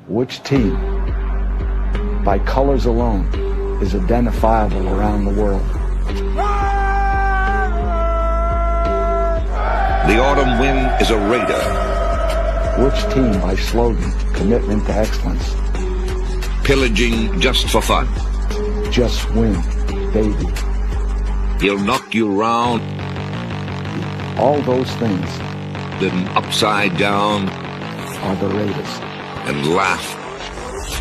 Which team, by colors alone, is identifiable around the world? The autumn wind is a raider. Which team, by slogan, commitment to excellence? Pillaging just for fun. Just win, baby. He'll knock you round. All those things Then upside down are the Raiders. and laugh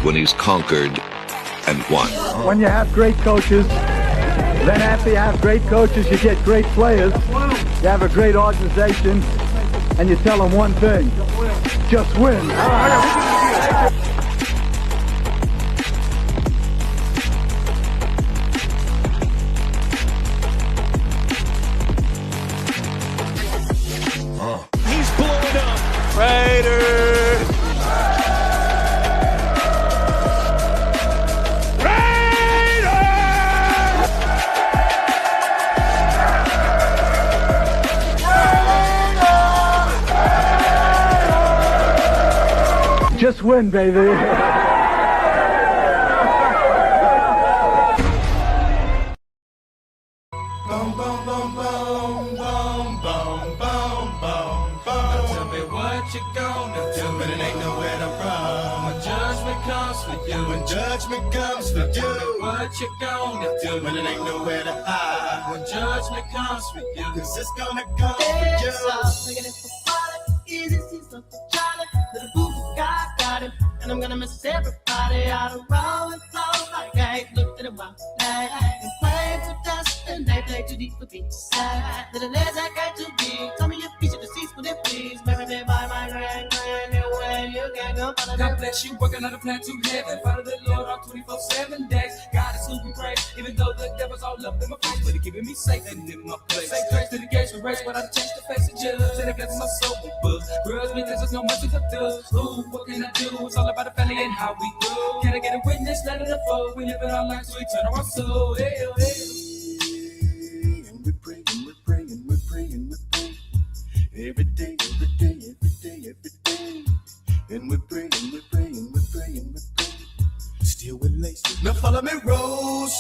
when he's conquered and won. When you have great coaches, then after you have great coaches, you get great players. You have a great organization, and you tell them one thing: just win. He's blowing up. Raiders. Just win, baby. Tell me what you gonna do, but it ain't nowhere to run. When judgment comes for you, when judgment comes for you, what you gonna do, but it ain't nowhere to hide. When judgment comes for you, 'cause it's gonna come for you. Easy season for Charlie, little boo got him, and I'm gonna miss everybody out around and flow like I ain't looked at a while. And play for dust and they play too deep for beach side. Little legs I got to be. Tell me your piece of the seats, will it please? Marry me by my grand way. You can't go follow God bless you, working on a plan to heaven. Follow the Lord on 24/7 days. God is who we praise, even though the devil's all up in my face, but he keeping me safe and in my place. Say grace to the gates of race, but I change the face of judge. And it blesses my soul with books. Grudge because there's no mercy for thugs. Ooh, what can I do? It's all about the family and how we do. Can I get a witness? Let it unfold. We live in our lives to eternal our soul. Hell, hell. And we're praying, we're praying, we're praying, we're praying. Every day, every day, every day, every day. And we're praying, we're praying, we're praying, we're praying. Still with lace. Now follow me, Rose.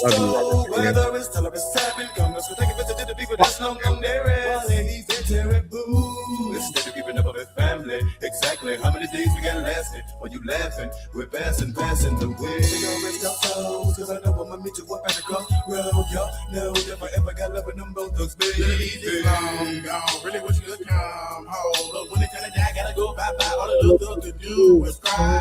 Whether it's tell or it's seven, come let's go take a visit to the people that's long and there is. And he's a terrible. Instead of keeping up with family, exactly how many days we got lasting? While you laughing, we're passing the way. We gon' rest our souls, 'cause I know I'ma meet you up at the crossroad. Y'all know if I ever got love with them both thugs, baby. Long gone, really wish you could come home. But when it's time to die, gotta go bye-bye. All the little thug could do was cry.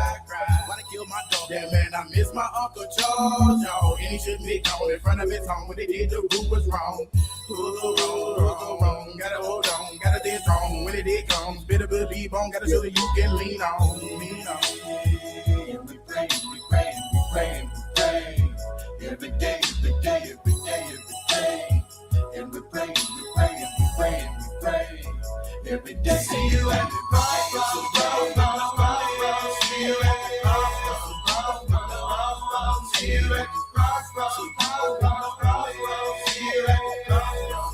Wanna kill my dog, yeah, man, I miss my Uncle Charles, y'all. And he shouldn't be gone in front of his home. When they did, the root was wrong. Wrong, gotta hold on, gotta stay strong. When it did comes, better believe on, gotta show that you can lean on. And we praying, we praying, we praying, we praying. Every day, every day, every day, every day. And we're praying, we're praying, we're praying, we're praying. Every day. See you at the crossroads, see you at the crossroads, see you at the crossroads, see you at the crossroads, see you at the crossroads.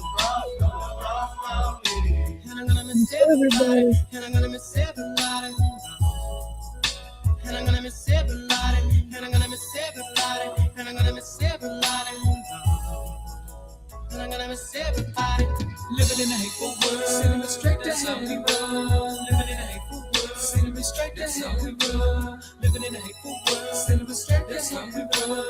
And I'm gonna miss everybody. And I'm gonna miss everybody. And I'm gonna miss everybody. And I'm gonna miss everybody. And I'm gonna miss everybody. And I'm gonna miss everybody. Living in a hateful world, sending me straight, that's how we roll. Living in a hateful world, sending me straight, that's how we roll. Living in a hateful world, sending me straight, that's how we roll.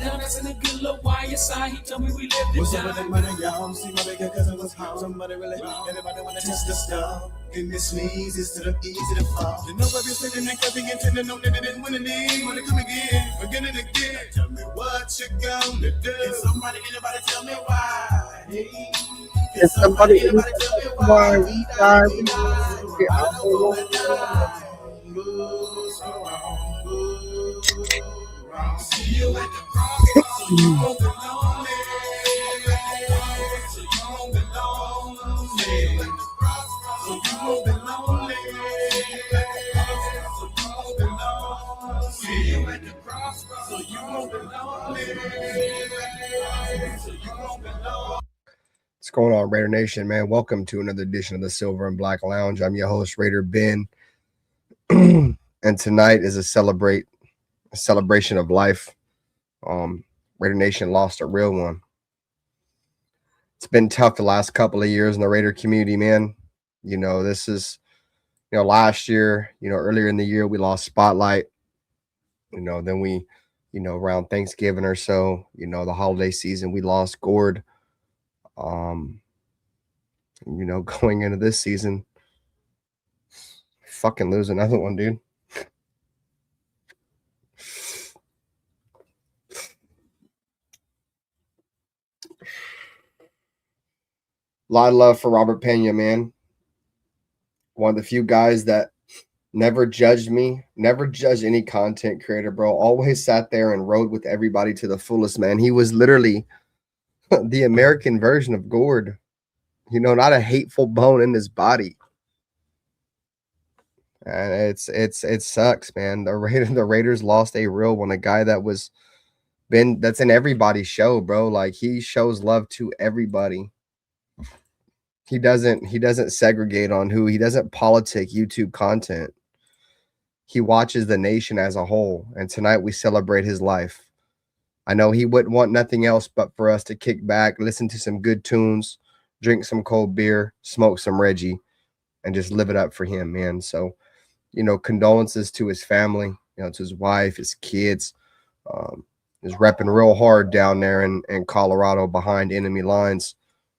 Now that's in a good little wire side, he told me we lived it What's up with down. that money, y'all? See my bigger cousin was home. Somebody really, everybody wanna test the stuff. And this sneeze is to the easy to fall. You know I've been sitting and cutting and tending on that it didn't win any. Wanna come again and again. Tell me what you gonna do. Can somebody, anybody tell me why? Hey. Can somebody, anybody tell me why? We die, we die. I'm gonna die. Move so wrong, move wrong. See you at the crossroads, so you won't be lonely. So you won't be lonely. See you at the crossroads, so you won't be lonely. So you won't be lonely. See you at the crossroads, so you won't be lonely. So you won't be lonely. What's going on, Raider Nation, man? Welcome to another edition of the Silver and Black Lounge. I'm your host, Raider Ben. And tonight is a celebration of life. Raider Nation lost a real one. It's been tough the last couple of years in the Raider community, man. You know, this is, last year, earlier in the year, we lost Spotlight. Then we, around Thanksgiving or so, the holiday season, we lost Gord. Going into this season, fucking lose another one, dude. A lot of love for Robert Pena, man. One of the few guys that never judged me, never judged any content creator, bro. Always sat there and rode with everybody to the fullest, man. He was literally the American version of Gord. Not a hateful bone in his body. And it sucks, man. The Raiders lost a real one, a guy that's in everybody's show, bro. Like, he shows love to everybody. He doesn't segregate on who. He doesn't politic YouTube content. He watches the nation as a whole, and tonight we celebrate his life. I know he wouldn't want nothing else but for us to kick back, listen to some good tunes, drink some cold beer, smoke some Reggie, and just live it up for him, man. So, condolences to his family, to his wife, his kids. He's repping real hard down there in Colorado behind enemy lines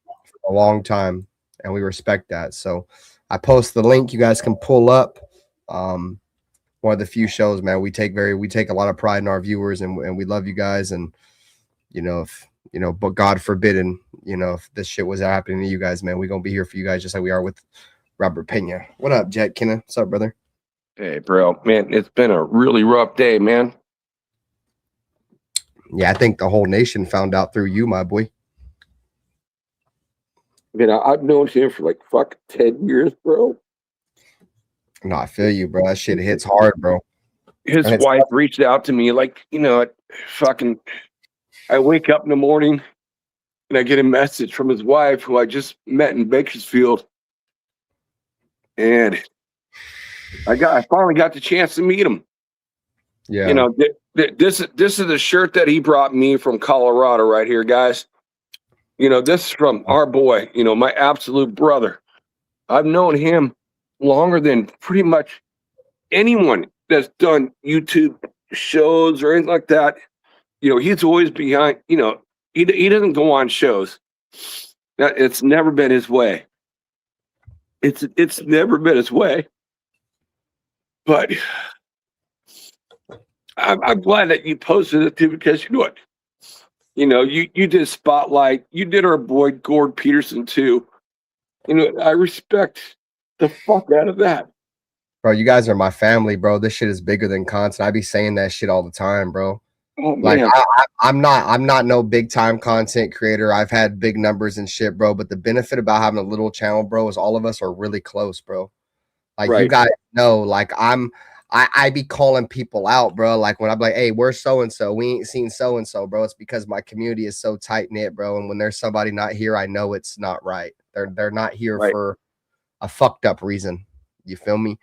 for a long time, and we respect that. So I post the link. You guys can pull up. One of the few shows, man, we take a lot of pride in our viewers, and we love you guys. And but God forbid, if this shit was happening to you guys, man, we're gonna be here for you guys just like we are with Robert Pena. What up, Jack Kenna? What's up, brother? Hey, bro, man, it's been a really rough day, man. Yeah, I think the whole nation found out through you, my boy. I've known him for like 10 years, bro. No, I feel you, bro. That shit hits hard, bro. His wife reached out to me, like, I wake up in the morning and I get a message from his wife, who I just met in Bakersfield, and I finally got the chance to meet him. Yeah. This is the shirt that he brought me from Colorado right here, guys. This is from our boy, my absolute brother. I've known him longer than pretty much anyone that's done YouTube shows or anything like that. He's always behind, he doesn't go on shows. It's never been his way. It's never been his way. But I'm glad that you posted it too, because you know what? You did Spotlight, you did our boy Gord Peterson too. I respect the fuck out of that. Bro, you guys are my family, bro. This shit is bigger than content. I be saying that shit all the time, bro. Oh, like, man. I'm not no big time content creator. I've had big numbers and shit, bro. But the benefit about having a little channel, bro, is all of us are really close, bro. Like, right. You guys know, like, I be calling people out, bro. Like, when I'm like, hey, where's so-and-so? We ain't seen so-and-so, bro. It's because my community is so tight-knit, bro. And when there's somebody not here, I know it's not right. They're not here for a fucked up reason. You feel me?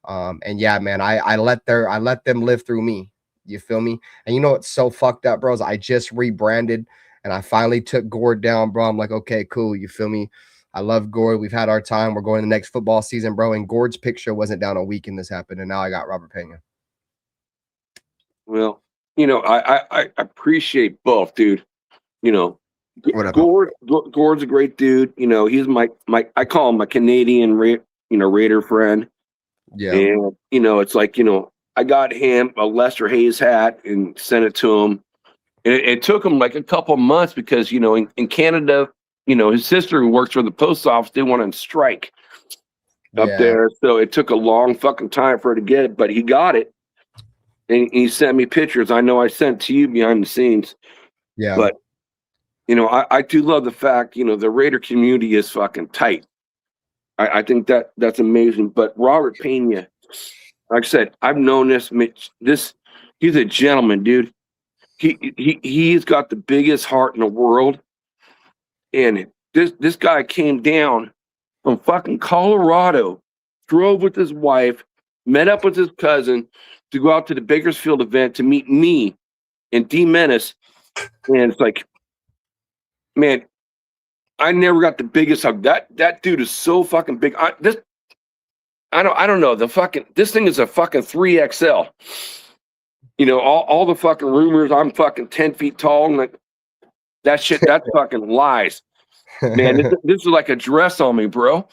And yeah, man, I let them live through me. You feel me? And you know what's so fucked up, bro, is I just rebranded and I finally took Gord down, bro. I'm like, okay, cool. You feel me? I love Gord. We've had our time. We're going to the next football season, bro. And Gord's picture wasn't down a week and this happened. And now I got Robert Pena. Well, I appreciate both, dude. Gord's a great dude. He's my I call him my Canadian Raider friend. Yeah. And it's like, I got him a Lester Hayes hat and sent it to him. And it took him like a couple months because, in Canada, his sister who works for the post office, they went on strike up there. So it took a long fucking time for her to get it, but he got it. And he sent me pictures. I know I sent to you behind the scenes. Yeah. But, I do love the fact, the Raider community is fucking tight. I think that's amazing. But Robert Pena, like I said, I've known this he's a gentleman, dude. He's got the biggest heart in the world. And this guy came down from fucking Colorado, drove with his wife, met up with his cousin to go out to the Bakersfield event to meet me and D Menace. And it's like, man, I never got the biggest hug. That dude is so fucking big. I don't know. This thing is a fucking 3XL. You know, all the fucking rumors I'm fucking 10 feet tall and like that shit, that's fucking lies. Man, this is like a dress on me, bro.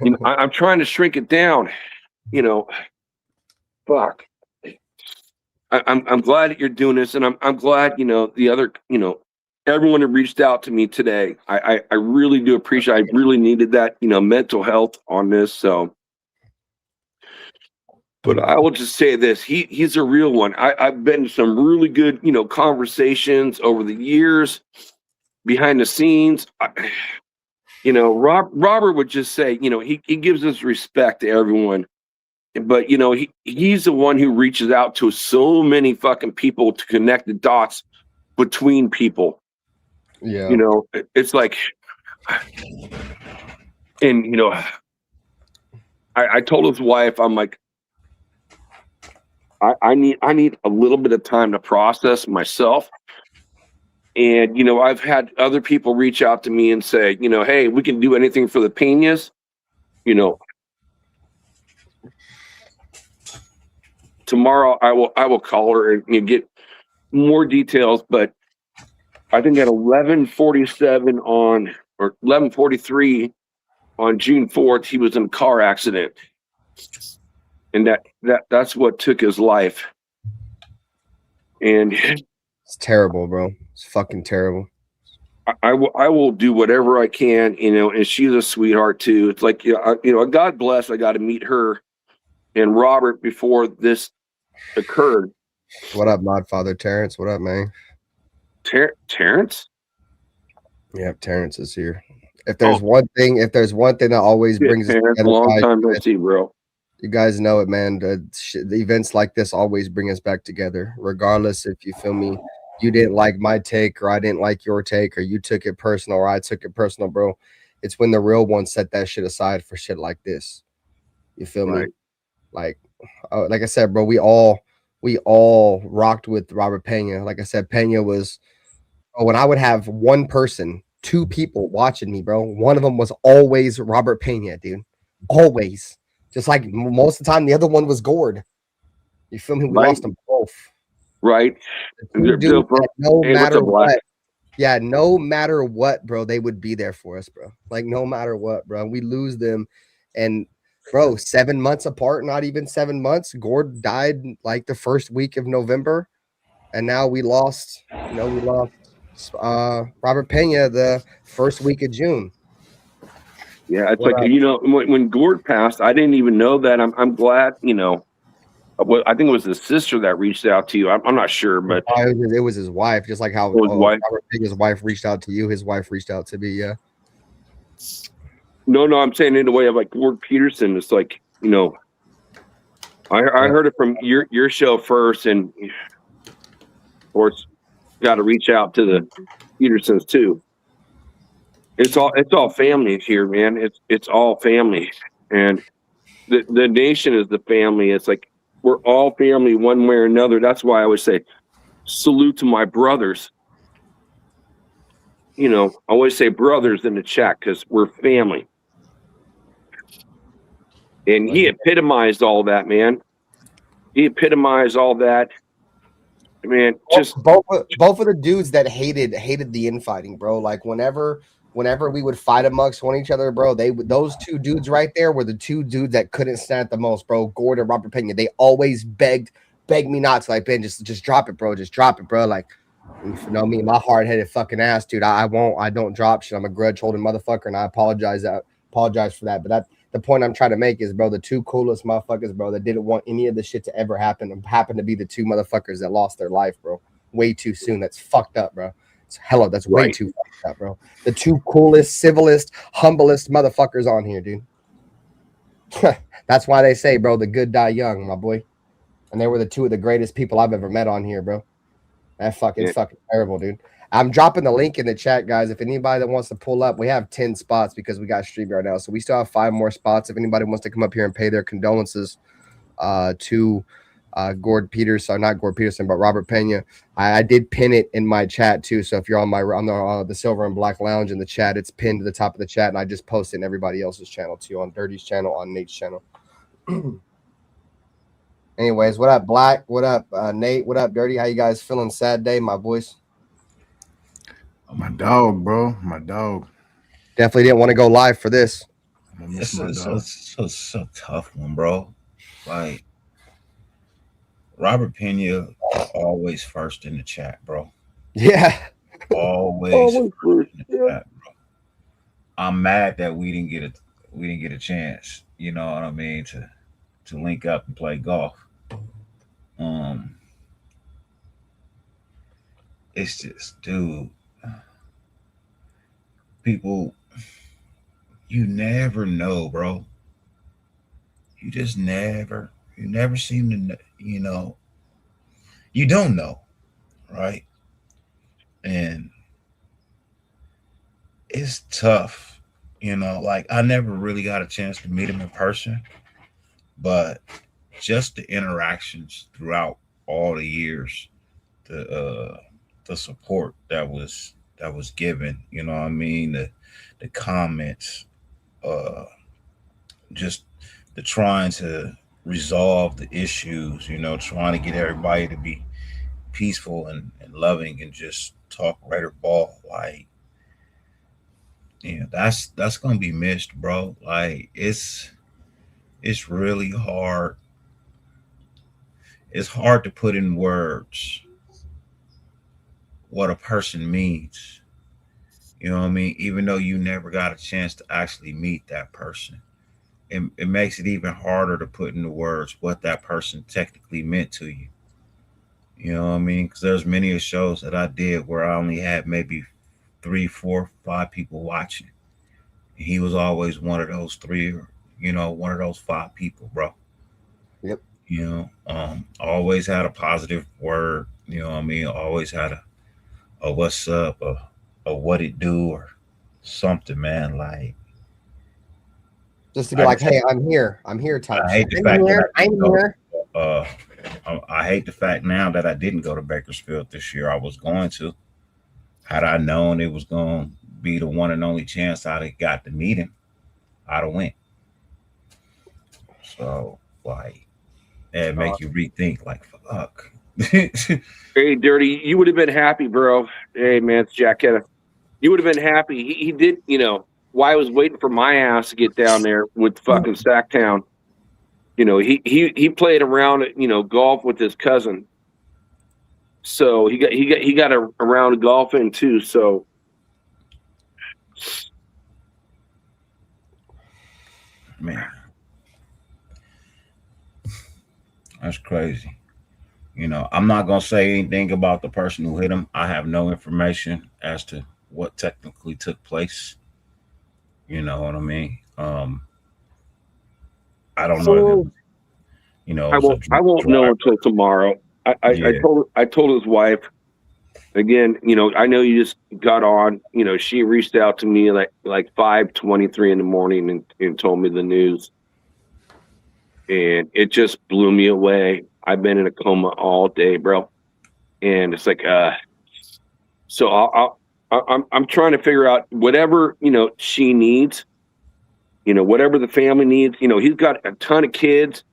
You know, I'm trying to shrink it down. You know, fuck. I'm glad that you're doing this, and I'm glad, you know, the other, you know, everyone that reached out to me today. I really do appreciate. I really needed that, you know, mental health on this. So, but I will just say this: he's a real one. I've been to some really good, you know, conversations over the years, behind the scenes. You know, Robert would just say, you know, he gives his respect to everyone. But, you know, he's the one who reaches out to so many fucking people to connect the dots between people. Yeah. You know, it's like, and, you know, I told his wife, I'm like, I need a little bit of time to process myself. And, you know, I've had other people reach out to me and say, you know, hey, we can do anything for the Penas. You know, tomorrow I will call her and, you know, get more details, but I think at 11:47 or 11:43 on June 4th, he was in a car accident, and that's what took his life. And it's terrible, bro. It's fucking terrible. I will do whatever I can, you know. And she's a sweetheart too. It's like, you know, God bless. I got to meet her and Robert before this occurred. What up, Modfather Terrence? What up, man? Terrence? Yeah, Terrence is here. If there's one thing that always brings us together, long time no see, bro. You guys know it, man. The events like this always bring us back together, regardless if you feel me. You didn't like my take, or I didn't like your take, or you took it personal, or I took it personal, bro. It's when the real ones set that shit aside for shit like this. You feel me? Like I said, bro, we all rocked with Robert Pena. Like I said, Pena was when I would have one person, two people watching me, bro. One of them was always Robert Pena, dude. Always. Just like most of the time, the other one was Gord. You feel me? We lost them both. Right. Dude, no matter what. Yeah, no matter what, bro, they would be there for us, bro. Like, no matter what, bro. We lose them. And, bro, 7 months apart, not even 7 months. Gord died like the first week of November. And now we lost, Robert Pena the first week of June. Yeah, it's like, you know, when Gord passed, I didn't even know that. I'm glad, you know. I think it was his sister that reached out to you. I'm not sure, but it was his wife, just like how Robert Pena's wife reached out to you. His wife reached out to me. Yeah. No, I'm saying in the way of like Gord Peterson. It's like, you know, I heard it from your show first, and of course, got to reach out to the Petersons too. It's all family here, man. It's all family, and the nation is the family. It's like we're all family one way or another. That's why I always say salute to my brothers. You know, I always say brothers in the chat because we're family. And he epitomized all that, man. He epitomized all that. Man, just both of the dudes that hated the infighting, bro. Like whenever we would fight amongst one each other, bro, those two dudes right there were the two dudes that couldn't stand it the most, bro. Gord and Robert Pena. They always begged me not to, like, Ben, just drop it, bro. Just drop it, bro. Like, you know me, my hard-headed fucking ass, dude. I don't drop shit. I'm a grudge-holding motherfucker, and I apologize for that. But the point I'm trying to make is, bro, the two coolest motherfuckers, bro, that didn't want any of this shit to ever happen happened to be the two motherfuckers that lost their life, bro. Way too soon. That's fucked up, bro. That's way too fucked up, bro. The two coolest, civilest, humblest motherfuckers on here, dude. That's why they say, bro, the good die young, my boy. And they were the two of the greatest people I've ever met on here, bro. That fucking terrible, dude. I'm dropping the link in the chat, guys. If anybody that wants to pull up, we have 10 spots because we got StreamYard now. So we still have 5 more spots. If anybody wants to come up here and pay their condolences to Gord Peterson, not Gord Peterson, but Robert Pena. I did pin it in my chat too. So if you're on the Silver and Black Lounge in the chat, it's pinned to the top of the chat, and I just posted in everybody else's channel too, on Dirty's channel, on Nate's channel. Anyways, what up, Black? What up, Nate? What up, Dirty? How you guys feeling? Sad day, my boys. My dog, bro. My dog. Definitely didn't want to go live for this. It's a tough one, bro. Like, Robert Pena always first in the chat, bro. Yeah. Always first in the chat, bro. I'm mad that we didn't get a chance, you know what I mean, to link up and play golf. It's just, dude, people, you never know, bro. You just never seem to, you know, you don't know, right? And it's tough, you know, like I never really got a chance to meet him in person, but just the interactions throughout all the years, the support that was given, you know what I mean, the comments, just the trying to resolve the issues, you know, trying to get everybody to be peaceful and loving and just talk Raider ball. Like, you know, that's gonna be missed, bro. Like, it's really hard. It's hard to put in words what a person means. You know what I mean? Even though you never got a chance to actually meet that person. It makes it even harder to put into words what that person technically meant to you. You know what I mean? Because there's many shows that I did where I only had maybe 3, 4, 5 people watching. And he was always one of those 3, or, you know, one of those 5 people, bro. Yep. You know, always had a positive word. You know what I mean? Always had a what's up, a what it do, or something, man. Like, just to be like, hey, I'm here type. I hate the fact that I'm here. I hate the fact now that I didn't go to Bakersfield this year. I was going to. Had I known it was going to be the one and only chance I'd have got to meet him, I'd have went. So, like, it make you rethink, like, fuck. Hey, Dirty, you would have been happy, bro. Hey, man, it's Jack Kenneth. You would have been happy. He did, you know, why I was waiting for my ass to get down there with fucking Sacktown. You know, he played around, you know, golf with his cousin. So he got around golfing too. So man, that's crazy. You know, I'm not gonna say anything about the person who hit him. I have no information as to what technically took place. You know what I mean? I don't know. You know, I won't know until tomorrow. I told his wife again. You know, I know you just got on. You know, she reached out to me like 5:23 in the morning and told me the news, and it just blew me away. I've been in a coma all day, bro, and it's like so I'm trying to figure out whatever, you know, she needs, you know, whatever the family needs. You know, he's got a ton of kids.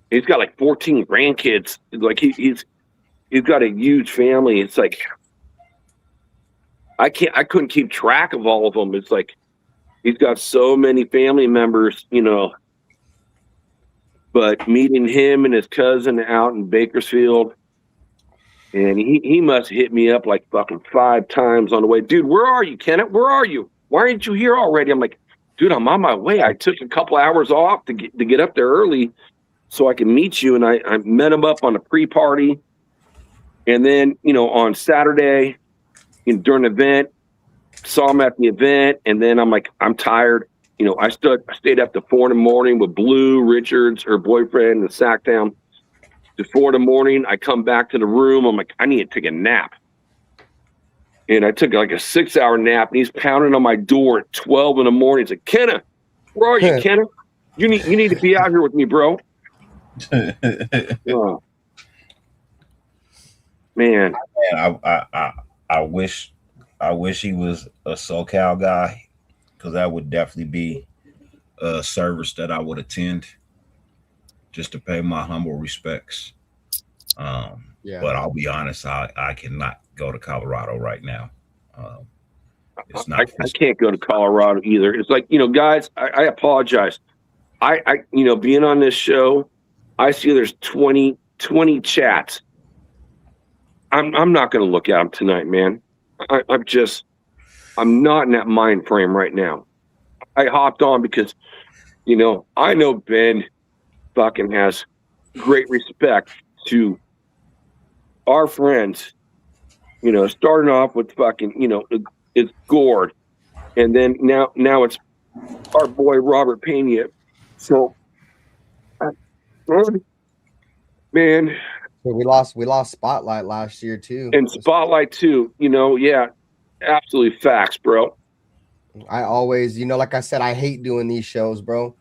He's got like 14 grandkids. Like he's got a huge family. It's like I couldn't keep track of all of them. It's like he's got so many family members, you know. But meeting him and his cousin out in Bakersfield, and he must hit me up like fucking 5 times on the way. Dude, where are you, Kenneth? Where are you? Why aren't you here already? I'm like, dude, I'm on my way. I took a couple hours off to get up there early so I can meet you. And I met him up on a pre-party. And then, you know, on Saturday, during the event, saw him at the event. And then I'm like, I'm tired. You know, I stayed up to 4 in the morning with Blue Richards, her boyfriend, in Sacktown. To 4 in the morning, I come back to the room. I'm like, I need to take a nap. And I took like a 6-hour nap, and he's pounding on my door at 12 in the morning. He's like, Kenna, where are you, Kenna? You need to be out here with me, bro. Oh, man. Man, I wish he was a SoCal guy, because that would definitely be a service that I would attend just to pay my humble respects. Yeah. But I'll be honest, I cannot go to Colorado right now. Um, it's I not. can't go to Colorado either. It's like, guys, I apologize. I being on this show, I see there's 20 chats. I'm not going to look at them tonight, man. I'm not in that mind frame right now. I hopped on because, I know Ben fucking has great respect to our friends, starting off with fucking, it's Gord. And then now it's our boy Robert Pena. So, man. We lost Spotlight last year too. And Spotlight too, yeah, absolutely facts, bro. I always, like I said, I hate doing these shows, bro.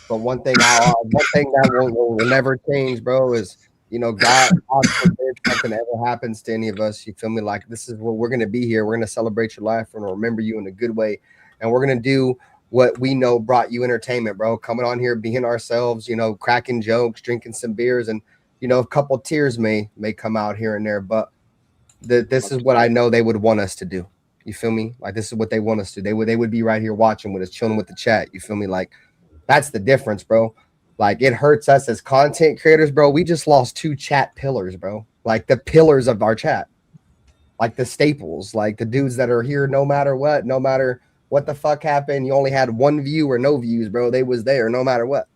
But one thing that will never change, bro, is God forbid something ever happens to any of us. You feel me? Like, this is what we're gonna be here. We're gonna celebrate your life. We're gonna remember you in a good way, and we're gonna do what we know brought you entertainment, bro. Coming on here, being ourselves, cracking jokes, drinking some beers, and a couple tears may come out here and there. But this is what I know they would want us to do. You feel me? Like, this is what they want us to do. They would be right here watching with us, chilling with the chat. You feel me? Like, that's the difference, bro. Like, it hurts us as content creators, bro. We just lost 2 chat pillars, bro. Like, the pillars of our chat. Like, the staples. Like, the dudes that are here no matter what the fuck happened. You only had 1 view or no views, bro. They was there no matter what.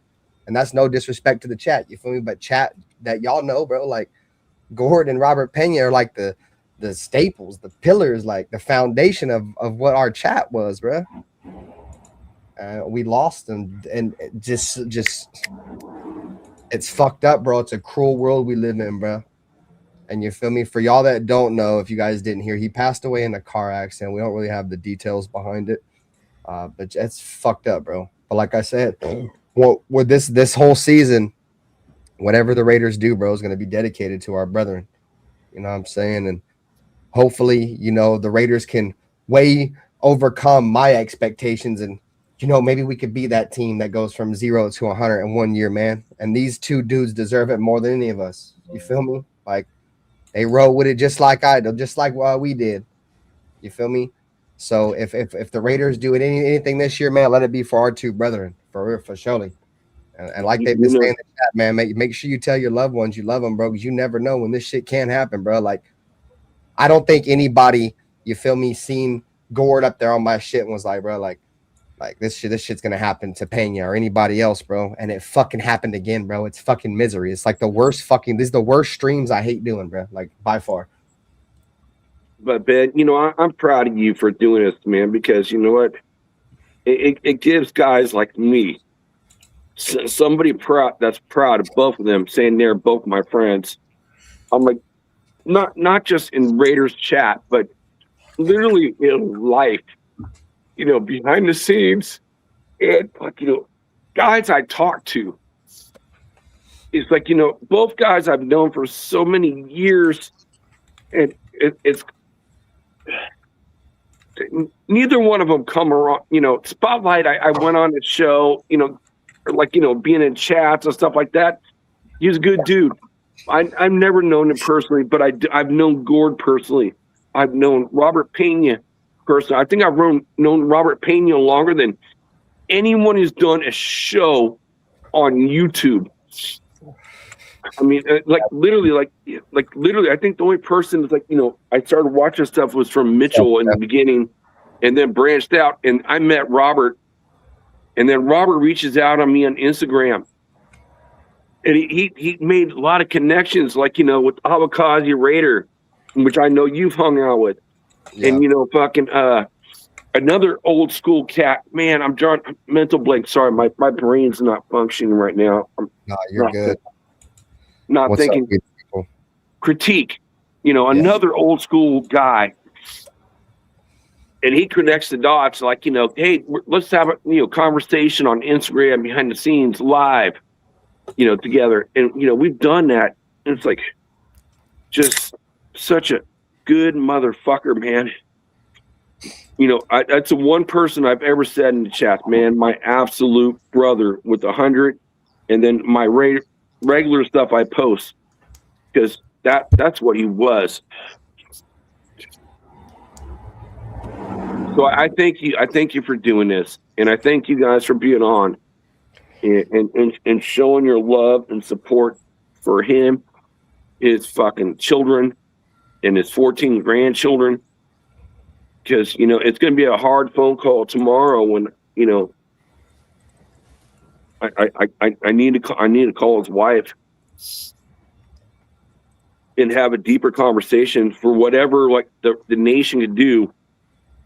And that's no disrespect to the chat. You feel me? But chat that y'all know, bro, like Gord and Robert Pena are like the staples, the pillars, like the foundation of what our chat was, bro. We lost them, and just it's fucked up, bro. It's a cruel world we live in, bro. And you feel me? For y'all that don't know, if you guys didn't hear, he passed away in a car accident. We don't really have the details behind it, but it's fucked up, bro. But like I said, well, with this whole season, whatever the Raiders do, bro, is going to be dedicated to our brethren. You know what I'm saying? And hopefully, the Raiders can overcome my expectations, and maybe we could be that team that goes from 0 to 100 in 1 year, man. And these 2 dudes deserve it more than any of us. You feel me? Like, they roll with it just like I do, just like we did. You feel me? So if the Raiders do anything this year, man, let it be for our 2 brethren, for surely. And like they've been saying in the chat, man, make sure you tell your loved ones you love them, bro, because you never know when this shit can happen, bro. Like, I don't think anybody, you feel me, seen Gord up there on my shit and was like, bro, like this shit's gonna happen to Pena or anybody else, bro. And it fucking happened again, bro. It's fucking misery. It's like the worst this is the worst streams I hate doing, bro. Like, by far. But Ben, I'm proud of you for doing this, man, because you know what? It gives guys like me somebody that's proud of both of them, saying they're both my friends. I'm like, not just in Raiders chat, but literally in life, behind the scenes, and guys I talk to. It's like, both guys I've known for so many years, and it's neither one of them come around. Spotlight, I went on the show, being in chats and stuff like that. He's a good dude. I've never known him personally, but I've known Gord personally. I've known Robert Pena personally. I think I've known Robert Pena longer than anyone who's done a show on YouTube. I mean, literally, I think the only person is I started watching stuff was from Mitchell in the beginning, and then branched out, and I met Robert, and then Robert reaches out on me on Instagram. And he made a lot of connections, with Abakazi Raider, which I know you've hung out with. Yeah. And, another old school cat. Man, I'm drawing mental blank. Sorry, my brain's not functioning right now. No, you're good. Not What's thinking. Up, Critique. Another old school guy. And he connects the dots hey, let's have a conversation on Instagram behind the scenes live. together. And, we've done that. And it's like just such a good motherfucker, man. That's the one person I've ever said in the chat, man, my absolute brother with 100. And then my regular stuff I post, because that's what he was. So I thank you for doing this, and I thank you guys for being on and showing your love and support for him, his fucking children, and his 14 grandchildren. Because it's going to be a hard phone call tomorrow when I need to call his wife and have a deeper conversation for whatever the nation could do,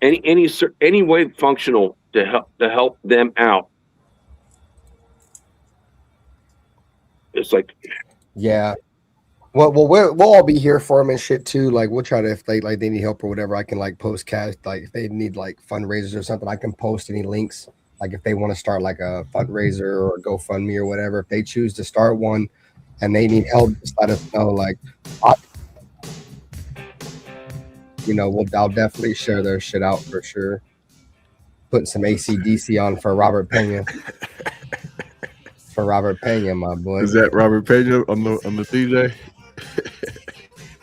any way functional to help them out. It's like, yeah. Well, we'll all be here for them and shit too. Like, we'll try to, if they need help or whatever, I can post cash. Like, if they need fundraisers or something, I can post any links. Like, if they want to start a fundraiser or GoFundMe or whatever, if they choose to start one and they need help, just let us know. I'll definitely share their shit out for sure. Putting some AC/DC on for Robert Pena. For Robert Pena, my boy. Is that Robert Pena on the DJ?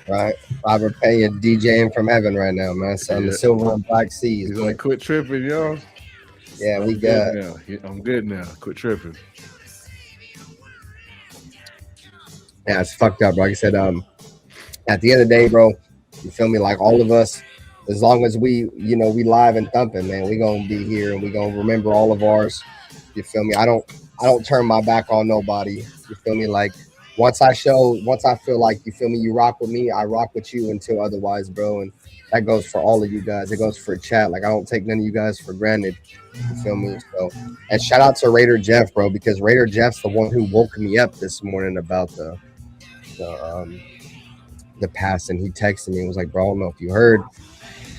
Right, Robert Pena DJing from heaven right now, man. So on the silver and black seas. He's like, quit tripping, yo. Yeah, we got. I'm good now. Quit tripping. Yeah, it's fucked up. Like I said, at the end of the day, bro, you feel me? Like, all of us, as long as we live and thumping, man, we gonna be here and we gonna remember all of ours. You feel me? I don't turn my back on nobody. You feel me? Like, once I feel like, you feel me, you rock with me, I rock with you until otherwise, bro. And that goes for all of you guys. It goes for chat. Like, I don't take none of you guys for granted. You feel me? So, and shout out to Raider Jeff, bro, because Raider Jeff's the one who woke me up this morning about the passing. He texted me and was like, bro, I don't know if you heard.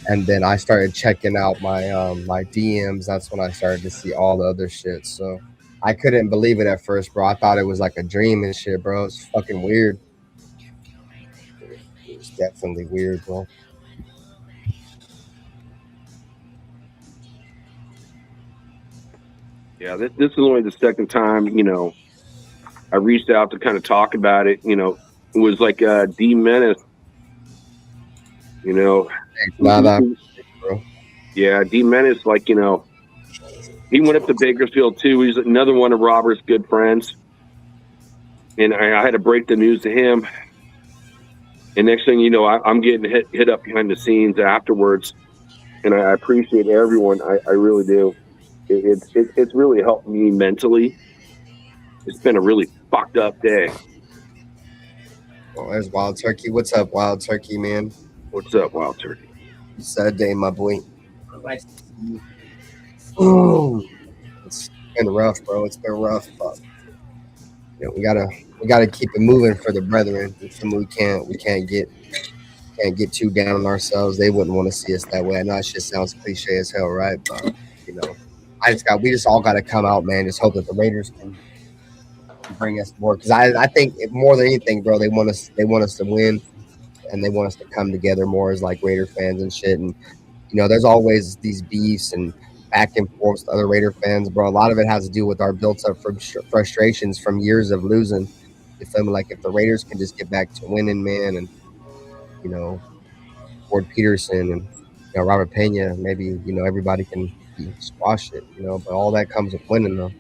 And then I started checking out my my DMs. That's when I started to see all the other shit. So I couldn't believe it at first, bro. I thought it was like a dream and shit, bro. It's fucking weird. It's definitely weird, bro. Yeah, this is only the second time, I reached out to kind of talk about it. It was like D Menace, Yeah, D Menace, he went up to Bakersfield too. He's another one of Robert's good friends. And I had to break the news to him. And next thing you know, I'm getting hit up behind the scenes afterwards. And I appreciate everyone. I really do. It's really helped me mentally. It's been a really fucked up day. Oh, there's Wild Turkey. What's up, Wild Turkey, man? What's up, Wild Turkey? Sad day, my boy. Oh, it's been rough, bro. It's been rough. But, we gotta keep it moving for the brethren. We can't get too down on ourselves. They wouldn't want to see us that way. I know that shit sounds cliche as hell, right? But we just all gotta come out, man. Just hope that the Raiders can bring us more, because I think more than anything, bro, they want us to win, and they want us to come together more as Raider fans and shit. And there's always these beefs and back and forth with other Raider fans, bro. A lot of it has to do with our built up frustrations from years of losing. You feel me? If the Raiders can just get back to winning, man, and Ford Peterson and Robert Pena, maybe everybody can squash it, but all that comes with winning, though.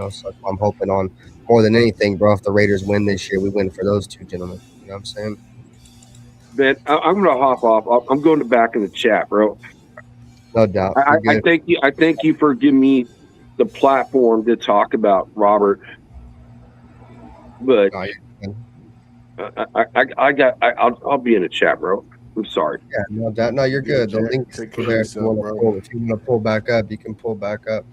So I'm hoping on more than anything, bro, if the Raiders win this year, we win for those two gentlemen. You know what I'm saying? Man, I'm gonna hop off. I'm going back in the chat, bro. No doubt. I thank you. I thank you for giving me the platform to talk about Robert. But I'll be in the chat, bro. I'm sorry. Yeah, no doubt. No, you're good. The link's there. If you want to pull back up, you can pull back up.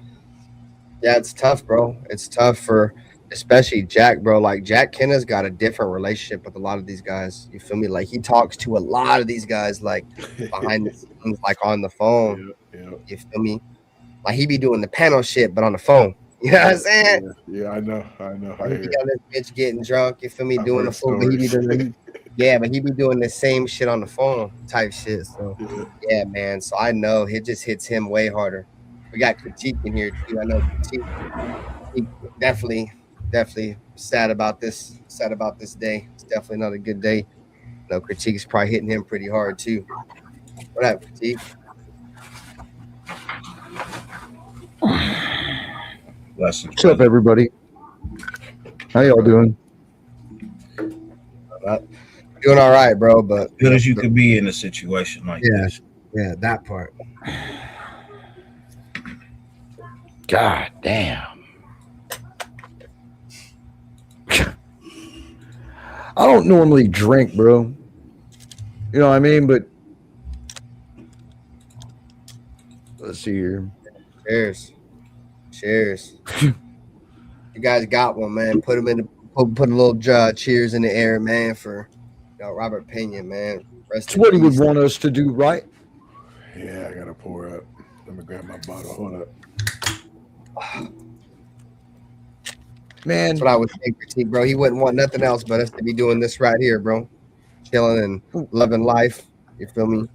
Yeah, it's tough, bro. It's tough for especially Jack, bro. Jack Kenna's got a different relationship with a lot of these guys. You feel me? He talks to a lot of these guys behind the scenes, on the phone. Yeah. You feel me? He be doing the panel shit, but on the phone. You know what I'm saying? Yeah, I know. I He be hear. on this bitch getting drunk. You feel me? I've Doing the heard fool, but stories. yeah, but he be doing the same shit on the phone type shit. So yeah, man. So I know it just hits him way harder. We got critique in here too. I know critique. He definitely sad about this. Sad about this day. It's definitely not a good day. No, critique's probably hitting him pretty hard too. What up, critique? Blessings, What's up, brother. everybody? How y'all doing? Doing all right, bro. But Good as you could be in a situation like this. yeah, that part. God damn. I don't normally drink, bro. You know what I mean? But let's see here. Cheers. You guys got one, man. Put them in the put a little cheers in the air, man, for Robert Pena, man. Rest It's in what he would peace. want us to do, right? Yeah, I gotta pour up. Let me grab my bottle. Hold up. Man, that's what I would think, critique, bro. He wouldn't want nothing else but us to be doing this right here, bro. Chilling and loving life. You feel me?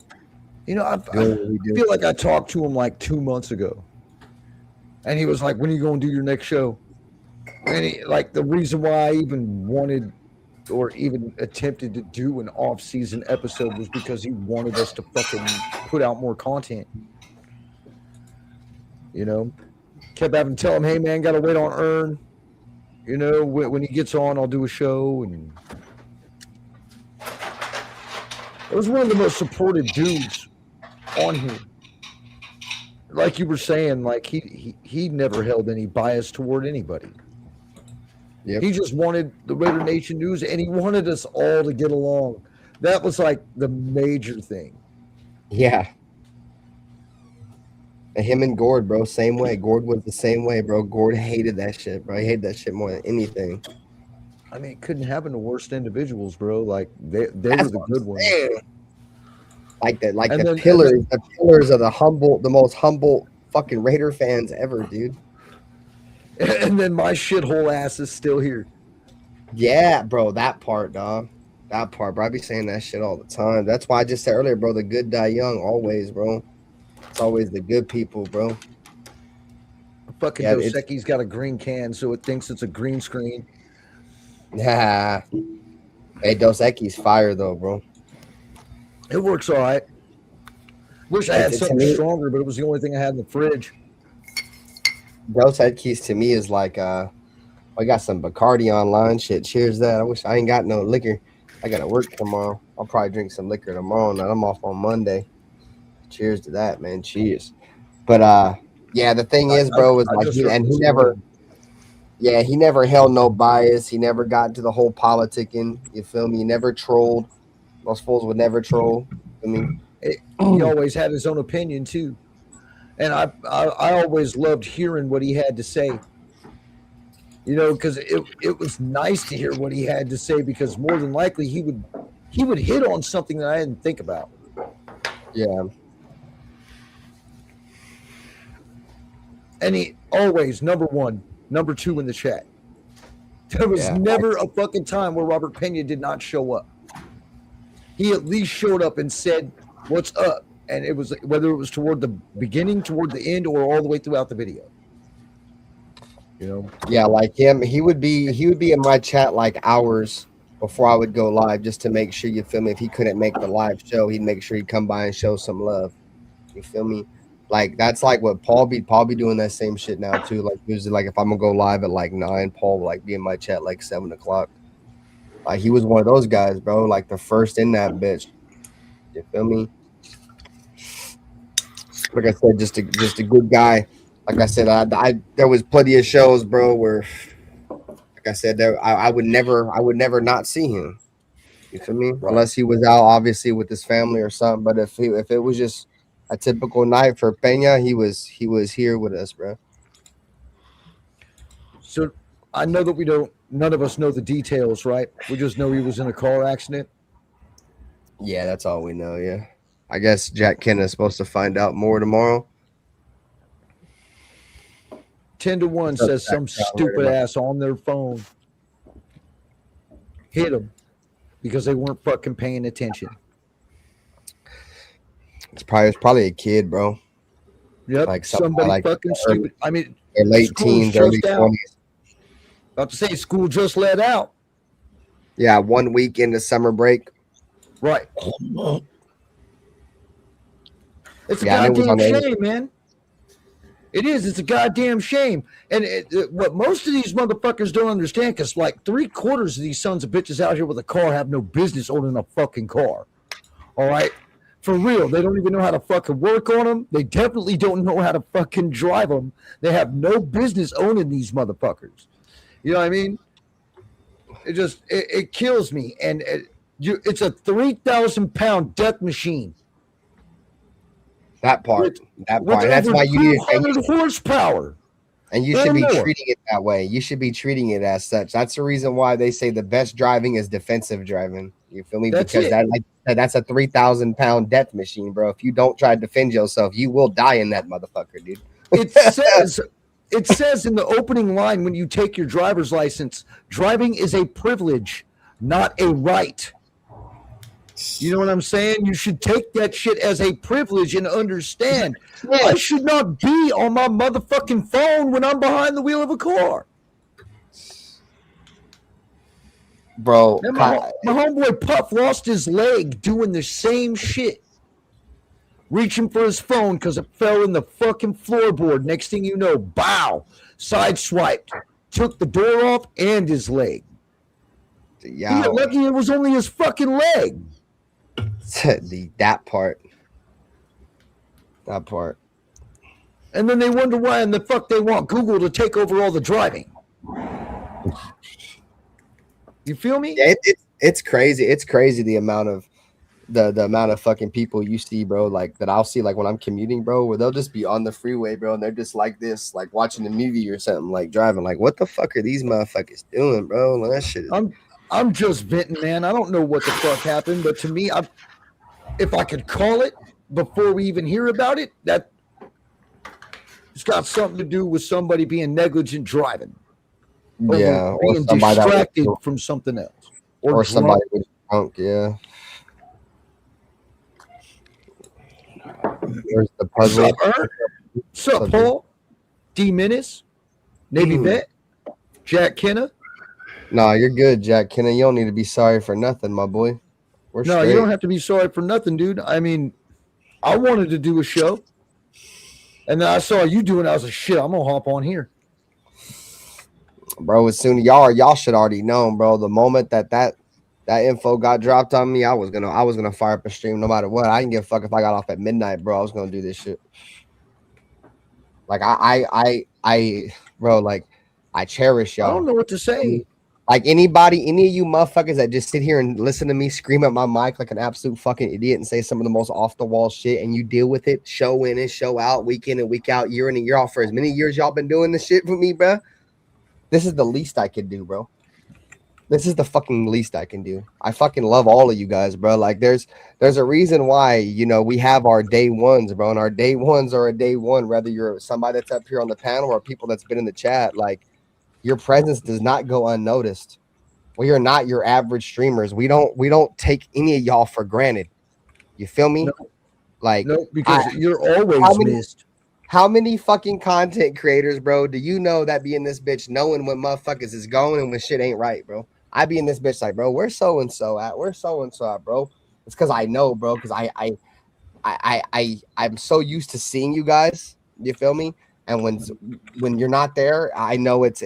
You know, I feel like I talked to him like 2 months ago. And he was like, when are you going to do your next show? And he, like, the reason why I even wanted or even attempted to do an off-season episode was because he wanted us to fucking put out more content. You know? Kept having to tell him, hey, man, got to wait on Earn. You know, when he gets on, I'll do a show. And it was one of the most supportive dudes on here. Like you were saying, like he never held any bias toward anybody. Yep. He just wanted the Raider Nation news, and he wanted us all to get along. That was like the major thing. Yeah. And him and Gord, bro, same way. Gord was the same way, bro. Gord hated that shit, bro. He hated that shit more than anything. I mean, it couldn't happen to worst individuals, bro. Like they were the good ones. Like the pillars of the most humble fucking Raider fans ever, dude. And then my shithole ass is still here. Yeah, bro, that part, dog. That part, bro. I be saying that shit all the time. That's why I just said earlier, bro, the good die young, always, bro. It's always the good people, bro. Fucking Dos Equis got a green can, so it thinks it's a green screen. Yeah. Hey, Dos Equis fire, though, bro. It works all right. Wish I had something stronger, but it was the only thing I had in the fridge. Dos Equis to me is like, I got some Bacardi online. Shit, cheers that. I wish I ain't got no liquor. I got to work tomorrow. I'll probably drink some liquor tomorrow. Now I'm off on Monday. Cheers to that, man. Cheers. But yeah, the thing is, bro, is like he never held no bias. He never got into the whole politicking. You feel me? He never trolled. Those fools would never troll. I mean, he always had his own opinion too, and I always loved hearing what he had to say. You know, because it was nice to hear what he had to say, because more than likely he would hit on something that I didn't think about. Yeah. And he always number one, number two in the chat. There was never a fucking time where Robert Pena did not show up. He at least showed up and said, "What's up?" And it was whether it was toward the beginning, toward the end, or all the way throughout the video. You know? Yeah, like him, he would be in my chat like hours before I would go live, just to make sure, you feel me. If he couldn't make the live show, he'd make sure he'd come by and show some love. You feel me? Like that's like what Paul be doing that same shit now too. Like usually, like if I'm gonna go live at like 9, Paul will like be in my chat like 7 o'clock. Like he was one of those guys, bro. Like the first in that bitch. You feel me? Like I said, just a good guy. Like I said, I there was plenty of shows, bro, where, like I said, I would never not see him. You feel me? Right. Unless he was out, obviously, with his family or something. But if it was just a typical night for Pena, he was here with us, bro. So I know that none of us know the details, right? We just know he was in a car accident. Yeah, that's all we know. Yeah, I guess Jack Kenna is supposed to find out more tomorrow. 10-1 says some stupid ass on their phone hit them because they weren't fucking paying attention. It's probably a kid, bro. Yep, Like somebody like fucking stupid. I mean, their late school's teens, early just out. 20s. About to say school just let out. Yeah, 1 week into summer break. Right. It's a Yeah, and it was goddamn on shame, man. It is. It's a goddamn shame. And what most of these motherfuckers don't understand, because like 3/4 of these sons of bitches out here with a car have no business owning a fucking car. All right? For real. They don't even know how to fucking work on them. They definitely don't know how to fucking drive them. They have no business owning these motherfuckers. You know what I mean? It kills me. And it's a 3,000-pound death machine. That part. With That's over why you need 200 horsepower. And you should be treating it that way. You should be treating it as such. That's the reason why they say the best driving is defensive driving. You feel me? That's because it. that's a 3,000-pound death machine, bro. If you don't try to defend yourself, you will die in that motherfucker, dude. It says in the opening line when you take your driver's license, driving is a privilege, not a right. You know what I'm saying? You should take that shit as a privilege and understand I should not be on my motherfucking phone when I'm behind the wheel of a car. Bro, and my homeboy Puff lost his leg doing the same shit. Reaching for his phone because it fell in the fucking floorboard. Next thing you know, bow, sideswiped, took the door off and his leg. Yeah, lucky it was only his fucking leg. That part. And then they wonder why in the fuck they want Google to take over all the driving. You feel me? Yeah, it's crazy. It's crazy the amount of the amount of fucking people you see, bro, like that I'll see like when I'm commuting, bro, where they'll just be on the freeway, bro, and they're just like this, like watching a movie or something, like driving. Like, what the fuck are these motherfuckers doing, bro? Like, that shit is... I'm just venting, man. I don't know what the fuck happened, but to me, if I could call it before we even hear about it, that it's got something to do with somebody being negligent driving. Yeah, or being distracted from something else. Or somebody was drunk, yeah. Where's the puzzle? What's up, Paul? D Menace? Navy Vet? Jack Kenna? Nah, you're good, Jack Kenna. You don't need to be sorry for nothing, my boy. You don't have to be sorry for nothing, dude. I mean, I wanted to do a show, and then I saw you doing it. I was like, shit, I'm gonna hop on here, bro. As soon as y'all should already know, bro. The moment that info got dropped on me, I was gonna fire up a stream no matter what. I didn't give a fuck if I got off at midnight, bro. I was gonna do this shit. Like I bro, like I cherish y'all. I don't know what to say. Like any of you motherfuckers that just sit here and listen to me scream at my mic like an absolute fucking idiot and say some of the most off the wall shit, and you deal with it, show in and show out, week in and week out, year in and year out for as many years y'all been doing this shit for me, bro. This is the least I could do, bro. This is the fucking least I can do. I fucking love all of you guys, bro. Like there's a reason why, you know, we have our day ones, bro. And our day ones are a day one, whether you're somebody that's up here on the panel or people that's been in the chat. Like your presence does not go unnoticed. We are not your average streamers. We don't take any of y'all for granted. You feel me? No. Like no, because you're always missed. How many fucking content creators, bro, do you know that be in this bitch knowing when motherfuckers is going and when shit ain't right, bro? I be in this bitch like, bro, where's so and so at? Where's so and so at, bro? It's because I know, bro, because I'm so used to seeing you guys. You feel me? And when you're not there, I know it's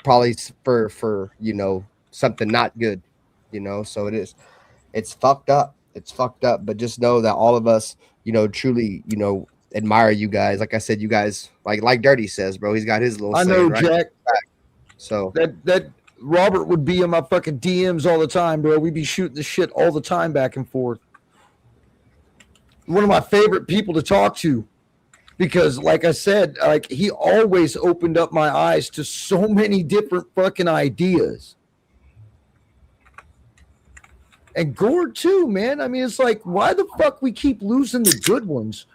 probably for you know something not good, you know. So it's fucked up. It's fucked up. But just know that all of us, you know, truly, you know, admire you guys. Like I said, you guys, like Dirty says, bro, he's got his little. I know, right? Jack. So that Robert would be in my fucking DMs all the time, bro. We'd be shooting the shit all the time back and forth. One of my favorite people to talk to. Because, like I said, like he always opened up my eyes to so many different fucking ideas. And Gord too, man. I mean, it's like, why the fuck we keep losing the good ones?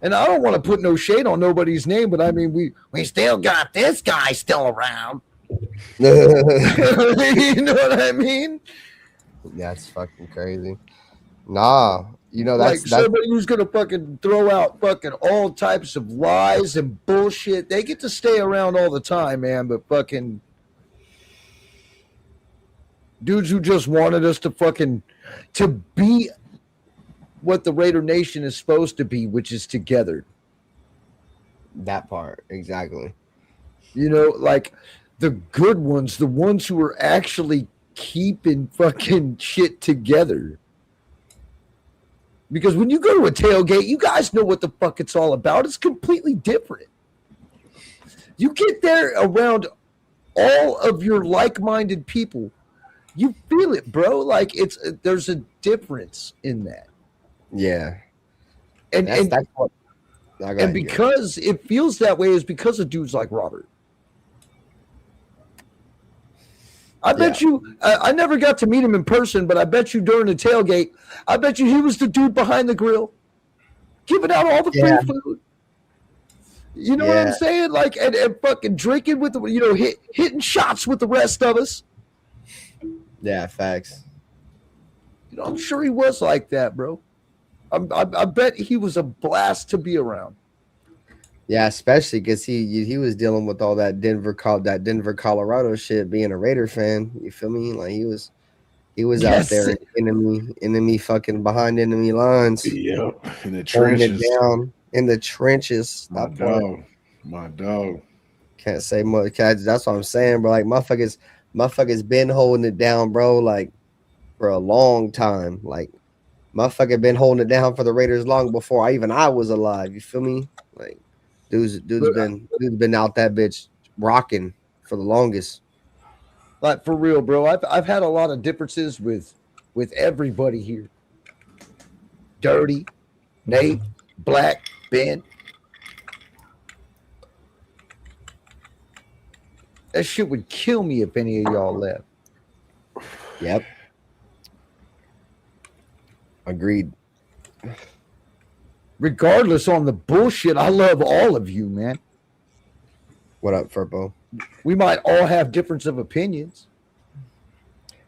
And I don't want to put no shade on nobody's name, but I mean, we still got this guy still around. You know what I mean? That's fucking crazy. Nah, you know Like that's somebody who's gonna fucking throw out fucking all types of lies and bullshit. They get to stay around all the time, man. But fucking dudes who just wanted us to be what the Raider Nation is supposed to be, which is together. that part exactly. You know, like the good ones, the ones who are actually keeping fucking shit together. Because when you go to a tailgate, you guys know what the fuck it's all about. It's completely different. You get there around all of your like-minded people, you feel it, bro. Like there's a difference in that. Yeah, and that's what. And because it feels that way is because of dudes like Robert. I bet you, I never got to meet him in person, but I bet you during the tailgate, I bet you he was the dude behind the grill, giving out all the free food. You know what I'm saying? Like, and fucking drinking with the, hitting shots with the rest of us. Yeah, facts. You know, I'm sure he was like that, bro. I bet he was a blast to be around. Yeah, especially because he was dealing with all that Denver, Colorado shit. Being a Raider fan, you feel me? Like he was out there enemy fucking behind enemy lines. Yep, in the trenches. It down in the trenches. My dog. Can't say much. That's what I'm saying, bro. Like motherfuckers been holding it down, bro. Like for a long time. Like motherfucker been holding it down for the Raiders long before I was alive. You feel me? Like. Dude's been out that bitch rocking for the longest. Like for real, bro. I've had a lot of differences with everybody here. Dirty, Nate, Black, Ben. That shit would kill me if any of y'all left. Yep. Agreed. Regardless on the bullshit, I love all of you, man. What up, Furbo? We might all have difference of opinions.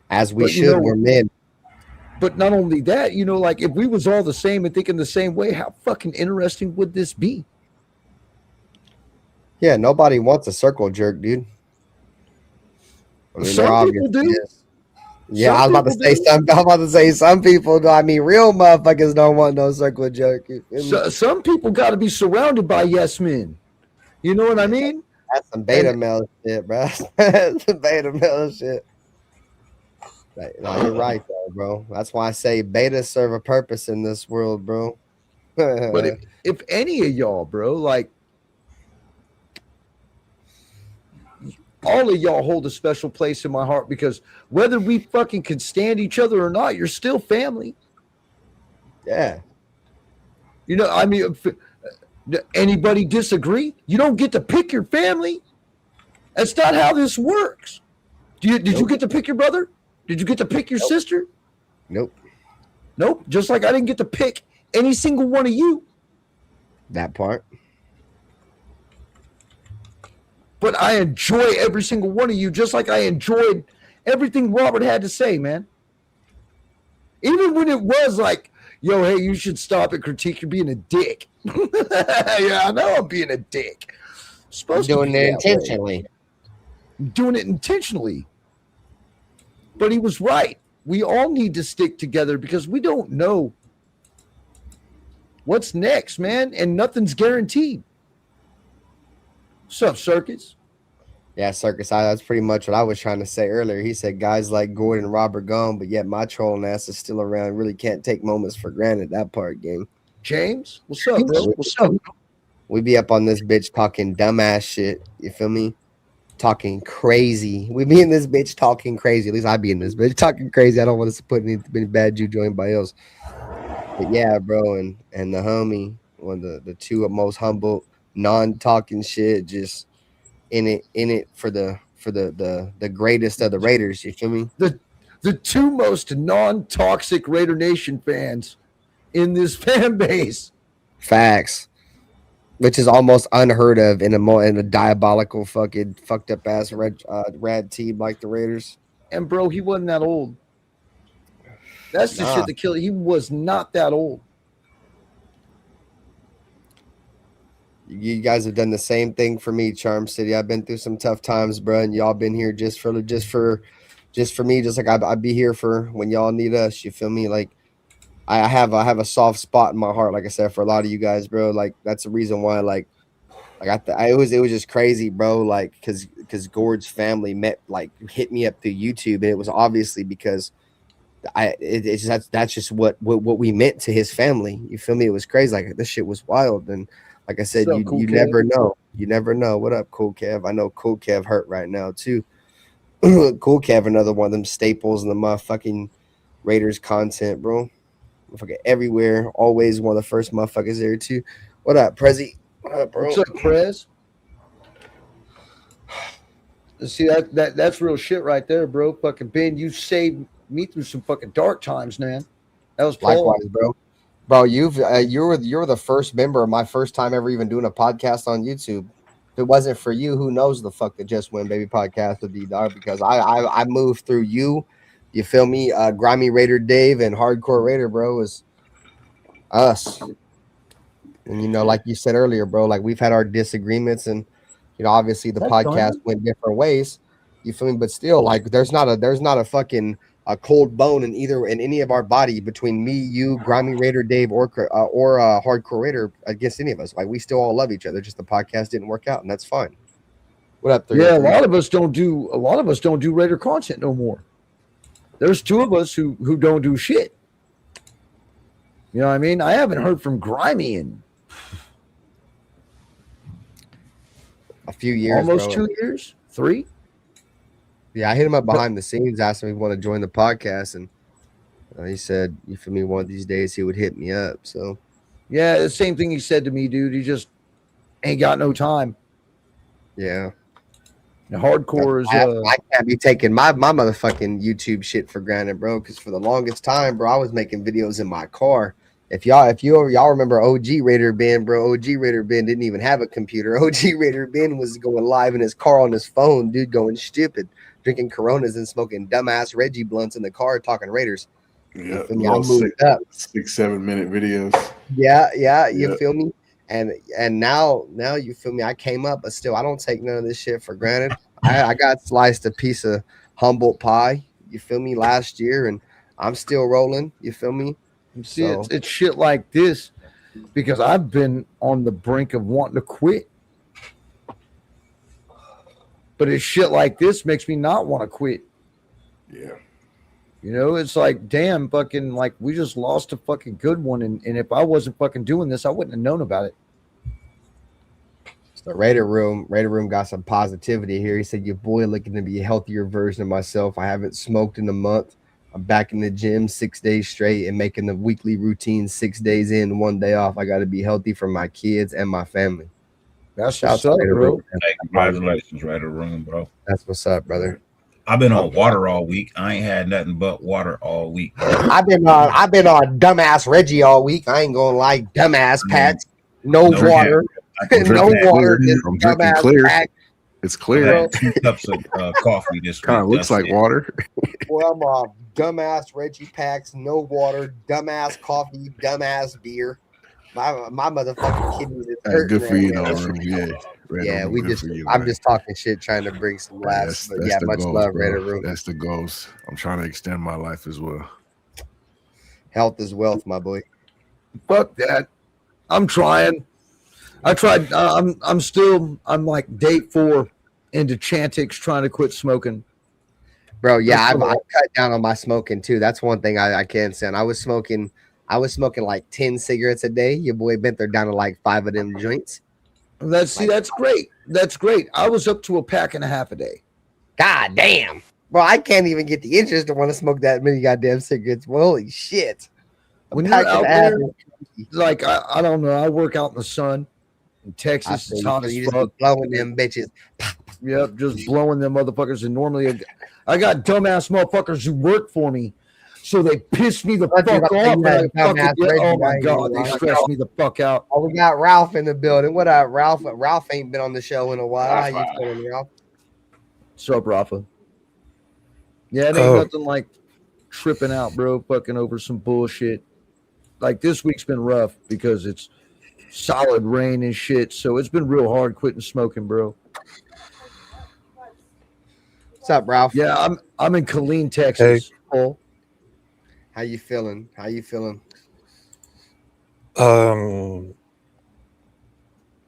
As we should, we're men. But not only that, like if we was all the same and thinking the same way, how fucking interesting would this be? Yeah, nobody wants a circle jerk, dude. I mean, some people do. Yeah, I was about to say some people do. I mean, real motherfuckers don't want no circle jerk. Some people got to be surrounded by yes men. You know what I mean? That's some beta male shit, bro. That's some beta male shit. No, you're right, though, bro. That's why I say beta serve a purpose in this world, bro. But if any of y'all, bro, like all of y'all hold a special place in my heart because whether we fucking can stand each other or not, you're still family. Yeah. I mean, anybody disagree? You don't get to pick your family. That's not how this works. Did you get to pick your brother? Did you get to pick your sister? Nope. Just like I didn't get to pick any single one of you. That part. But I enjoy every single one of you, just like I enjoyed everything Robert had to say, man. Even when it was like, yo, hey, you should stop and critique. You're being a dick. Yeah, I know I'm being a dick. Supposed to be doing it intentionally. I'm doing it intentionally. But he was right. We all need to stick together because we don't know what's next, man, and nothing's guaranteed. What's up, Circus? Yeah, Circus. That's pretty much what I was trying to say earlier. He said guys like Gordon and Robert gone, but yet my trolling ass is still around. Really can't take moments for granted. That part, game. James, what's up, bro? What's up? We be up on this bitch talking dumbass shit. You feel me? Talking crazy. We be in this bitch talking crazy. At least I be in this bitch talking crazy. I don't want us to put any bad juju on anybody else. But yeah, bro, and the homie, one of the two most humble, non-talking shit, just in it for the greatest of the Raiders. You feel me? The two most non-toxic Raider Nation fans in this fan base. Facts. which is almost unheard of in a diabolical fucking fucked up ass rad team like the Raiders. And bro, he wasn't that old. That's the shit that killed. He was not that old. You guys have done the same thing for me, Charm City. I've been through some tough times, bro, and y'all been here just for me. Just like I'd be here for when y'all need us. You feel me? Like I have a soft spot in my heart, like I said, for a lot of you guys, bro. Like that's the reason why, it was just crazy, bro. Like because Gord's family hit me up through YouTube, and it was obviously because that's just what we meant to his family. You feel me? It was crazy. Like this shit was wild, and like I said, you never know. You never know. What up, Cool Kev? I know Cool Kev hurt right now too. Cool Kev, another one of them staples in the motherfucking Raiders content, bro. Motherfucker everywhere, always one of the first motherfuckers there too. What up, Prezi? What up, bro? What's up, Prez? See that's real shit right there, bro. Fucking Ben, you saved me through some fucking dark times, man. That was Paul. Likewise, bro. Bro, you're the first member of my first time ever even doing a podcast on YouTube. If it wasn't for you, who knows the fuck the Just Win Baby podcast would be, dog? Because I moved through you. You feel me? Grimy Raider Dave and Hardcore Raider, bro, is us. And you know, like you said earlier, bro, like we've had our disagreements, and you know, obviously the podcast went different ways. You feel me? But still, like there's not a fucking a cold bone in any of our body between me, you, Grimy Raider Dave, or Hardcore Raider against any of us. Like we still all love each other. Just the podcast didn't work out, and that's fine. What up? Yeah, a lot of us don't do Raider content no more. There's two of us who don't do shit. You know what I mean? I haven't heard from Grimy in a few years, almost bro. 2 years, 3. Yeah, I hit him up behind the scenes, asked him if he wanted to join the podcast, and he said, "You feel me? One of these days he would hit me up." So, yeah, the same thing he said to me, dude. He just ain't got no time. Yeah, the Hardcore is. I can't be taking my motherfucking YouTube shit for granted, bro. Because for the longest time, bro, I was making videos in my car. If y'all remember OG Raider Ben, bro, OG Raider Ben didn't even have a computer. OG Raider Ben was going live in his car on his phone, dude, going stupid, drinking Coronas and smoking dumbass Reggie blunts in the car, talking Raiders. Yeah, I moved up 6-7 minute videos. Yeah, you feel me? And now you feel me? I came up, but still, I don't take none of this shit for granted. I got sliced a piece of Humboldt pie, you feel me, last year, and I'm still rolling. You feel me? See, it's shit like this because I've been on the brink of wanting to quit. But it's shit like this makes me not want to quit. Yeah. You know, it's like, damn, fucking, like, we just lost a fucking good one. And if I wasn't fucking doing this, I wouldn't have known about it. The Raider Room got some positivity here. He said, your boy looking to be a healthier version of myself. I haven't smoked in a month. I'm back in the gym 6 days straight and making the weekly routine 6 days in, 1 day off. I got to be healthy for my kids and my family. That's what's up, bro. Hey, congratulations, Raider Room, bro. That's what's up, brother. I've been on water all week. I ain't had nothing but water all week. I've been on dumbass Reggie all week. I ain't gonna lie, dumbass Pat. No water. No water. I'm drinking clear. Pack. It's clear. 2 cups of coffee this week. Kind of looks like water. Well, I'm on dumbass Reggie packs, no water, dumbass coffee, dumbass beer. My motherfucking kidneys is hurting. Good for you, though. Yeah. Yeah, I'm just talking shit, trying to bring some laughs. But yeah, much love, Raider Room. That's the goals. I'm trying to extend my life as well. Health is wealth, my boy. Fuck that. I'm trying. I tried. I'm like day 4 into Chantix trying to quit smoking. Bro, yeah, I cut down on my smoking too. That's one thing I can say. I was smoking like 10 cigarettes a day. Your boy bent there down to like 5 of them joints. That's great. That's great. I was up to a pack and a half a day. God damn. Bro, I can't even get the interest to want to smoke that many goddamn cigarettes. Well, holy shit. When you're out there, like, I don't know. I work out in the sun in Texas. It's hot as fuck. Blowing them bitches. Yep, just blowing them motherfuckers. And normally I got dumbass motherfuckers who work for me. So they pissed me the But you fuck got off, and that I fucking dumbass oh Reggie my guy god, here, they right? stressed me the fuck out. Oh, we got Ralph in the building. What up, Ralph? Ralph ain't been on the show in a while. How you feeling, Ralph? What's up, Rafa? Yeah, it ain't Oh, nothing like tripping out, bro, fucking over some bullshit. Like this week's been rough because it's solid rain and shit, so it's been real hard quitting smoking, bro. What's up, Ralph? Yeah, I'm in Killeen, hey. Texas. Paul. How you feeling? How you feeling?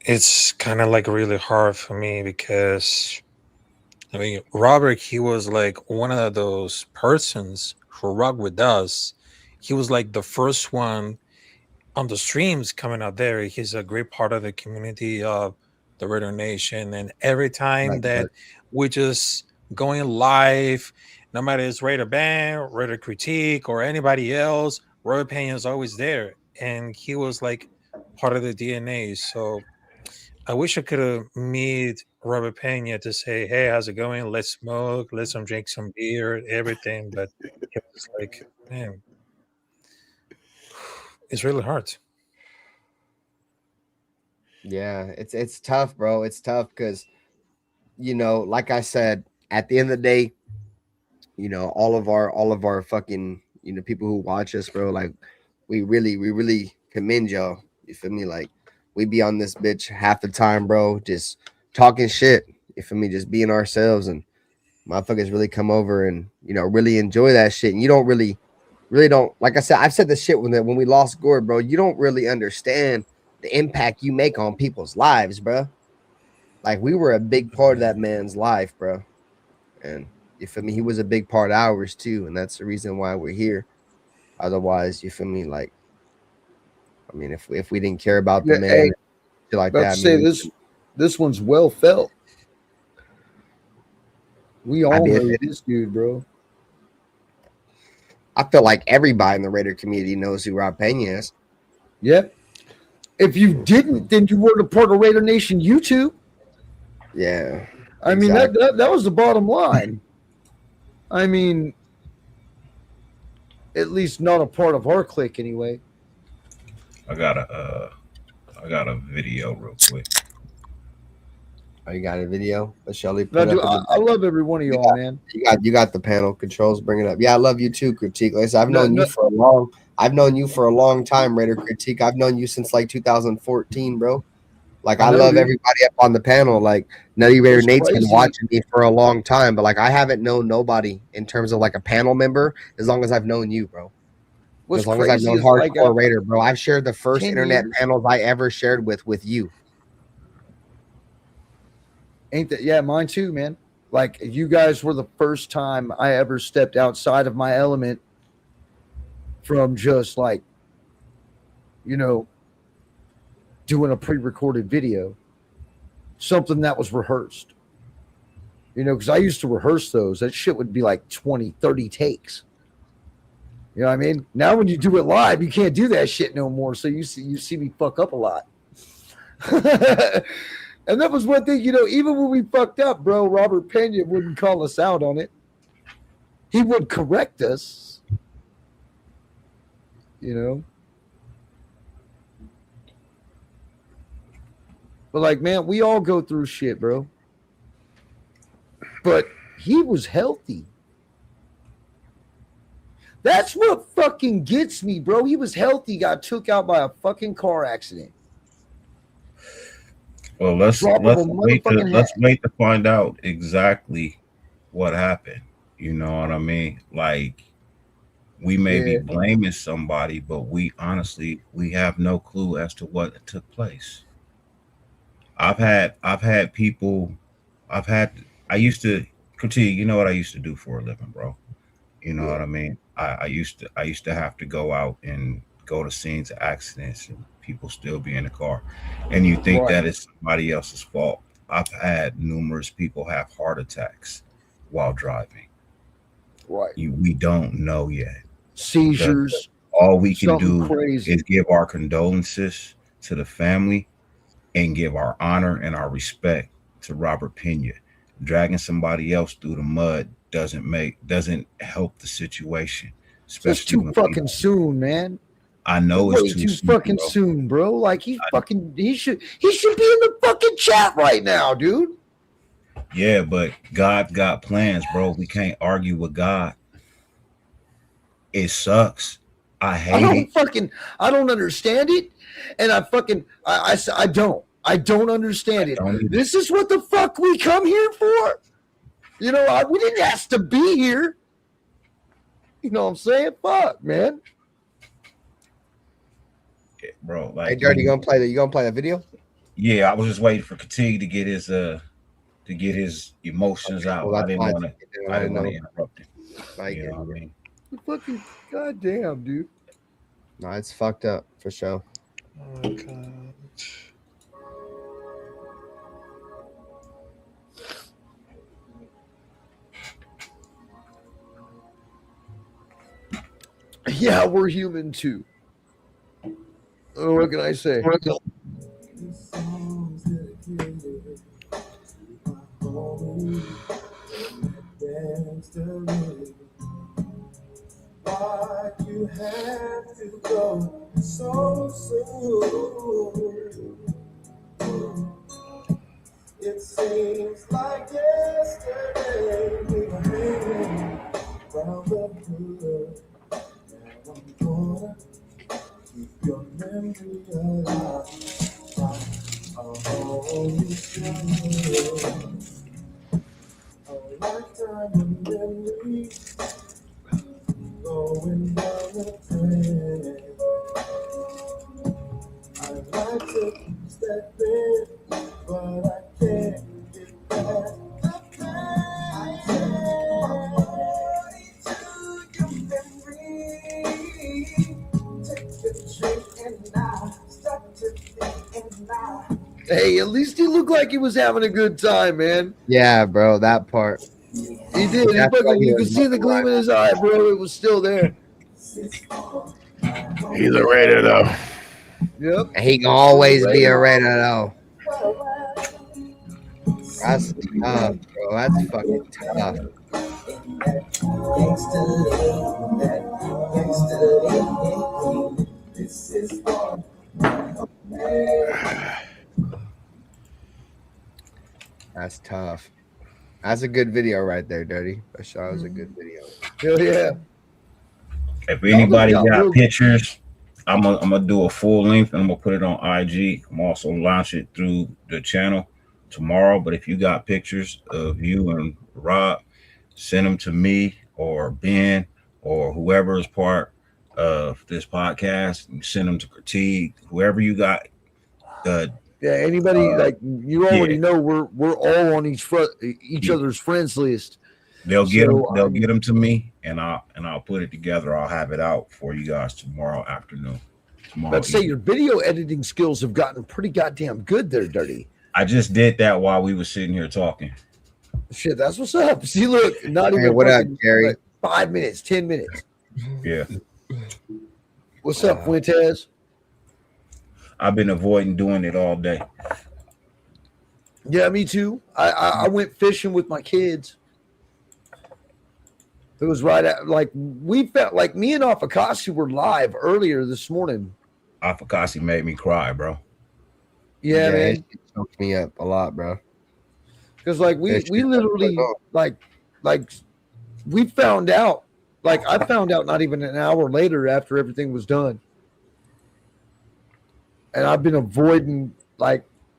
It's kind of like really hard for me because I mean, Robert, he was like one of those persons who rock with us. He was like the first one on the streams coming out there. He's a great part of the community of the Raider Nation. And every time that we just going live, no matter it's Raider Band, Raider Critique, or anybody else, Robert Pena is always there. And he was like part of the DNA. So I wish I could have met Robert Pena to say, "Hey, how's it going? Let's smoke, let's drink some beer, everything." But it was like, man, it's really hard. Yeah, it's tough, bro. It's tough because like I said, at the end of the day, all of our fucking people who watch us, bro. Like we really commend y'all. You feel me? Like we be on this bitch half the time, bro, just talking shit. You feel me? Just being ourselves, and motherfuckers really come over and really enjoy that shit. And you don't really don't, like I said, I've said this shit when we lost Gord, bro. You don't really understand the impact you make on people's lives, bro. Like we were a big part of that man's life, bro. And you feel me? He was a big part of ours too, and that's the reason why we're here. Otherwise, you feel me? Like, I mean, if we didn't care about the man, Hey, shit like about that, to say this one's well felt. We all know this dude, bro. I feel like everybody in the Raider community knows who Rob Pena is. Yep. If you didn't, then you weren't a part of Raider Nation YouTube. Yeah. I mean, that was the bottom line. I mean, at least not a part of our clique anyway. I got a video real quick. Oh, you got a video? Shelly, I love every one of y'all, man. You got the panel controls. Bring it up. Yeah, I love you too, Critique. Like I said, I've known you for a long time, Raider Critique. I've known you since like 2014, bro. Like I love everybody up on the panel. Like Nutty Raider Nate's been watching me for a long time, but like I haven't known nobody in terms of like a panel member as long as I've known you, bro. As long as I've known Hardcore Raider, bro. I've shared the first internet panels I ever shared with you. Ain't that? Yeah, mine too, man. Like you guys were the first time I ever stepped outside of my element from just like, doing a pre-recorded video, something that was rehearsed. Because I used to rehearse those. That shit would be like 20, 30 takes. You know what I mean? Now when you do it live, you can't do that shit no more. So you see me fuck up a lot. And that was one thing, even when we fucked up, bro, Robert Pena wouldn't call us out on it. He would correct us. But like, man, we all go through shit, bro. But he was healthy. That's what fucking gets me, bro. He was healthy, got took out by a fucking car accident. Well, let's wait to find out exactly what happened. You know what I mean? Like we may be blaming somebody, but we honestly have no clue as to what took place. I used to critique, you know what I used to do for a living, bro. You know what I mean? I used to have to go out and go to scenes of accidents and people still be in the car. And you think that it's somebody else's fault. I've had numerous people have heart attacks while driving. Right. We don't know yet. Seizures. All we can do crazy. is give our condolences to the family and give our honor and our respect to Robert Pena. Dragging somebody else through the mud doesn't help the situation. So it's too fucking soon, man. I know It's it's way too fucking bro. soon, bro. Like he should be in the fucking chat right now, dude. Yeah, but God got plans, bro. We can't argue with God. It sucks. I hate it. I don't understand it, and I don't understand it. This is what the fuck we come here for. You know, we didn't ask to be here. You know what I'm saying? Fuck, man. Yeah, bro, like, hey, Dirty, you gonna play that video? Yeah, I was just waiting for Katig to get his emotions out. Well, I didn't want to interrupt him. You know what I mean? Fucking goddamn, dude. No, it's fucked up for sure. Oh my God. Yeah, we're human too. Oh, what can I say? Why you have to go so soon? It seems like yesterday we were hanging around the hood. Now I'm gonna keep your memory alive. A lifetime of memories going down the drain. I'd like to step in, but I can't get past the pain. I can't to your memory. Take a drink and I start to think and I. Hey, at least he looked like he was having a good time, man. Yeah, bro, that part. He did. You could see the gleam in his eye, bro. It was still there. He's a Raider, though. Yep. He can always be a Raider, though. That's tough, bro. That's fucking tough. That's tough. That's a good video right there, Dirty. That sure was a good video. Hell yeah. If anybody got pictures, I'm gonna do a full length and I'm gonna put it on IG. I'm also launch it through the channel tomorrow. But if you got pictures of you and Rob, send them to me or Ben or whoever is part of this podcast. You send them to Critique, whoever you got. Yeah, anybody like you already know we're all on each other's friends list. They'll get them to me, and I'll put it together. I'll have it out for you guys tomorrow afternoon. Let's say your video editing skills have gotten pretty goddamn good there, Dirty. I just did that while we were sitting here talking. Shit, that's what's up. See, look, not even what up, Jerry? Like 5 minutes, 10 minutes. Yeah. What's up, Fuentes? I've been avoiding doing it all day. Yeah, me too. I went fishing with my kids. It was right at we felt like me and Afakasi were live earlier this morning. Afakasi made me cry, bro. Yeah, man. It choked me up a lot, bro. Because we literally we found out. I found out not even an hour later after everything was done. And I've been avoiding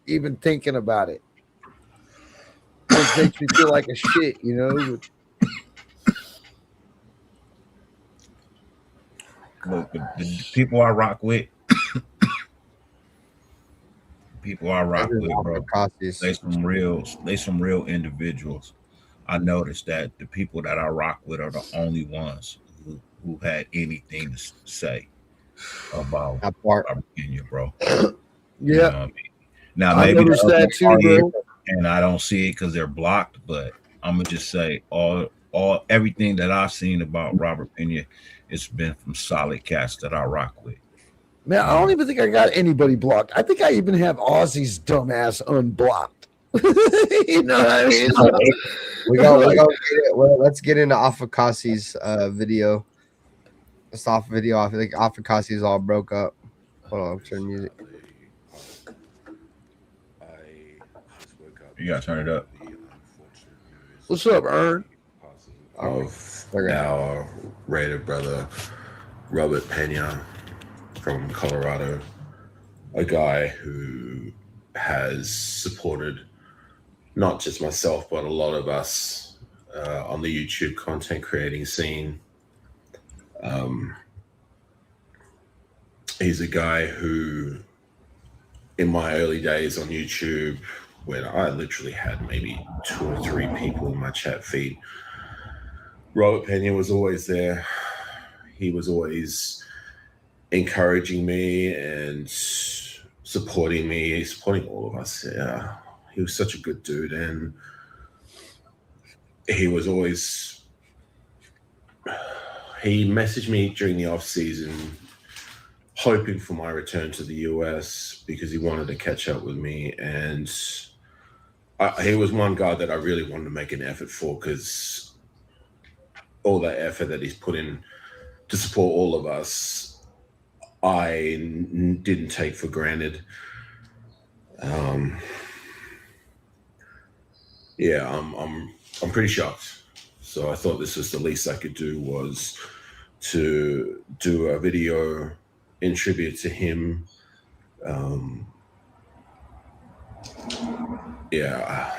even thinking about it. It makes me feel like a shit, you know. Look, the people I rock with, bro. They some real individuals. I noticed that the people that I rock with are the only ones who had anything to say about Virginia, bro. Yeah. You know what I mean? Now I maybe noticed that too, bro. And I don't see it because they're blocked, but I'm gonna just say everything that I've seen about Robert Pena, it's been from solid cats that I rock with. Man, I don't even think I got anybody blocked. I think I even have Ozzy's dumbass unblocked. You know what I mean? Let's get into Afakasi's video. It's off video. I think Afikassi's all broke up. Hold on, turn music. You gotta turn it up. What's up, Ern? Of our Raider brother, Robert Pena from Colorado, a guy who has supported not just myself, but a lot of us on the YouTube content creating scene. He's a guy who, in my early days on YouTube, when I literally had maybe 2 or 3 people in my chat feed, Robert Pena was always there. He was always encouraging me and supporting me, supporting all of us. Yeah, he was such a good dude, and he was always. He messaged me during the off season, hoping for my return to the US because he wanted to catch up with me, and he was one guy that I really wanted to make an effort for, because all that effort that he's put in to support all of us, I didn't take for granted. Yeah, I'm pretty shocked. So I thought this was the least I could do, was to do a video in tribute to him. Yeah.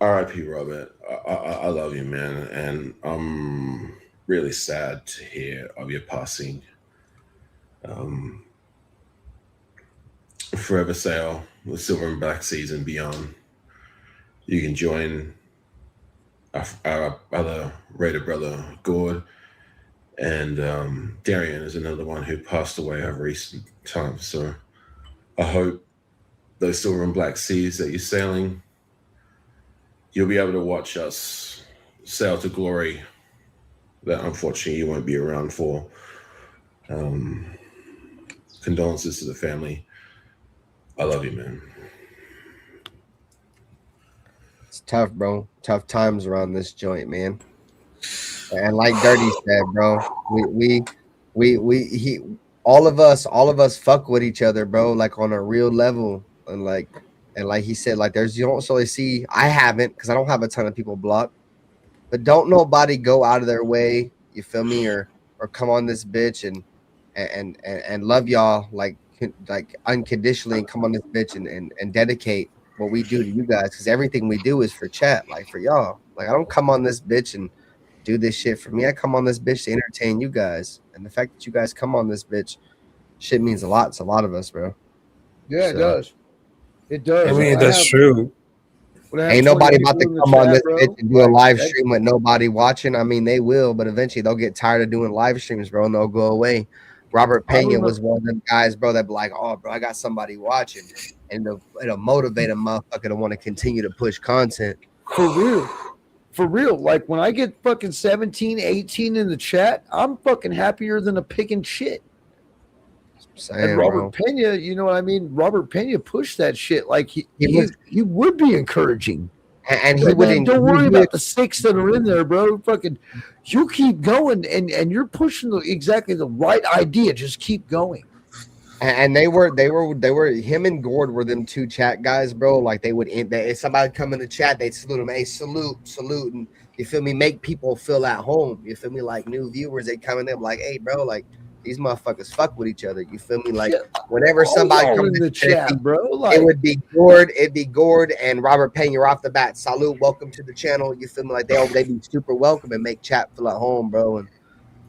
R.I.P. Robert. I love you, man, and I'm really sad to hear of your passing. Forever sail the silver and black seas and beyond. You can join our other Raider brother, Gord, and Darian is another one who passed away over recent times. So I hope those silver and black seas that you're sailing, you'll be able to watch us sail to glory that unfortunately you won't be around for. Condolences to the family. I love you, man. It's tough, bro. Tough times around this joint, man. And like Dirty said, bro, he all of us fuck with each other, bro, like on a real level. And like he said, like you don't necessarily see, I haven't, because I don't have a ton of people blocked, but don't nobody go out of their way, you feel me, or come on this bitch and love y'all like unconditionally, and come on this bitch and dedicate what we do to you guys, because everything we do is for chat, like for y'all. Like I don't come on this bitch and do this shit for me. I come on this bitch to entertain you guys, and the fact that you guys come on this bitch, shit means a lot to a lot of us, bro. Yeah, it does. It does. I mean, that's true. Ain't nobody about to come on this bitch and do a live Like, stream with nobody watching. I mean, they will, but eventually they'll get tired of doing live streams, bro, and they'll go away. Robert Pena was one of them guys, bro, that be like, oh, bro, I got somebody watching, and it'll motivate a motherfucker to want to continue to push content. For real. For real. Like when I get fucking 17, 18 in the chat, I'm fucking happier than a pig in shit. Saying, and Robert bro. Pena, you know what I mean? Robert Pena pushed that shit. Like he would be encouraging. And he Like, would. man, don't worry about the 6 that are in there, bro. Fucking, you keep going, and you're pushing exactly the right idea. Just keep going. And they were him and Gord were them two chat guys, bro. Like they would, if somebody come in the chat, they'd salute him, hey, salute, and you feel me, make people feel at home. You feel me, like new viewers, they come in there like, hey, bro, like these motherfuckers fuck with each other. You feel me, like whenever somebody comes in the chat, bro, like, it would be Gord, and Robert Pena off the bat. Salute, welcome to the channel. You feel me, like they be super welcome and make chat feel at home, bro. And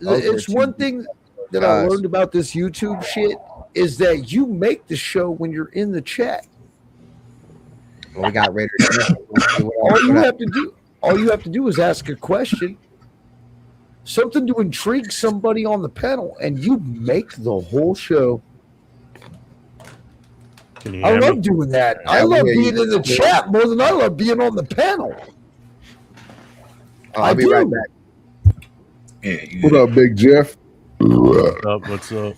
it's one thing that I learned about this YouTube shit is that you make the show when you're in the chat. Well, we got Raiders. all you have to do is ask a question, something to intrigue somebody on the panel, and you make the whole show. I love doing that. I love being in the chat more than I love being on the panel. I'll be right back. What up, Big Jeff? What's up?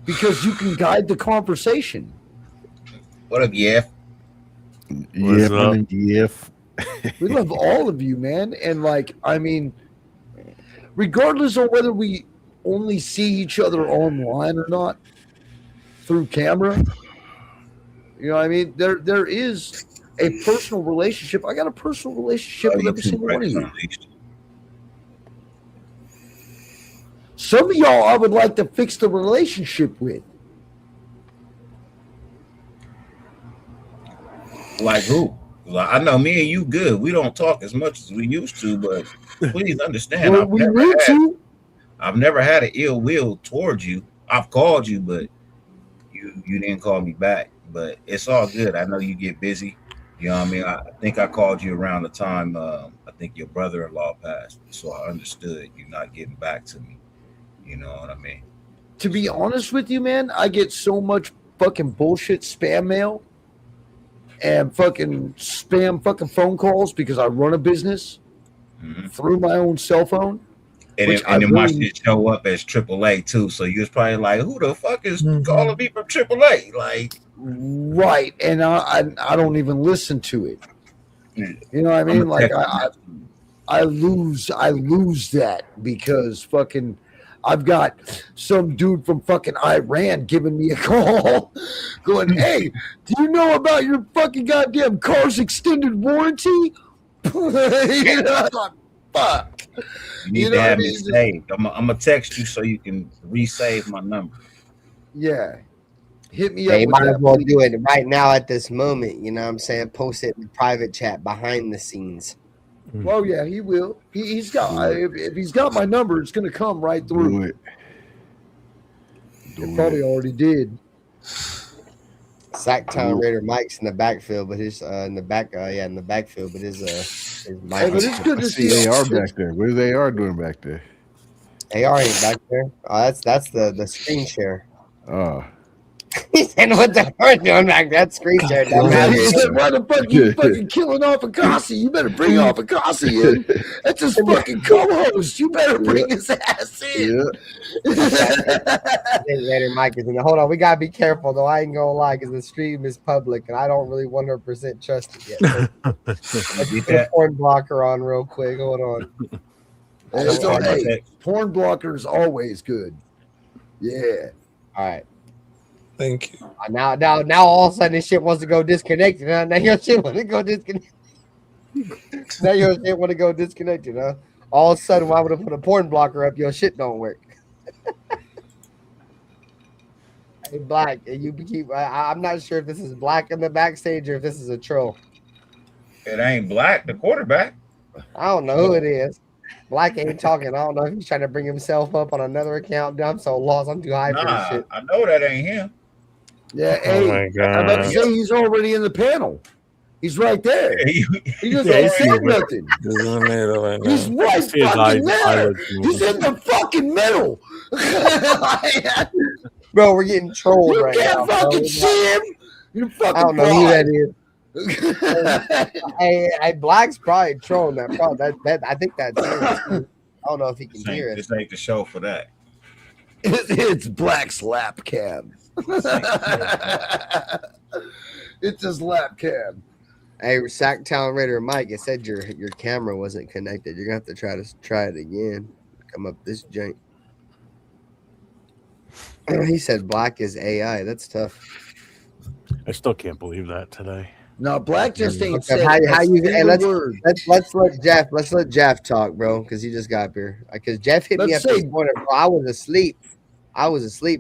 Because you can guide the conversation. What up, Jeff? What's up? Jeff. We love all of you, man. And like, I mean, regardless of whether we only see each other online or not through camera. You know what I mean? There is a personal relationship. I got a personal relationship with every single one of you. Some of y'all I would like to fix the relationship with. Like who? I know me and you good. We don't talk as much as we used to, but please understand, Well, I've never had an ill will towards you. I've called you, but you didn't call me back. But it's all good. I know you get busy. You know what I mean? I think I called you around the time I think your brother-in-law passed. So I understood you not getting back to me. You know what I mean? To be honest with you, man, I get so much fucking bullshit spam mail and fucking spam fucking phone calls because I run a business through my own cell phone. And then my shit show up as AAA too. So you was probably like, who the fuck is calling me from AAA? Like, right. And I don't even listen to it. You know what I mean? Like I lose that because fucking I've got some dude from fucking Iran giving me a call going, hey, do you know about your fucking goddamn car's extended warranty? You know, like, fuck. you need to have me saved. I'm going to text you so you can resave my number. Yeah. Hit me They up. might as well do it right now at this moment. You know what I'm saying? Post it in the private chat behind the scenes. Well, yeah, he will. He's got. If he's got my number, it's going to come right through. Do it. It probably already did. Sacktown Raider Mike's in the backfield, but his in the backfield, but his Mike. Hey, but it's good to see AR back there. What is AR doing back there? AR ain't back there. Oh, that's the screen share. Oh. He said, "What the fuck doing back there? That screen share?" He said, "Why the fuck you fucking killing off Akasi? You better bring off Akasi in. That's his fucking co-host. You better bring his ass in." Raider Mike is in there. Hold on, we gotta be careful though. I ain't gonna lie, because the stream is public and I don't really 100% trust it yet. Let's put a porn blocker on real quick. Hold on. Hey, porn blocker is always good. Yeah. All right. Thank you. Now, all of a sudden, this shit wants to go disconnected. Huh? Now your shit want to go disconnected. Now your shit want to go disconnected. Huh? All of a sudden, why would I put a porn blocker up? Your shit don't work. Hey, Black, you keep. I'm not sure if this is Black in the backstage or if this is a troll. It ain't Black, the quarterback. I don't know who it is. Black ain't talking. I don't know if he's trying to bring himself up on another account. I'm so lost. I'm too high for this shit. I know that ain't him. Yeah, Oh my God. I'm about to say he's already in the panel. He's right there. He just Yeah, ain't he's saying nothing. He's in the middle right now. He's right See his fucking eyes- there. eyelids He's in the fucking middle. Bro, we're getting trolled You right now. can't fucking bro. see him. You fucking I don't know who fraud. that is. hey, Black's probably trolling that. Probably that. I think that's him. I don't know if he can hear it. This ain't the show for that. It's Black's lap cam. It's his lap cam. Hey, Sacktown Raider Mike, it said your camera wasn't connected. You're gonna have to try it again. Come up this joint. He said Black is AI. That's tough. I still can't believe that today. No, Black just ain't Okay, said how you? Hey, let's word. let Jeff talk, bro, because he just got up here. Because Jeff hit me up this morning, bro. I was asleep,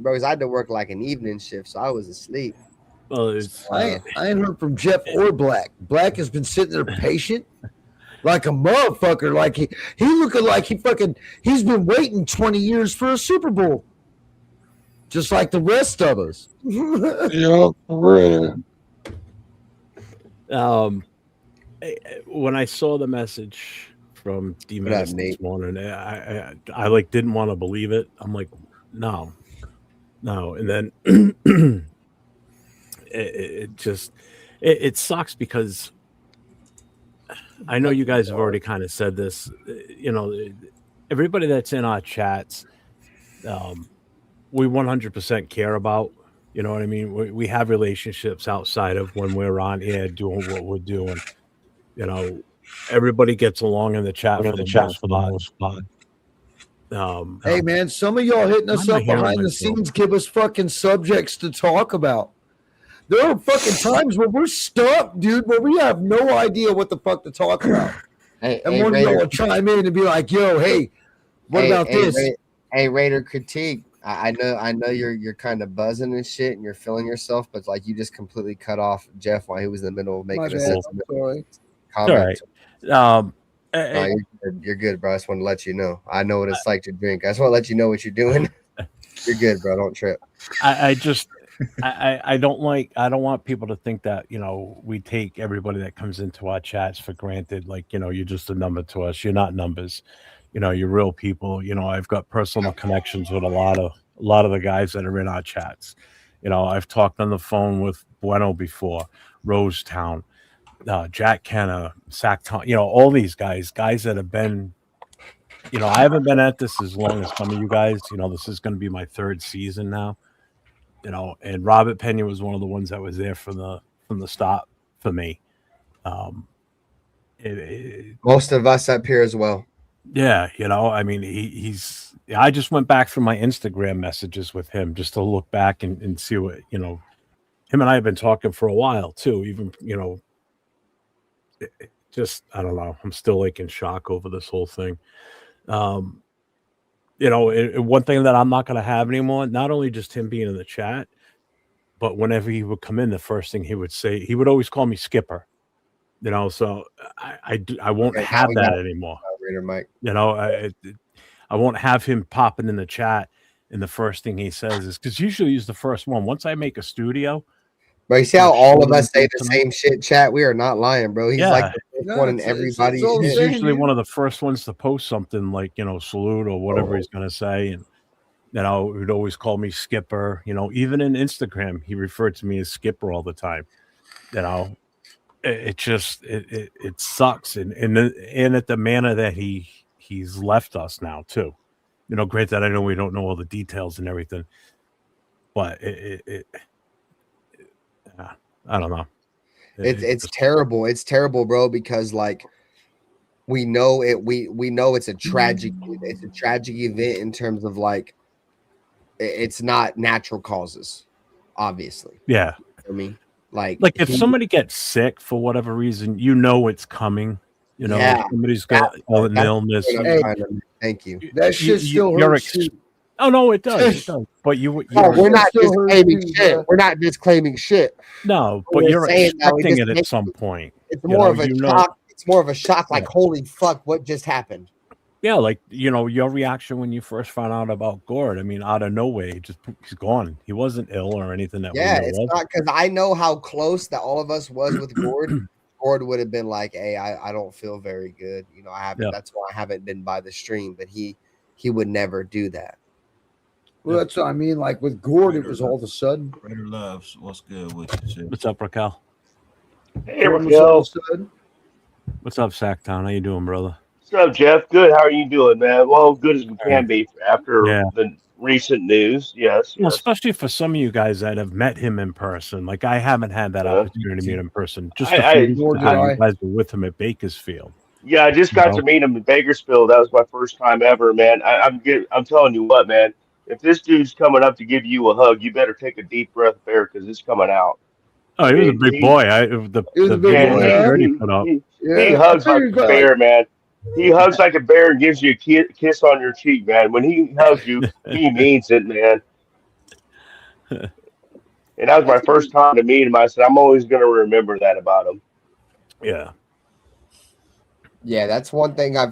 bro, because I had to work like an evening shift, so I was asleep. Well, it's, I ain't heard from Jeff or Black. Black has been sitting there patient, like a motherfucker. Like he looking like he's been waiting 20 years for a Super Bowl, just like the rest of us. Yeah, real. When I saw the message from D What up, Menace Nate? this morning, I like didn't want to believe it. I'm like, no, and then it sucks because I know you guys have already kind of said this. You know, everybody that's in our chats, we 100% care about. You know what I mean? We have relationships outside of when we're on here doing what we're doing. You know, everybody gets along in the chat for the most part. Hey man, some of y'all hitting us Why am I up hearing behind the myself? scenes give us fucking subjects to talk about. There are fucking times where we're stuck, dude, where we have no idea what the fuck to talk about. And one of y'all will chime in and be like, "Yo, hey, what about this?" Raider critique. I know you're kind of buzzing and shit, and you're feeling yourself, but like you just completely cut off Jeff while he was in the middle of making a sentiment comment. All right. You're good, bro. I just want to let you know. I know what it's like to drink. I just want to let you know what you're doing. You're good, bro. Don't trip. I don't want people to think that, we take everybody that comes into our chats for granted. Like, you're just a number to us. You're not numbers. You're real people. I've got personal connections with a lot of the guys that are in our chats. I've talked on the phone with Bueno before, Rosetown, Jack Kenna, Sacktown, all these guys that have been, I haven't been at this as long as some of you guys. This is going to be my third season now. And Robert Pena was one of the ones that was there from the start for me. Most of us up here as well. Yeah, I mean, I just went back through my Instagram messages with him just to look back and see what, him and I have been talking for a while too. Even, just, I don't know. I'm still like in shock over this whole thing. One thing that I'm not going to have anymore, not only just him being in the chat, but whenever he would come in, the first thing he would say, he would always call me Skipper, so I won't have that anymore. Mike. I won't have him popping in the chat and the first thing he says is, because usually he's the first one. Once I make a studio. But you see how all of us say the same shit, chat? We are not lying, bro. He's like the first one in everybody's shit. He's usually one of the first ones to post something like, salute or whatever he's going to say. And, he'd always call me Skipper, even in Instagram, he referred to me as Skipper all the time. It just, it sucks. And at the manner that he's left us now too, great that I know we don't know all the details and everything, but I don't know. It's terrible. It's terrible, bro, because like we know it's a tragic event in terms of like it's not natural causes, obviously. Yeah. I mean, like if somebody gets sick for whatever reason, it's coming. Somebody's got an illness. Thank you. That shit still hurts. Oh no, it does. It does. But we're not disclaiming shit. We're not disclaiming shit. No, but you're expecting it at some point. It's more of a shock. It's more of a shock. Like, holy fuck, what just happened? Yeah, like your reaction when you first found out about Gord. I mean, out of nowhere, he's gone. He wasn't ill or anything that. Yeah, it's not because I know how close that all of us was with Gord. Gord would have been like, "Hey, I don't feel very good. I haven't. Yeah. That's why I haven't been by the stream." But he would never do that. Well, that's what I mean. Like with Gord, it was all of a sudden. Raider Loves, what's good with you? What's up, Raquel? Hey, Raquel. What's up, Sacktown? How you doing, brother? What's up, Jeff? Good. How are you doing, man? Well, good as we can be after the recent news. Yes. Well, especially for some of you guys that have met him in person. Like I haven't had that opportunity to meet him in person. Just a few weeks ago, you guys were with him at Bakersfield. Yeah, I just got to meet him in Bakersfield. That was my first time ever, man. I'm telling you what, man. If this dude's coming up to give you a hug, you better take a deep breath of air because it's coming out. Oh, he was a big boy. He hugs like a bear, man. He hugs like a bear and gives you a kiss on your cheek, man. When he hugs you, he means it, man. And that was my first time to meet him. I said, I'm always going to remember that about him. Yeah. Yeah, that's one thing I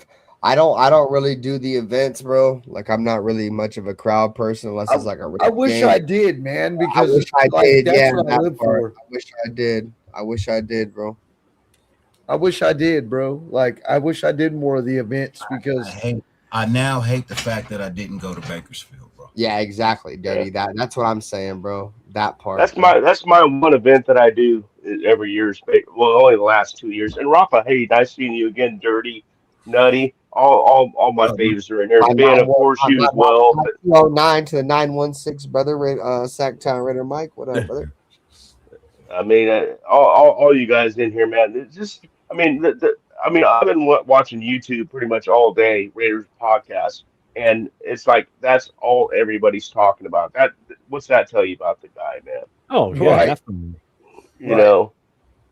don't really do the events, bro. Like I'm not really much of a crowd person unless it's like a I wish I did, man, because I wish I did. That's Yeah, what I live for. I wish I did. I wish I did, bro. I wish I did, bro. Like I wish I did more of the events because I now hate the fact that I didn't go to Bakersfield, bro. Yeah, exactly, Dirty. That's what I'm saying, bro. That part. That's my one event that I do every year. Well, only the last 2 years. And Rafa, hey, nice seeing you again, Dirty, Nutty. All my faves are in there. Ben, of course, you as well. 209 to the 916, brother. Sacktown Raider Mike. What up, brother? I mean, all you guys in here, man. It's just, I mean, I've been watching YouTube pretty much all day, Raiders podcast, and it's like that's all everybody's talking about. That what's that tell you about the guy, man? Oh yeah, definitely. You know,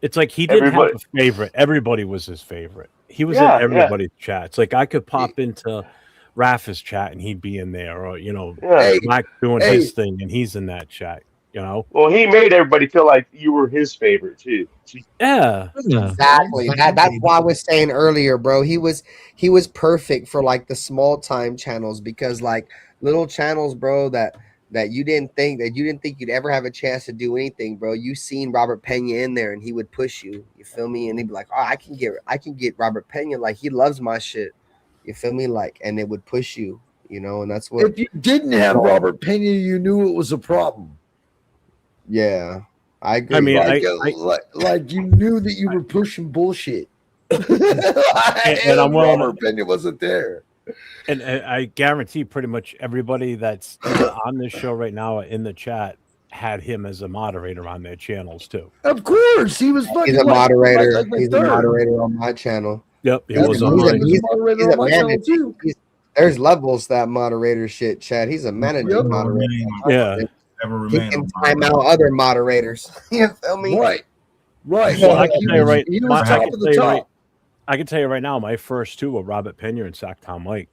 It's like he didn't have everybody. a favorite. Everybody was his favorite. He was in Yeah, yeah, everybody's chats. Like I could pop into Rafa's chat and he'd be in there, or yeah. Black doing his thing and he's in that chat. Well, he made everybody feel like you were his favorite too. Yeah. Exactly. That's why I was saying earlier, bro. He was perfect for like the small time channels, because like little channels, bro, that you didn't think you'd ever have a chance to do anything, bro. You seen Robert Pena in there and he would push you. You feel me? And he'd be like, "Oh, I can get Robert Pena, like he loves my shit." You feel me? Like, and it would push you, and that's what If you didn't have Robert Pena, you knew it was a problem. Yeah, I agree. I mean, like you knew that you were pushing bullshit. and I'm willing Robert Pena wasn't there. And I guarantee pretty much everybody that's on this show right now in the chat had him as a moderator on their channels too. Of course, he was. He's a moderator. He's a moderator on my channel. Yep, he was on mine. He's a manager too. There's levels to that moderator shit, Chad. He's a manager moderator. Yeah. He can time out other moderators. You feel me? Right. Well, I can tell you right. He was top of the top. I can tell you right now, my first two were Robert Pena and Sacktown Mike.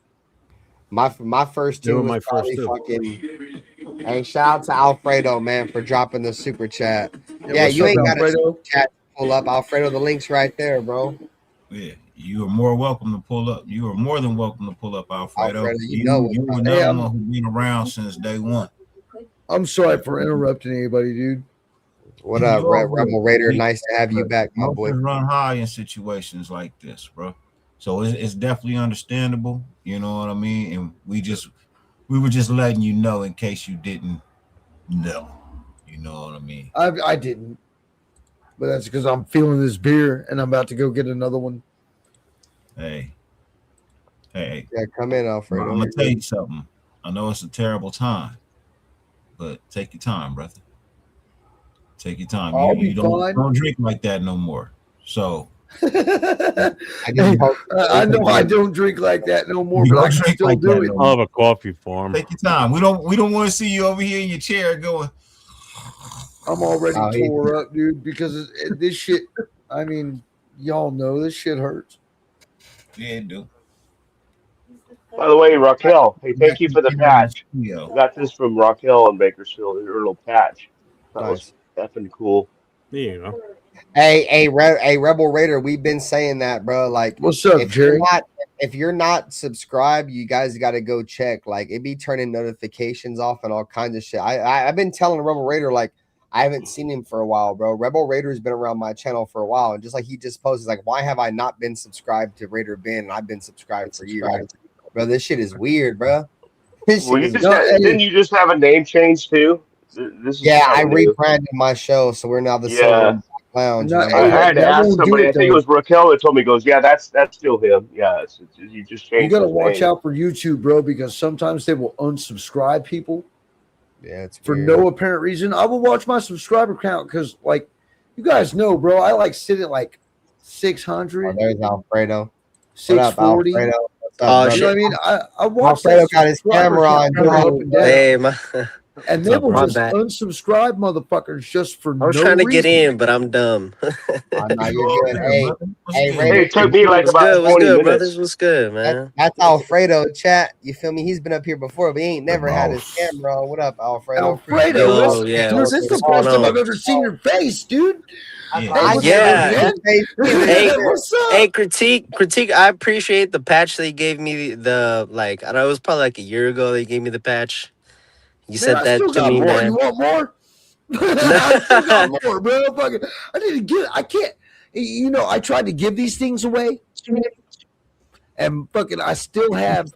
My first two were was my probably first two. fucking. Hey, shout out to Alfredo, man, for dropping the super chat. Yeah, you ain't got a super chat to pull up, Alfredo. The link's right there, bro. Yeah, you are more welcome to pull up. You are more than welcome to pull up, Alfredo. Alfredo, you were another one who's been around since day one. I'm sorry for interrupting anybody, dude. What up, Rebel Raider? Nice to have you back, my boy. Run high in situations like this, bro. So it's definitely understandable. You know what I mean? And we were just letting you know in case you didn't know. You know what I mean? I didn't, but that's because I'm feeling this beer and I'm about to go get another one. Hey. Yeah, come in, Alfredo. I'm gonna tell you something. I know it's a terrible time, but take your time, brother. Take your time. You don't drink like that no more. So I know I don't drink like that no more, but I can still do it. I'll have a coffee for him. Take your time. We don't want to see you over here in your chair going. I'm already tore up, dude, because this shit. I mean, y'all know this shit hurts. Yeah, it do. By the way, Raquel, hey, thank you for the patch. I got this from Raquel in Bakersfield, her little patch. That was effing cool. There you go. Hey, Rebel Raider, we've been saying that, bro. Like, what's up, Jerry? If you're not subscribed, you guys got to go check. Like, it be turning notifications off and all kinds of shit. I've been telling Rebel Raider, like, I haven't seen him for a while, bro. Rebel Raider's been around my channel for a while, and just like he just posted, like, why have I not been subscribed to Raider Ben? And I've been subscribed for years, bro. This shit is weird, bro. Didn't you just have a name change too? I rebranded my show, so we're now the Silver Lounge. I had to ask somebody. I think it was Raquel that told me. Goes, yeah, that's still him. Yeah, you just changed. You got to watch out for YouTube, bro, because sometimes they will unsubscribe people. Yeah, it's for weird. No apparent reason. I will watch my subscriber count because, like, you guys know, bro. I like sit at like 600. Oh, there's Alfredo. 640. What up, Alfredo? You know what I mean? I watched Alfredo got his camera on. Hey, and they will just unsubscribe motherfuckers just for I was trying to get in, but I'm dumb. You're good. Hey, it took me like about 20 minutes. Brothers, what's good, man? That's Alfredo, chat. You feel me? He's been up here before, but he ain't never had his camera on. What up, Alfredo? Alfredo, dude, this is the first time I've ever seen your face, dude. Yeah. Hey, critique. I appreciate the patch they gave me. The like, I don't know, it was probably like a year ago they gave me the patch. You said that to me, man. You want more? I still got more, bro. I need to get. I can't. You know, I tried to give these things away, and I still have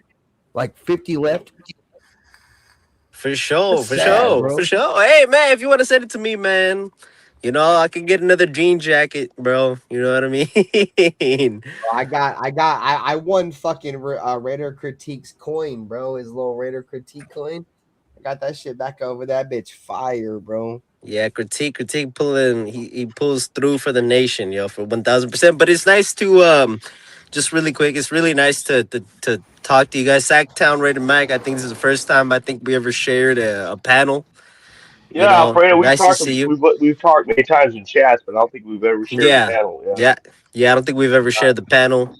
like 50 left. For sure. Hey, man, if you want to send it to me, man. You know, I could get another jean jacket, bro. You know what I mean? I won fucking Raider Critique's coin, bro. His little Raider Critique coin. I got that shit back over that bitch fire, bro. Yeah, critique pulling. He pulls through for the nation, yo, for 1000%. But it's nice to just really quick, it's really nice to talk to you guys. Sacktown Raider Mike, I think this is the first time I think we ever shared a panel. You Yeah, know, Alfredo, nice to see you. we've talked many times in chats, but I don't think we've ever shared a Yeah, panel. Yeah. yeah. I don't think we've ever shared the panel.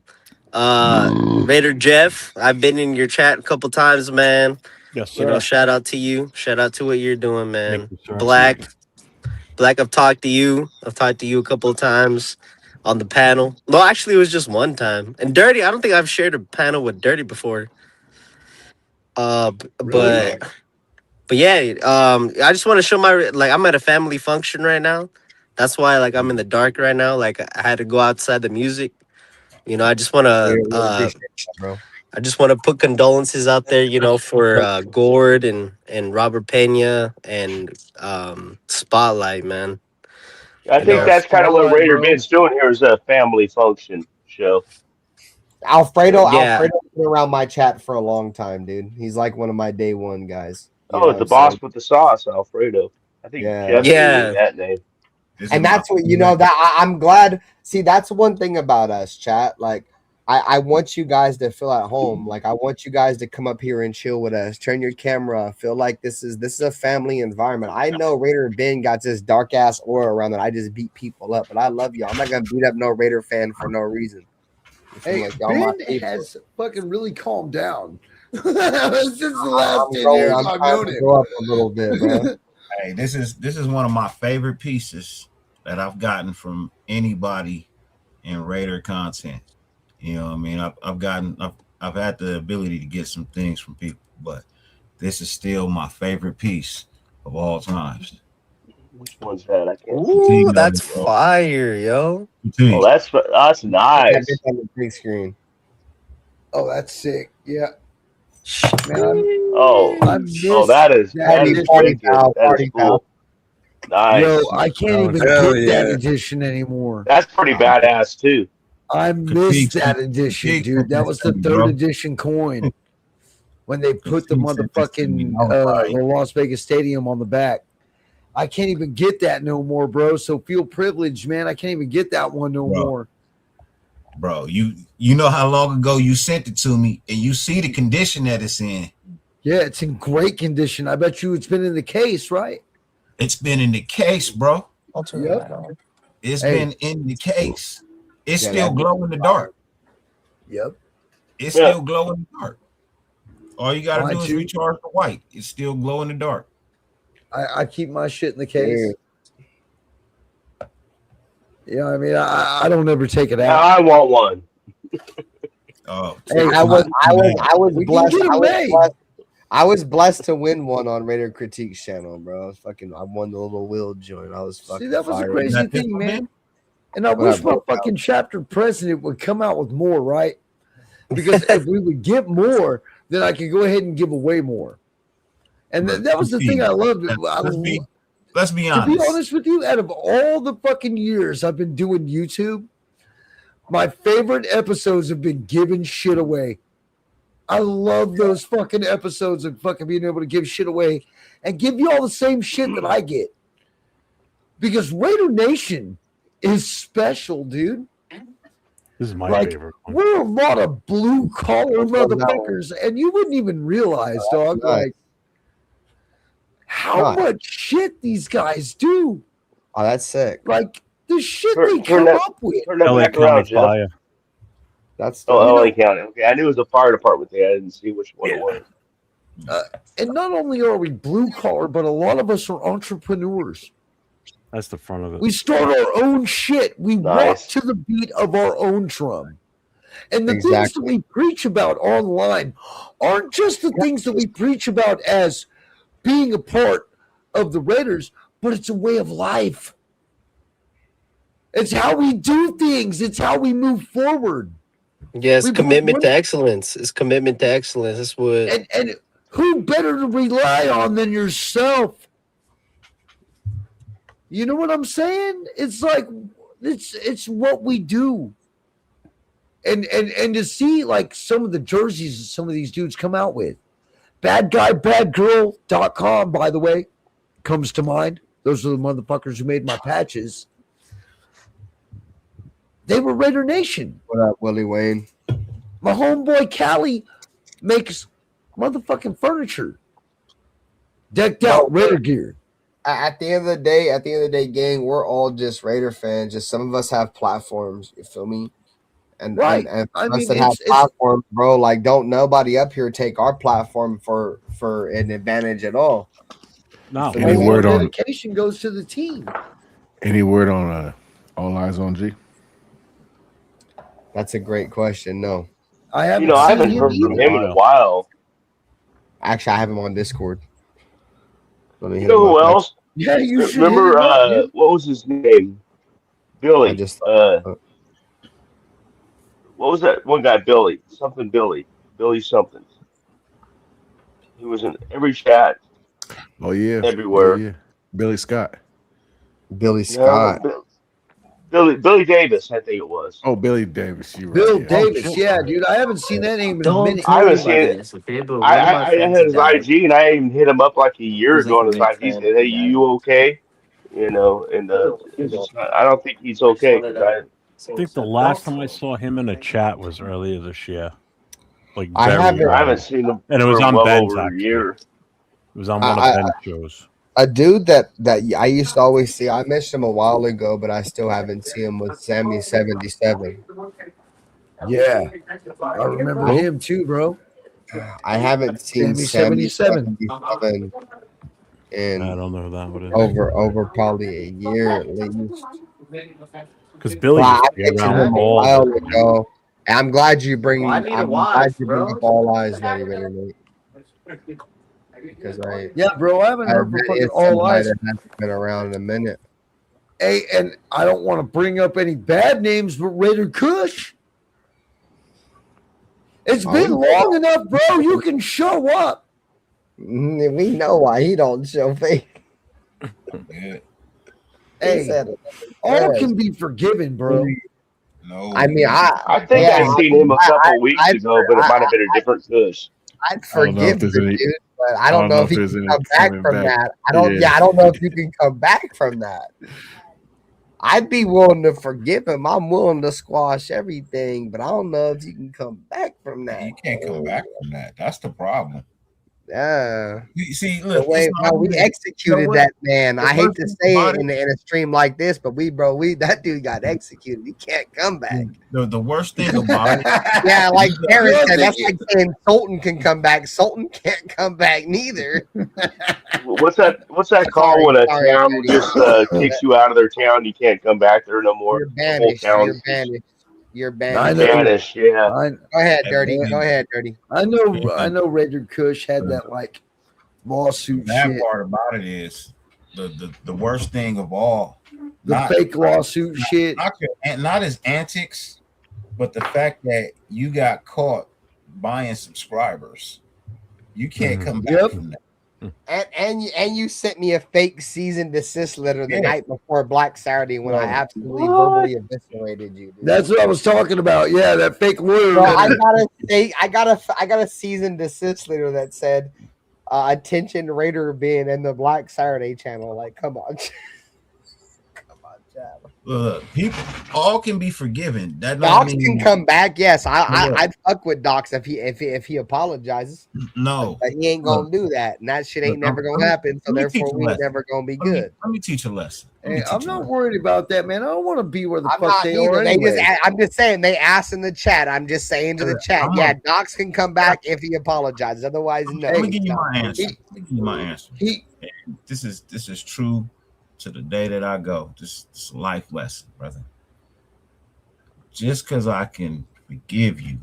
Raider Jeff, I've been in your chat a couple times, man. Yes, You know, sir. shout out to you. Shout out to what you're doing, Thank man. you, sir. Black, I've talked to you. I've talked to you a couple of times on the panel. No, actually, it was just one time. And Dirty, I don't think I've shared a panel with Dirty before. Really? But yeah, I just want to show my like I'm at a family function right now. That's why like I'm in the dark right now. Like I had to go outside the music. You know, I just want to We appreciate that, bro. I just want to put condolences out there, you know, for Gord and Robert Pena and Spotlight, man. I You think know, that's kind of what Spotlight, Raider bro. Ben's doing here is a family function show. Yeah. Alfredo's been around my chat for a long time, dude. He's like one of my day one guys. You Oh, know, the so boss with the sauce, Alfredo. I think yeah. Jeff gave me Yeah. that name. And that's what I'm glad. See, that's one thing about us, chat. Like, I want you guys to feel at home. Like, I want you guys to come up here and chill with us. Turn your camera. Feel like this is a family environment. I know Raider Ben got this dark ass aura around that. I just beat people up, but I love you. I'm not gonna beat up no Raider fan for no reason. Hey, Like, y'all my Ben people. has fucking really calmed down since the last 10 I'm years I've trying known to him. go up a little bit, bro. Hey, this is one of my favorite pieces that I've gotten from anybody in Raider content. You know what I mean? I've had the ability to get some things from people, but this is still my favorite piece of all times. Which one's that? I can't see. Ooh, that's fire, yo. Oh, that's nice. On the big screen. Oh, that's sick. Yeah. Man, I I missed that is party wicked. foul, That is party cool. Nice. Yo, I can't even get that edition anymore. That's pretty badass too. I missed that edition, dude. That was the third edition coin when they put the motherfucking the Las Vegas Stadium on the back. I can't even get that no more, bro. So feel privileged, man. I can't even get that one no more. Bro, you know how long ago you sent it to me, and you see the condition that it's in. Yeah, it's in great condition. I bet you it's been in the case, right? It's been in the case, bro. Yep. It's been in the case. It's still glow in the dark. Yep. It's still glow in the dark. All you gotta Mine do is too. recharge the white. It's still glow in the dark. I keep my shit in the case. Yeah, I mean, I don't ever take it out. I want one. Oh, Hey, I was blessed. I was blessed to win one on Raider Critique's channel, bro. I won the little wheel joint. I was fucking. See, that was a fired. crazy thing, man. And I wish my fucking chapter president would come out with more, right? Because if we would get more, then I could go ahead and give away more. And that was the thing I loved. Let's be honest. To be honest with you, out of all the fucking years I've been doing YouTube, my favorite episodes have been giving shit away. I love those fucking episodes of fucking being able to give shit away and give you all the same shit that I get. Because Raider Nation is special, dude. This is my Like, favorite one. we're a lot of blue collar motherfuckers, and you wouldn't even realize, dog, like how much shit these guys do. Oh, that's sick. Like the shit they come up with. Turn that LA back around, County Jeff. Fire. That's LA County. Okay, I knew it was a fire department thing. I didn't see which one it was. And not only are we blue collar, but a lot of us are entrepreneurs. That's the front of it. We start our own shit. We walk to the beat of our own drum. And the things that we preach about online aren't just the things that we preach about as being a part of the Raiders, but it's a way of life. It's how we do things. It's how we move forward. Yes, commitment to excellence. It's commitment to excellence. That's what. And who better to rely on than yourself? You know what I'm saying? It's like it's what we do. And to see like some of the jerseys that some of these dudes come out with. Badguybadgirl.com, by the way, comes to mind. Those are the motherfuckers who made my patches. They were Raider Nation. What up, Willie Wayne? My homeboy Callie makes motherfucking furniture, decked out Raider gear. At the end of the day, gang, we're all just Raider fans. Just some of us have platforms. You feel me? And Right. and I us mean, that have it's platforms, bro. Like, don't nobody up here take our platform for an advantage at all. No. Any all word on dedication goes to the team. any word on All Eyes on G? That's a great question. No, I haven't I seen haven't him heard from either. him in a while. actually, I have him on Discord. Let me You hit know him who up. else? Yeah, you should hit Remember, him up, dude. what was his name? I Billy. just What was that one guy? Billy. Something Billy. Billy something. He was in every chat Oh yeah, everywhere. yeah. Billy Scott. Billy No, Scott. Billy Davis, I think it was. Oh, Billy Davis. You're right. Bill Yeah. Davis. Yeah, dude. I haven't seen that name in a Don't minute. I tell haven't seen anybody it. this, okay? But I, one of I, my I friends had had his died. IG and I even hit him up like a year He's like ago a on his big IG. fan Said, of "Hey, the guy. you okay?" And it's just not, I don't think he's I just okay wanted because to I say think what's the up. last Don't time I tell saw him in a chat was earlier this year. Like I very haven't. I haven't early. seen him And it was for on well Ben's over a actually. year. It was on one of I Ben's shows. a dude that I used to always see. I mentioned him a while ago, but I still haven't seen him with Sammy 77. Yeah, I remember Who? him too, bro. I haven't seen Sammy Sammy 77. 77 I in don't know who that would is. over probably a year at least. Because Billy Well, used I to be mentioned around him a all while the time. ago. And I'm glad you Well, I need a wife, up bro. All Eyes, Nutty Raider Nate, because Yeah, bro. I haven't heard from that fucking is All somebody Eyes. that hasn't been around in a minute. Hey, and I don't want to bring up any bad names, but Raider Kush. It's been long enough, bro. You can show up. We know why he don't show face. Good. Hey, said it. all can be forgiven, bro. No. I mean, I think I seen him a couple weeks ago, but it might have been a different Kush. I'd I don't know if forgive there's the any. dude, but I I don't know if he there's can any come back coming from back. that. I don't. Yeah. I don't know if you can come back from that. I'd be willing to forgive him. I'm willing to squash everything, but I don't know if you can come back from that. You can't come back from that. That's the problem. Yeah. You see, The look, way it's not we even- executed you know what? that man. The I hate worst to thing say about it in a stream like this, but that dude got executed. He can't come back. The worst thing about it, Yeah, like Darren You said, don't that's think like saying Sultan can come back. Sultan can't come back neither. What's that called when a Sorry, town Eddie. just kicks you out of their town? You can't come back there no more. You're The whole banished. town You're is banished. You're I banished. know. banished. Yeah. Go ahead, Dirty. man. Go ahead, Dirty. I know. Raider Kush had that like lawsuit that shit, part about it is the worst thing of all. the fake lawsuit shit. Not his antics, but the fact that you got caught buying subscribers. You can't come back from that. And you sent me a fake cease and desist letter the Yeah. night before Black Saturday when I absolutely verbally eviscerated you. Dude. That's what I was talking about. Yeah, that fake lawyer. So I got a cease and desist letter that said attention Raider being in the Black Saturday channel. Like, come on. Come on, Chad. Look, people all can be forgiven. That Docs don't can mean come back. Yes, Look. I'd fuck with Docs if he apologizes. no. But he ain't gonna Look. do that, and that shit ain't Look, never let gonna me- happen. So let me teach therefore, a we lesson. never gonna be Let me- good. Let me teach a lesson. Let me Hey, teach I'm a not lesson. worried about that, man. I don't want to be where the I'm fuck not they either. are They anyway. I'm just saying they asked in the chat. I'm just saying to the chat. I'm Yeah, Docs can come back if he apologizes. Otherwise, no. Let me give he's you not. my answer. Let me give you my answer. And this is true to the day that I go. This is a life lesson, brother. Just because I can forgive you,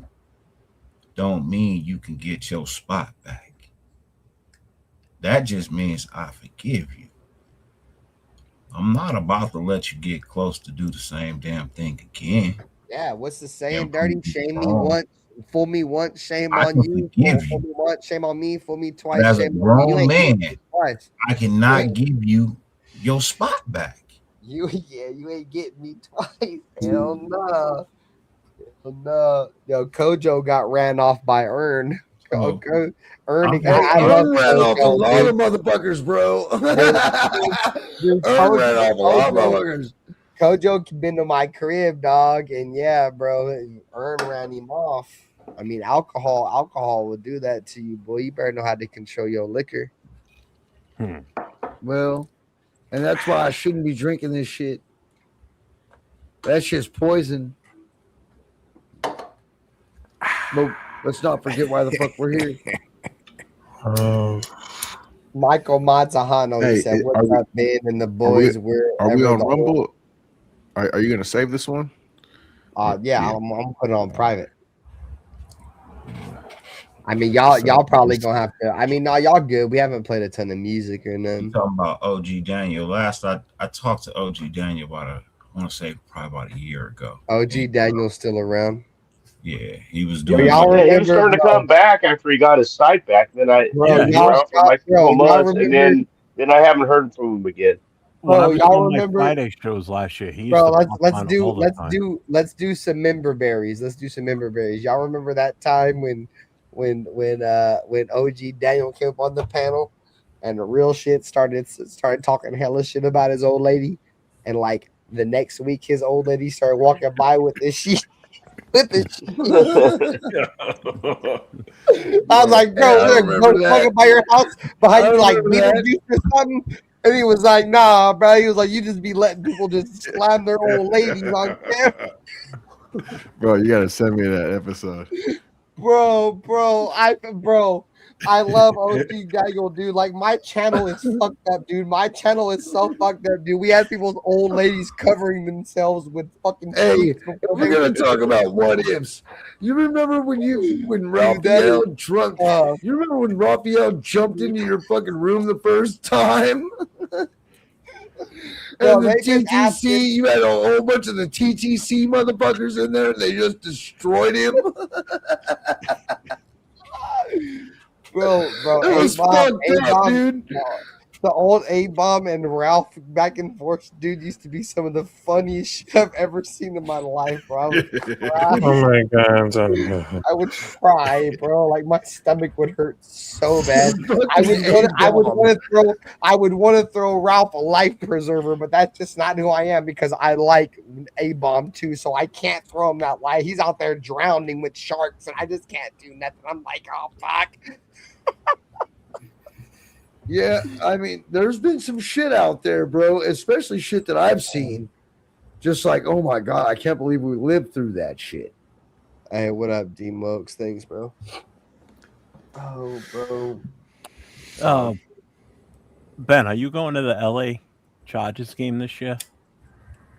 don't mean you can get your spot back. That just means I forgive you. I'm not about to let you get close to do the same damn thing again. Yeah, what's the saying? Yeah, Dirty, shame me wrong. once, fool me once, shame I on can you. forgive Fool you. me once, shame on me. Fool me But twice, as a shame on you. You grown ain't getting man, me twice. I cannot give you your spot back. You ain't getting me twice. Hell no. Hell no. Yo, Kojo got ran off by Earn. Oh. Earn, I'm- I love Earn ran off a Kojo, lot dude. of motherfuckers, bro. Dude, Earn ran off a lot of motherfuckers. Kojo been to my crib, dog, and yeah, bro, Ern ran him off. I mean, alcohol will do that to you, boy. You better know how to control your liquor. Well, and that's why I shouldn't be drinking this shit. That shit's poison. But let's not forget why the fuck we're here. Michael Mazzahano, he said, "What's up, Ben and the boys? Are we on Rumble? Are you gonna save this one? Yeah, I'm putting it on private. I mean, y'all probably gonna have to. I mean, no, y'all good. We haven't played a ton of music or nothing. You talking about OG Daniel? Last I talked to OG Daniel I want to say probably about a year ago. OG Daniel's still around. Yeah, he was doing. He was starting to come back after he got his sight back. Then he was around for like a couple months, and then I haven't heard from him again. Bro, y'all remember Friday shows last year? He used Bro, to let's do some member berries. Let's do some member berries. Y'all remember that time when OG Daniel came up on the panel and the real shit started talking hella shit about his old lady, and like the next week his old lady started walking by with this sheet. I was like, bro, go fucking by your house behind you like Beetlejuice or something. And he was like, nah, bro. He was like, you just be letting people just slam their old ladies on camera. Bro, you gotta send me that episode. Bro, I love OG Daniel, dude. Like, my channel is fucked up, dude. My channel is so fucked up, dude. We had people's old ladies covering themselves with fucking Hey, we're gonna talk about what ifs. You remember when Raphael drunk? You remember when Raphael jumped into your fucking room the first time? Bro, And the TTC, you had a whole bunch of the TTC motherfuckers in there, and they just destroyed him. Bro, it was fucked up, dude. The old A-Bomb and Ralph back and forth, dude, used to be some of the funniest shit I've ever seen in my life, bro. Oh my god! I would cry, bro. Like my stomach would hurt so bad. I would want to throw Ralph a life preserver, but that's just not who I am because I like A-Bomb too, so I can't throw him that life. He's out there drowning with sharks, and I just can't do nothing. I'm like, oh fuck. Yeah, I mean, there's been some shit out there, bro, especially shit that I've seen. Just like, oh my God, I can't believe we lived through that shit. Hey, what up, D-Mokes? Thanks, bro. Oh, bro. Ben, are you going to the LA Chargers game this year?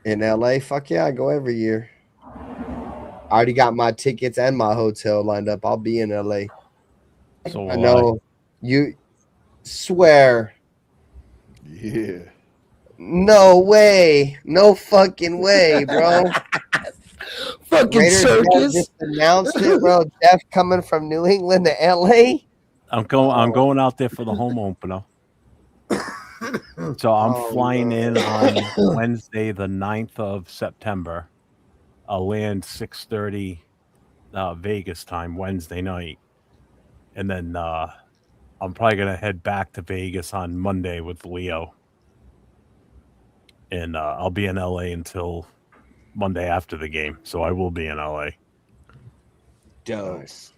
In LA? Fuck yeah, I go every year. I already got my tickets and my hotel lined up. I'll be in LA. So I know you swear. Yeah. No way. No fucking way, bro. Fucking Raiders circus. Just announced it, bro. Jeff coming from New England to LA. I'm going out there for the home opener. So I'm flying in on Wednesday, the 9th of September. I'll land 6:30 Vegas time Wednesday night. And then I'm probably going to head back to Vegas on Monday with Leo. And I'll be in LA until Monday after the game. So I will be in LA. Dope. So,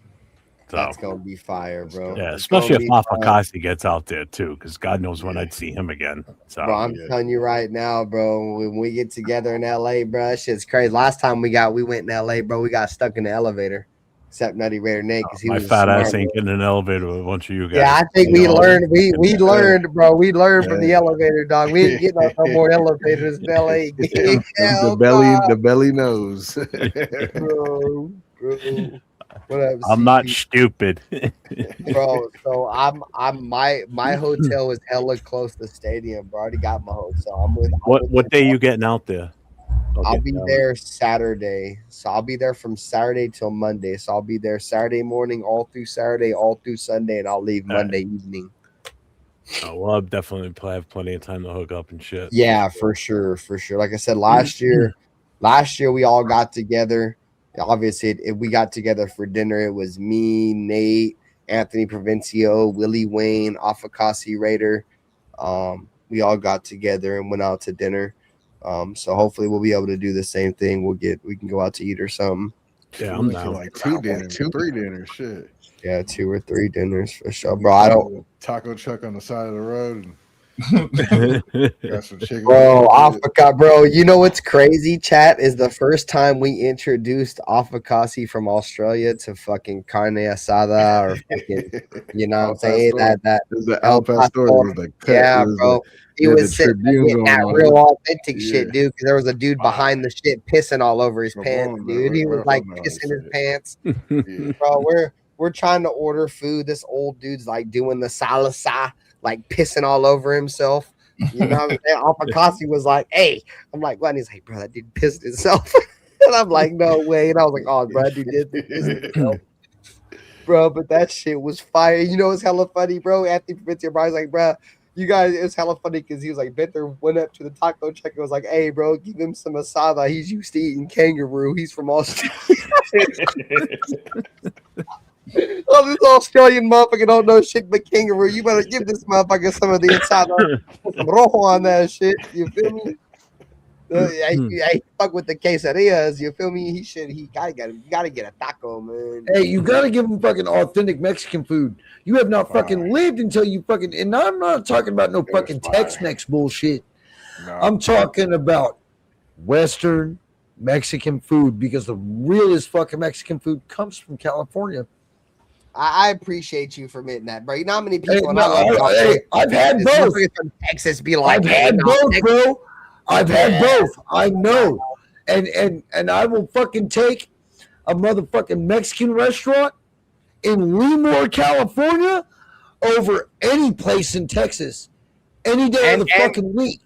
that's going to be fire, bro. Yeah, It's especially if gonna be Afakasi gets out there too, because God knows when I'd see him again. So, bro, I'm telling you right now, bro, when we get together in LA, bro, that shit's crazy. Last time we went in LA, bro, we got stuck in the elevator. Except Nutty Raider Nate, because he my was fat ass smart, ain't getting in an elevator with a bunch of you guys. Yeah, I think we learned, we learned, bro. We learned from the elevator, dog. We ain't getting on no more elevators in LA. The belly knows. bro. What up, I'm not stupid. bro. So my hotel is hella close to the stadium, bro. I already got my hotel. What day you getting out there? I'll be there Saturday. So I'll be there from Saturday till Monday. So I'll be there Saturday morning, all through Saturday, all through Sunday, and I'll leave Monday evening. Oh, well, I'll definitely have plenty of time to hook up and shit. Yeah, for sure. Like I said, last year we all got together. Obviously, we got together for dinner. It was me, Nate, Anthony Provencio, Willie Wayne, Afakasi Raider. We all got together and went out to dinner. So hopefully we'll be able to do the same thing. We can go out to eat or something. Yeah, I'm down. Like 2 dinners, 3 dinners, shit. Yeah, 2 or 3 dinners for sure, bro. I don't. Taco truck on the side of the road. And got some chicken. Bro, avocado, bro. You know what's crazy, chat, is the first time we introduced avocado from Australia to fucking carne asada or fucking, you know what I'm saying? That the El Pastor was the cut. Yeah, bro. He was sitting there Tribunes getting that on real it. authentic shit, dude. Because there was a dude behind the shit pissing all over his pants, dude. He was like pissing his pants. Bro, we're trying to order food. This old dude's like doing the salsa, like pissing all over himself. You know what I'm saying? Alpacasi was like, hey. I'm like, what? And he's like, bro, that dude pissed himself. And I'm like, no way. And I was like, oh, bro, that dude did piss himself. Bro, but that shit was fire. You know, it's hella funny, bro. Anthony Fabrizio, bro, I was like, bro, you guys, it was hella funny because he was like, Victor went up to the taco check and was like, hey, bro, give him some asada. He's used to eating kangaroo. He's from Australia. Oh, this Australian motherfucker don't know shit but kangaroo. You better give this motherfucker some of the asada. Put some rojo on that shit. You feel me? I fuck with the quesadillas. You feel me? He gotta get a taco, man. Hey, you gotta give him fucking authentic Mexican food. You have not fucking lived until you fucking. And I'm not talking about no fucking Tex-Mex bullshit. No. I'm talking about Western Mexican food because the realest fucking Mexican food comes from California. I appreciate you for admitting that, bro. You know how many people I've had both. From Texas be like, I've had both, bro. I've had both. I know. And I will fucking take a motherfucking Mexican restaurant in Lemoore, California over any place in Texas any day of the fucking week.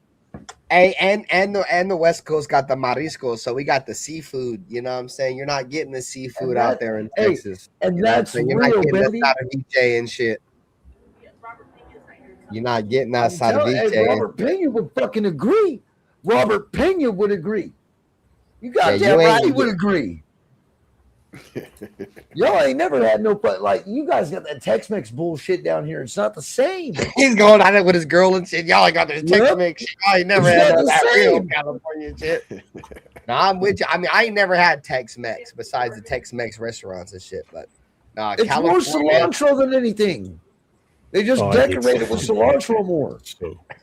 Hey, and the West Coast got the mariscos, so we got the seafood. You know what I'm saying? You're not getting the seafood out there in Texas. And you know that's You're real, not getting baby. that ceviche and shit. You're not getting that ceviche. Hey, Robert Pena would fucking agree. Robert Pena would agree. You goddamn you right, he ain't- would agree. Y'all ain't never had no fun. Like, you guys got that Tex-Mex bullshit down here. It's not the same. He's going at it with his girl and shit. Y'all ain't got this Yep. Tex-Mex shit. I ain't never It's had not the that real same. California shit. No, I'm with you. I mean, I ain't never had Tex-Mex besides the Tex-Mex restaurants and shit. But nah, It's more cilantro than anything. They just decorate it with cilantro more.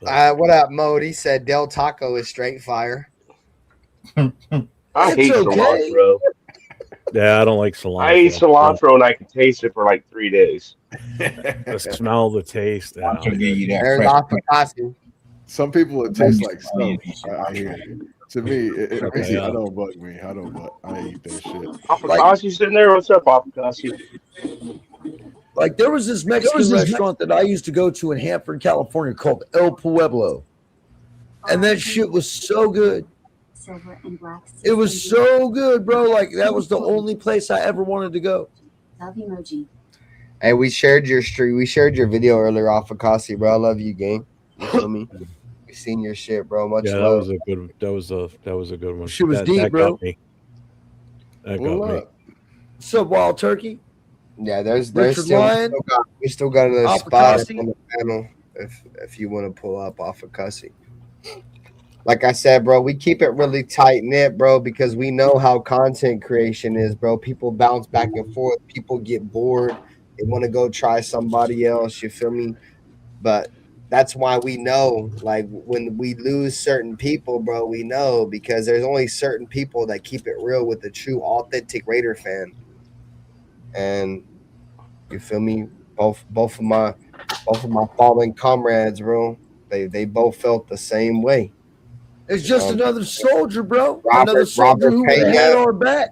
What up, Mode? He said Del Taco is straight fire. I It's hate okay. cilantro. Yeah, I don't like cilantro. I eat cilantro and I can taste it for like 3 days. The smell, the taste. There's avocado. Some people it tastes like stuff. I hear you. To me, it makes Yeah. I don't bug me. I don't bug. I eat that shit. Avocado sitting there. What's up, avocado? Like, there was this Mexican restaurant that I used to go to in Hanford, California called El Pueblo. And that shit was so good. Silver and black. It was so good, bro. Like, that was the only place I ever wanted to go. Love emoji. Hey, we shared your stream. We shared your video earlier off of Kasi, bro. I love you, gang. You feel me? We seen your shit, bro. Much Yeah, that love. was a good. That was a good one. She was that, deep, that bro. Got me. That got me. What's up, Wild Turkey? Yeah, there's Richard still Lyon, we still got another Alpha spot Kasi. on the panel if you want to pull up off of Cussy. Like I said, bro, we keep it really tight knit, bro, because we know how content creation is, bro. People bounce back and forth. People get bored. They want to go try somebody else. You feel me? But that's why we know, like, when we lose certain people, bro, we know because there's only certain people that keep it real with the true, authentic Raider fan. And you feel me? Both of my fallen comrades, bro. They both felt the same way. It's just another soldier, bro. Robert- Another soldier Robert who would have Pena. had our back.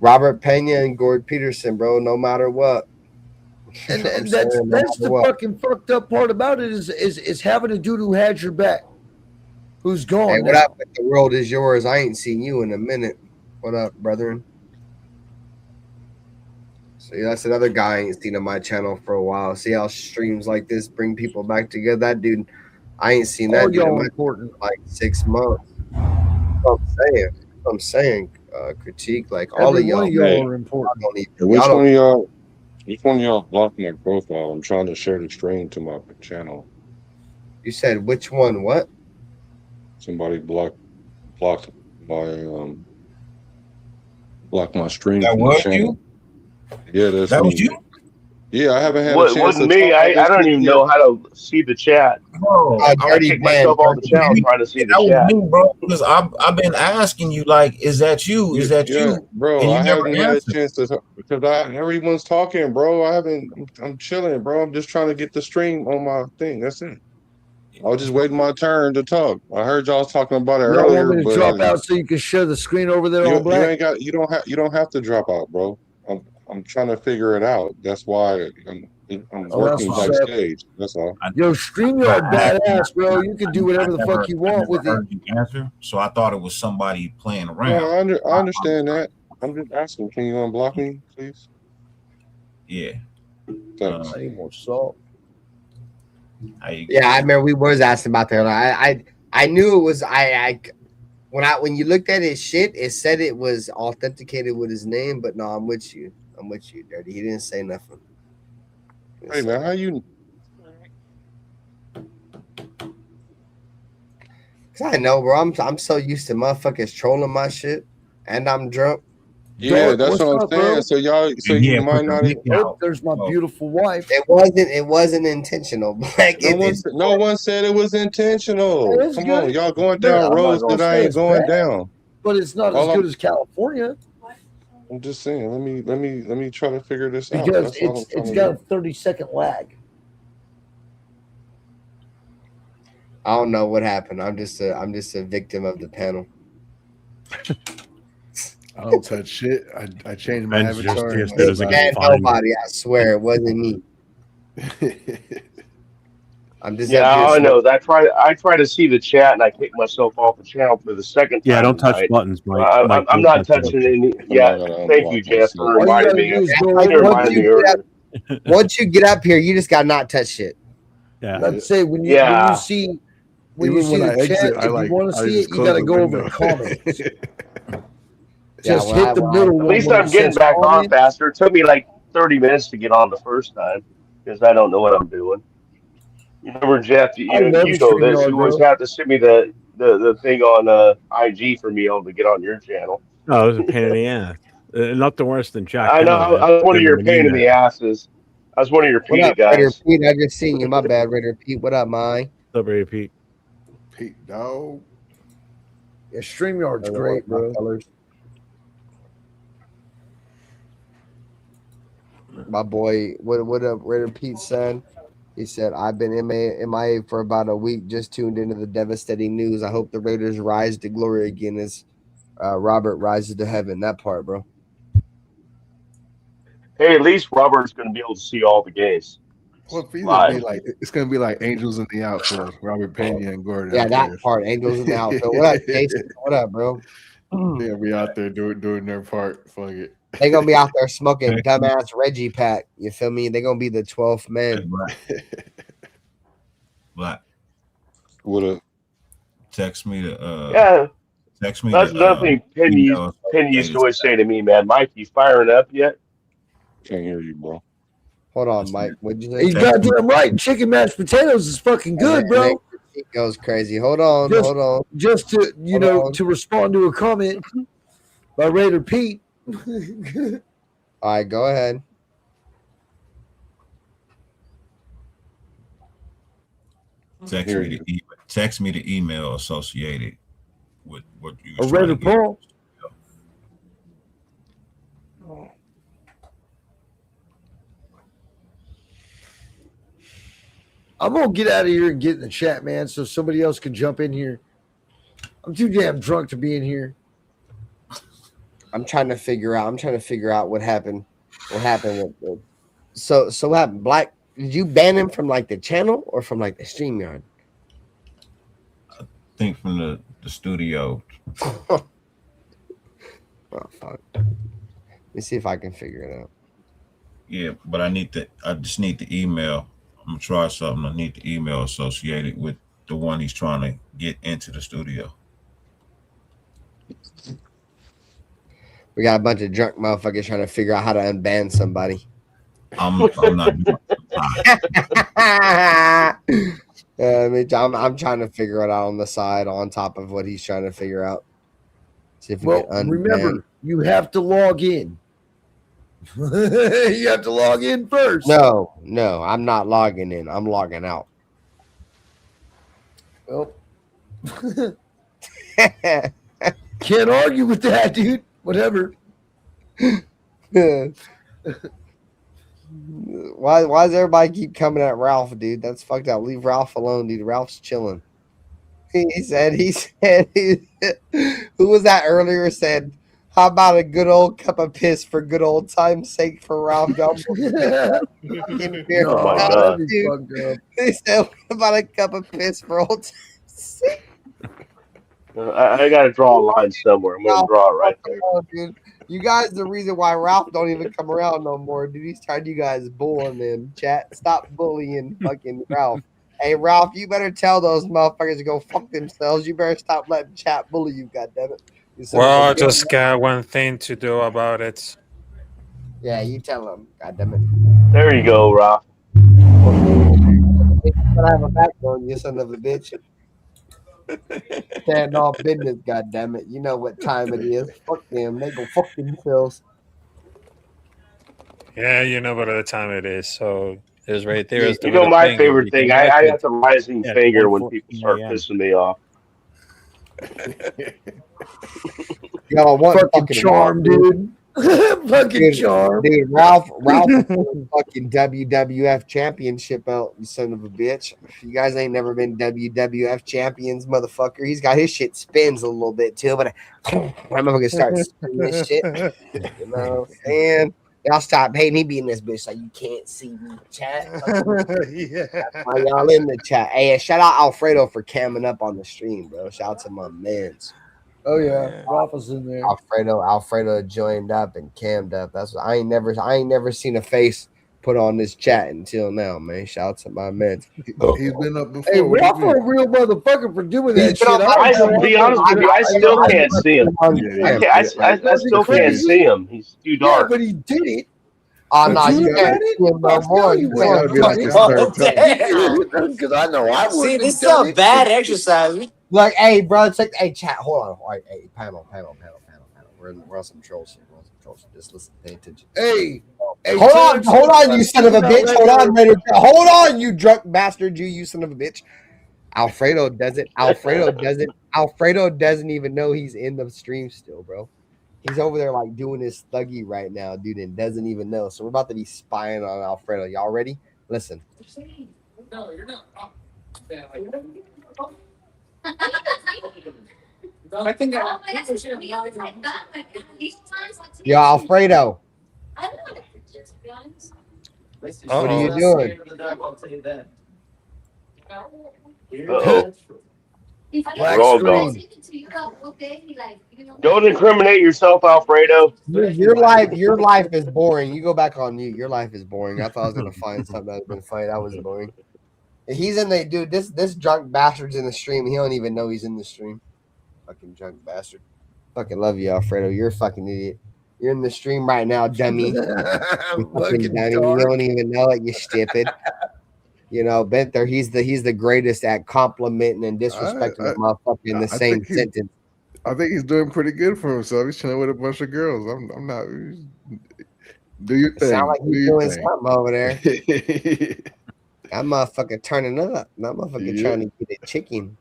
Robert Pena and Gord Peterson, bro. No matter what. And, You know what I'm and that's saying? No that's matter the what. fucking fucked up part about it is having a dude who had your back, who's gone Hey, what now. up? The world is yours. I ain't seen you in a minute. What up, brethren? See, that's another guy I ain't seen on my channel for a while. See how streams like this bring people back together? That dude, I ain't seen that All dude in y'all my important. like 6 months. That's what I'm saying. Critique like all Every of y'all. one of y'all Hey. are important. Don't even- Which y'all one don't- of y'all? Which one of y'all blocked my profile? I'm trying to share the stream to my channel. You said which one? What? Somebody blocked blocked my stream That from the was channel. you? Yeah, that's That me. was you? Yeah, I haven't had a What chance wasn't to me? talk on I this don't shit even yet. know how to see the chat. Bro, I kicked myself off the channel trying to see the that was chat. me, bro. Because I've been asking you, like, is that you? Is that Yeah, you? bro, And you I never haven't had a answered. chance to talk because everyone's talking, bro. I'm chilling, bro. I'm just trying to get the stream on my thing. That's it. I was just waiting my turn to talk. I heard y'all was talking about it Y'all want earlier, me to but drop out so you can share the screen over there on you black? ain't got you don't have to drop out, bro. I'm trying to figure it out. That's why I'm Oh, that's working what's up. backstage. That's all. Yo, StreamYard badass, bro. You can do whatever the fuck you I want never with it. heard you answer, so I thought it was somebody playing No, around. I understand that. I'm just asking. Can you unblock me, please? Yeah. Thanks. I need more salt. Yeah, I remember we was asking about that. I knew it was when you looked at his shit, it said it was authenticated with his name, but no, I'm with you. I'm with you, Dirty. He didn't say nothing. Hey man, how you? Cause I know, bro. I'm so used to motherfuckers trolling my shit, and I'm drunk. Yeah, Dark, that's what's what I'm up, saying. bro? So you might not even. Oh, there's my beautiful wife. It wasn't intentional. Like No one said it was intentional. Hey, it's Come good. on, y'all going But down I'm not roads gonna that I say ain't it's going bad, down. but it's not as All good as California I'm just saying. Let me try to figure this out. because That's all I'm trying it's to got a do. 30-second lag. I don't know what happened. I'm just a victim of the panel. I don't touch shit. I changed my Ben's just avatar. as And good as it gets. Nobody. I swear it wasn't me. I'm just Yeah, up here. all I know is I try to see the chat and I kick myself off the channel for the second Yeah, time don't touch tonight. buttons, So Mike. Mike, I'm don't not touch touching buttons. any. I'm Yeah, not gonna thank you, unblock Jeff, for myself. All you reminding gotta me. do is go Like, over. once you get up here, you just got not touch shit. Yeah. Let's say when you Yeah. see Even when I the chat, exit, if you want to I see just it, you close got to the go over window. to comments. Yeah, Just hit the middle At one least where I'm it getting says back on comment. faster. It took me like 30 minutes to get on the first time because I don't know what I'm doing. You remember, Jeff? I love You know this. StreamYard, You always bro. have to send me the thing on IG for me able to get on your channel. No, it was a pain in the ass. Nothing worse than Jack I know Kennel I was one of sending your an pain in email. the asses. I was one of your What PETA up, Raider guys. Pete? I just seen you. My bad, Raider Pete. What up, Mike? What's up, Ray Pete? Pete, dog. Yeah, StreamYard's Hello, great, my bro. fellas. My boy, what up, Raider Pete said? He said, I've been MIA for about a week, just tuned into the devastating news. I hope the Raiders rise to glory again as Robert rises to heaven. That part, bro. Hey, at least Robert's going to be able to see all the games Well, if he's gonna be live. like, it's gonna be like Angels in the outfield. Robert Pena and Gordon Yeah, out that there. part. Angels in the outfield. What up, Jason? What up, bro? They're gonna be out there doing their part. Fuck it. They're gonna be out there smoking dumbass Reggie Pack. You feel me? They're gonna be the 12th man. Black. What a Text me the Yeah, text me that's another the thing Penny used to always say to me, man, Mike, you firing up yet? can't hear you, bro. Hold on, Mike. What'd you say? He's goddamn right. Chicken mashed potatoes is fucking good, bro. It goes crazy. Hold on. Just to Hold on. to respond to a comment by Raider Pete. All right, go ahead. Text me the email associated with what you A was trying Raider to get. Paul. I'm gonna get out of here and get in the chat, man, so somebody else can jump in here. I'm too damn drunk to be in here. I'm trying to figure out what happened. What happened with so what happened? Black, did you ban him from like the channel or from like the StreamYard? I think from the studio. Oh fuck. Let me see if I can figure it out. Yeah, but I just need the email. I'm gonna try something. I need the email associated with the one he's trying to get into the studio. We got a bunch of drunk motherfuckers trying to figure out how to unban somebody. I'm not. I'm trying to figure it out on the side, on top of what he's trying to figure out. Certificate Well, unbanned. remember, you have to log in. You have to log in first. No, I'm not logging in. I'm logging out. Well, can't argue with that, dude. Whatever. Why does everybody keep coming at Ralph, dude? That's fucked up. Leave Ralph alone, dude. Ralph's chilling. He said, who was that earlier said, how about a good old cup of piss for good old time's sake for Ralph Jumbo? Oh my God. They said, what about a cup of piss for old time's sake? I got to draw a line somewhere. I'm going to draw it right there. Dude. You guys, the reason why Ralph don't even come around no more, dude. He's trying you guys bullying them. Chat, stop bullying fucking Ralph. Hey, Ralph, you better tell those motherfuckers to go fuck themselves. You better stop letting chat bully you, goddammit. Well, I just got one thing to do about it. Yeah, you tell them, goddammit. There you go, Ralph. You gotta have a backbone, you son of a bitch. Stand all business, goddammit. You know what time it is. Fuck them. They go fuck themselves. Yeah, you know what the time it is. So there's right there. Is the You know little my finger. favorite You can thing? I mark got it the rising at finger when 1:14 people start a.m. pissing me off. Y'all want fucking charm, dude. Fucking charm. Dude, Ralph fucking WWF championship belt, you son of a bitch. You guys ain't never been WWF champions, motherfucker. He's got his shit spins a little bit too, but I'm gonna start spinning this shit. You know what I'm saying? Y'all stop hating. He be in this bitch like you can't see me, chat. Yeah. That's why y'all in the chat. Hey, shout out Alfredo for camming up on the stream, bro. Shout out to my mans. Oh yeah, Rafa's in there. Alfredo joined up and cammed up. That's what I ain't never seen a face put on this chat until now, man. Shout out to my man. He's been up before. Hey, What Rafa do you a real motherfucker for doing that shit. I be honest with you, I still can't see him. I still can't see him. He's too Yeah, dark. but he did it. Oh no, But you can't see him no more. You gotta be like his third time. Because I know I See, wouldn't this have is done a it. bad exercise. Like, hey, bro, check. Hey, chat. Hold on. All right, hey, panel. We're on some trolls here. Just listen. Pay attention. Hey, hold on, you son of a bitch. Hold on, you drunk bastard. You son of a bitch. Alfredo doesn't even know he's in the stream still, bro. He's over there like doing his thuggy right now, dude, and doesn't even know. So we're about to be spying on Alfredo. Y'all ready? Listen. No, you're not. I think Yo, Alfredo. What are you doing? Uh-oh. Black We're all screen. gone. Don't incriminate yourself, Alfredo. Your life is boring. You go back on mute. Your life is boring. I thought I was gonna find something that was been funny. That was boring. He's in the dude. This drunk bastard's in the stream. He don't even know he's in the stream. Fucking drunk bastard. Fucking love you, Alfredo. You're a fucking idiot. You're in the stream right now, dummy. You fucking dummy. You don't even know it. You stupid. You know, Benther. He's the greatest at complimenting and disrespecting the motherfucker in the same sentence. I think he's doing pretty good for himself. He's chilling with a bunch of girls. I'm not. Do your thing. Sound like he's doing thing. something over there. That motherfucker turning up. That motherfucker trying to get a chicken.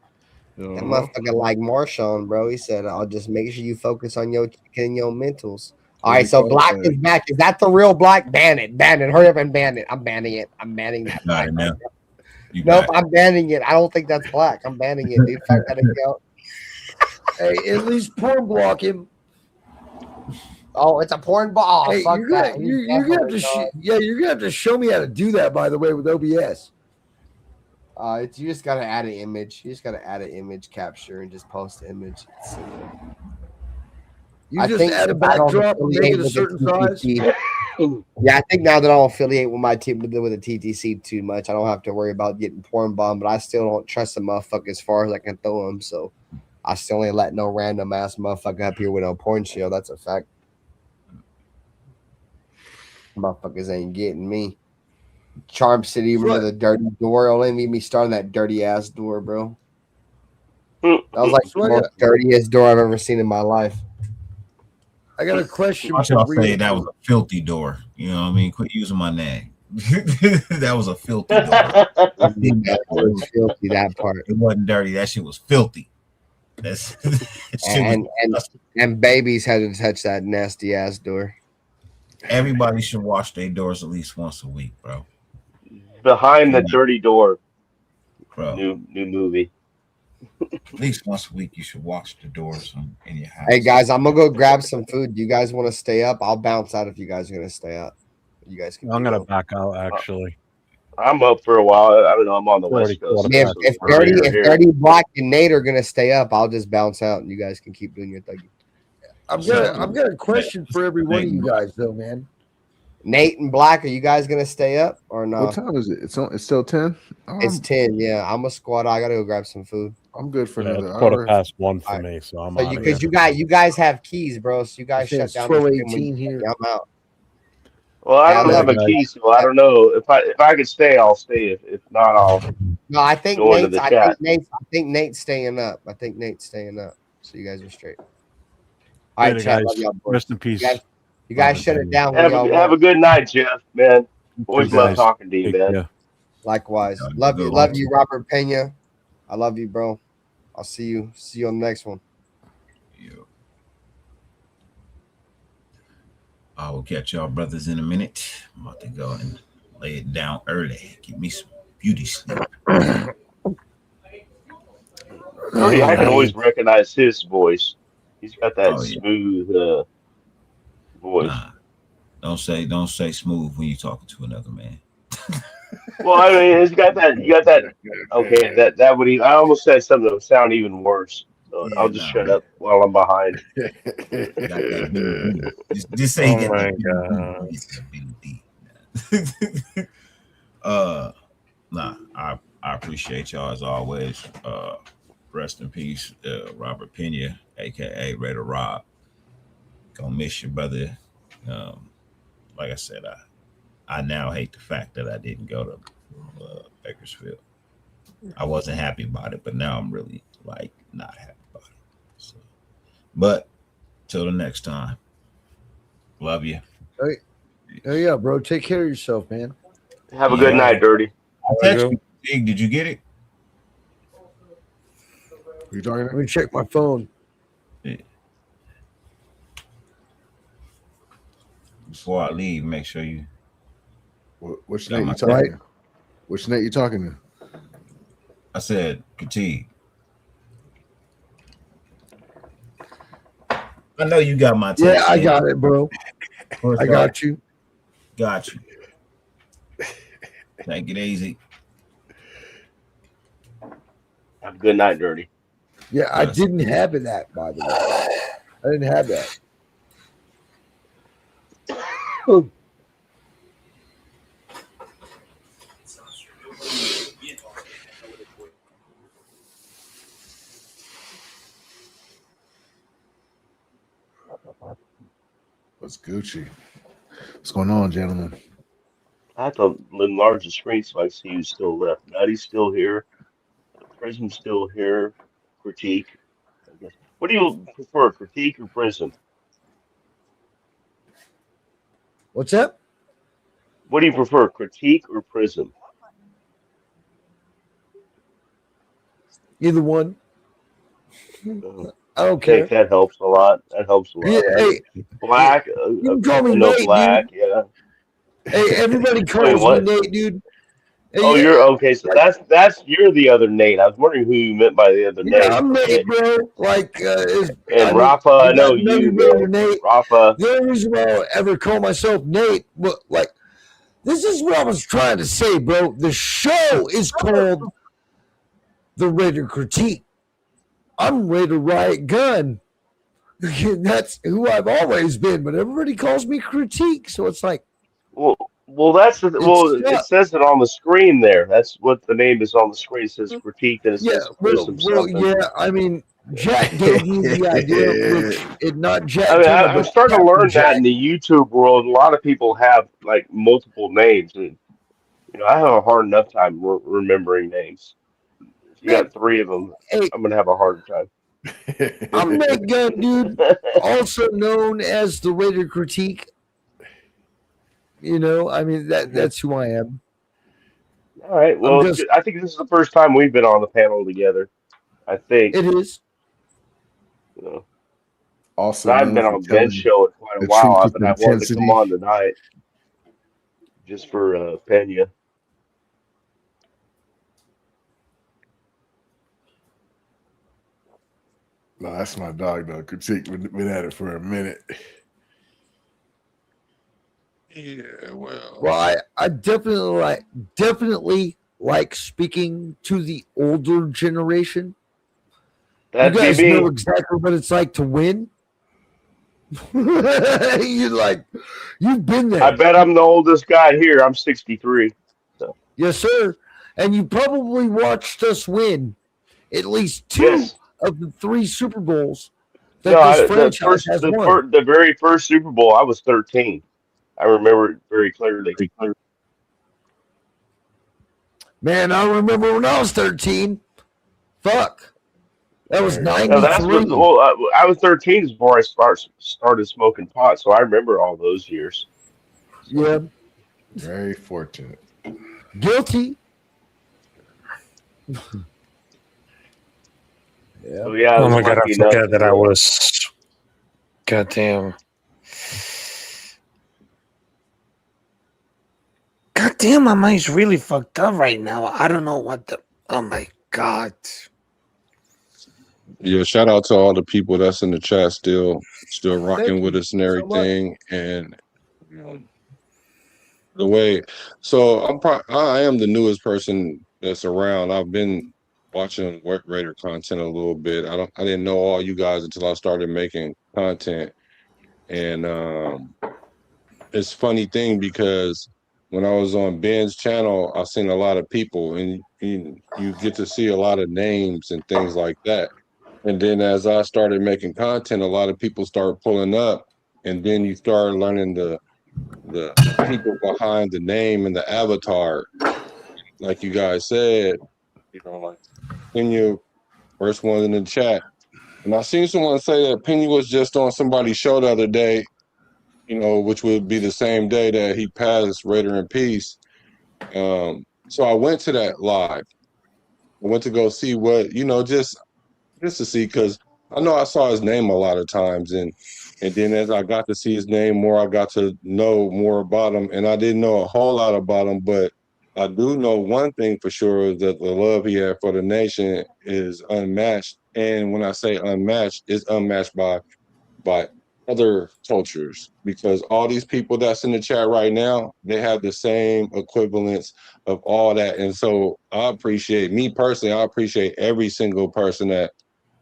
That motherfucker like Marshawn, bro. He said, "I'll just make sure you focus on your chicken and your mentals." All right, so Black is back. Is that the real Black? Ban it. Hurry up and ban it. I'm banning it. I'm banning that. Black. Nope, I'm banning it. I don't think that's Black. I'm banning it, dude. Fuck that account. Hey, at least porn block him. Oh, it's a porn ball. Oh, hey, fuck you're that. gonna, you're gonna have to you're gonna have to show me how to do that, by the way, with OBS. You just gotta add an image. You just gotta add an image capture and just post the image. You just add a backdrop and make it a certain size. Yeah, I think now that I don't affiliate with my team with the TTC too much, I don't have to worry about getting porn bombed. But I still don't trust the motherfucker as far as I can throw him. So I still ain't let no random ass motherfucker up here with no porn show. That's a fact. Motherfuckers ain't getting me. Charm City, remember the dirty door? Don't let me start on that dirty ass door, bro. That was like the most dirtiest door I've ever seen in my life. I got a question Watch for y'all real. say that was a filthy door. You know what I mean? Quit using my name. That was a filthy door. That was filthy. That part. It wasn't dirty. That shit was filthy. That's that shit was And disgusting. and babies had to touch that nasty ass door. Everybody should wash their doors at least once a week, bro. Behind the Dirty Door, Bro, new movie. at least once a week you should wash the doors in your house. Hey guys, I'm gonna go grab some food. Do you guys want to stay up? I'll bounce out if you guys are gonna stay up. You guys can. I'm gonna back out actually. I'm up for a while. I don't know. I'm on the West Coast. Man, So if earlier Dirty, here. Black, and Nate are gonna stay up, I'll just bounce out, and you guys can keep doing your thing. I've got a question for every one of you guys, though, man. Nate and Black, are you guys gonna stay up or no? What time is it? It's still 10. It's 10. Yeah, I'm a squad. I gotta go grab some food. I'm good for another It's hour. 1:15 for me, so I'm out. Because you guys have keys, bro. So you guys shut down. 12:18 here. I'm out. Well, I don't have a key, so I don't know if I could stay. I'll stay. If not, I'll. No, I think go into the chat. I think Nate's staying up. So you guys are straight. All right, Later, chat. guys. Love y'all, boys. Rest in peace. You guys shut it down. when Have, y'all have a want. good night, Jeff. Man, always love guys. talking to you, Take man. care. Likewise. Y'all Love good you, one. Robert Pena. I love you, bro. I'll see you. See you on the next one. I will catch y'all brothers in a minute. I'm about to go and lay it down early. Give me some beauty sleep. Dirty, I can always recognize his voice. He's got that Oh, yeah. smooth voice. Nah, don't say smooth when you're talking to another man. Well, I mean, he's got that. You got that. Okay, that would. I almost said something that would sound even worse. So Yeah, I'll just nah, shut man. up while I'm behind. Got that Billy D. Just say you Oh got my that Billy D. Nah, I appreciate y'all as always. Rest in peace, Robert Pena, aka Raider Rob. Gonna miss you, brother. Like I said, I now hate the fact that I didn't go to Bakersfield. I wasn't happy about it, but now I'm really like not happy about it. So, but till the next time, love you. Oh yeah, bro. Take care of yourself, man. Have a good night, Dirty. I text you. Dig, did you get it? You talking? Let me check my phone. Yeah. Before I leave, make sure you. Which got Nate my you talking text. to? Which Nate you talking to? I said, Critique. I know you got my text. Yeah, I Nate. got it, bro. I got you. Got you. Take it easy. Have a good night, Dirty. Yeah, I didn't have it that, by the way. I didn't have that. What's Gucci? What's going on, gentlemen? I have to enlarge the screen so I see who's still left. Nutty's still here. Prism's still here. Critique. I guess. What do you prefer, Critique or Prism? What's that? What do you prefer, Critique or Prism? Either one. Uh, I don't I care. think that helps a lot. That helps a lot. Yeah, hey, Black. you can call me I know Nate, Black. dude. Yeah. Hey, everybody Wait, calls me what? Nate, dude. Hey, Oh, yeah, you're okay. So that's you're the other Nate. I was wondering who you meant by the other yeah, Nate. I'm Okay. Nate, bro. Like, And I mean, Rafa, you I know got Nutty you, Raider man. Nate. Rafa. The only reason why I ever call myself Nate, but like, this is what I was trying to say, bro. The show is called The Raider Critique. I'm Raider Riot Gun. That's who I've always been, but everybody calls me Critique, so it's like, Well, it says it on the screen there. That's what the name is on the screen. It says critique, and it yeah, says prism something. yeah. I mean, Jack gave me the idea, which it not Jack I mean, Turner, I'm but starting to Captain learn that in Jack. the YouTube world. A lot of people have like multiple names, and I have a hard enough time remembering names. If you Man, got three of them, hey, I'm gonna have a harder time. I'm Nate Gunn, dude. Also known as the Raider Critique. You know, I mean that's who I am. All right. I'm Well, just. I think this is the first time we've been on the panel together. I think. It is. You know, Also I haven't known been for on Ben's telling show in quite a the truth while, with but I wanted to come intensity. on tonight just for Pena. No, that's my dog though. Critique been at it for a minute. Yeah, well, I definitely like speaking to the older generation. You That'd be guys know me. exactly what it's like to win. You've been I there. bet I'm the oldest guy here. I'm 63. So Yes, sir. And you probably watched us win at least 2 yes. of the 3 Super Bowls No, that this franchise has won. the very first Super Bowl, I was 13. I remember it very clearly. Man, I remember when I was 13. Fuck. That was Very, No, that's what. 93. Well, I was 13 before I started smoking pot, so I remember all those years. So, Yeah. very fortunate. Guilty. so yeah, I Oh was my god, I lucky enough forgot that I to. was. Goddamn. Goddamn, my mind's really fucked up right now. I don't know what the. Oh my god. yeah. Shout out to all the people that's in the chat still rocking Thank with you us and so much. everything, and you know, the way. So I am the newest person that's around. I've been watching Work Raider content a little bit. I didn't know all you guys until I started making content, and it's a funny thing because when I was on Ben's channel, I've seen a lot of people, and you get to see a lot of names and things like that. And then as I started making content, a lot of people started pulling up, and then you start learning the people behind the name and the avatar, like you guys said, like Pena, first one in the chat. And I seen someone say that Pena was just on somebody's show the other day, which would be the same day that he passed, Raider in Peace. So I went to that live. I went to go see what, just to see, because I know I saw his name a lot of times, and then as I got to see his name more, I got to know more about him, and I didn't know a whole lot about him, but I do know one thing for sure, is that the love he had for the nation is unmatched. And when I say unmatched, it's unmatched by other cultures, because all these people that's in the chat right now, they have the same equivalence of all that. And so I appreciate every single person that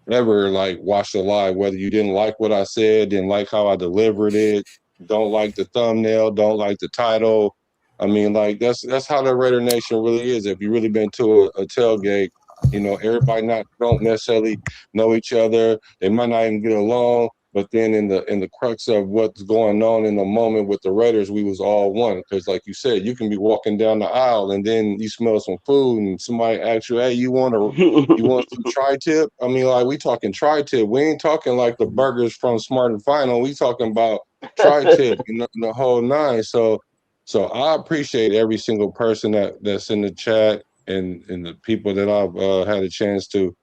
ever watched the live, whether you didn't like what I said, didn't like how I delivered it, don't like the thumbnail, don't like the title. I mean, that's how the Raider Nation really is. If you really been to a tailgate, everybody don't necessarily know each other. They might not even get along. But then in the crux of what's going on in the moment with the Raiders, we was all one. Because like you said, you can be walking down the aisle and then you smell some food and somebody asks you, hey, you want some tri-tip? I mean, we talking tri-tip. We ain't talking like the burgers from Smart and Final. We talking about tri-tip, the whole nine. So I appreciate every single person that's in the chat, and the people that I've had a chance to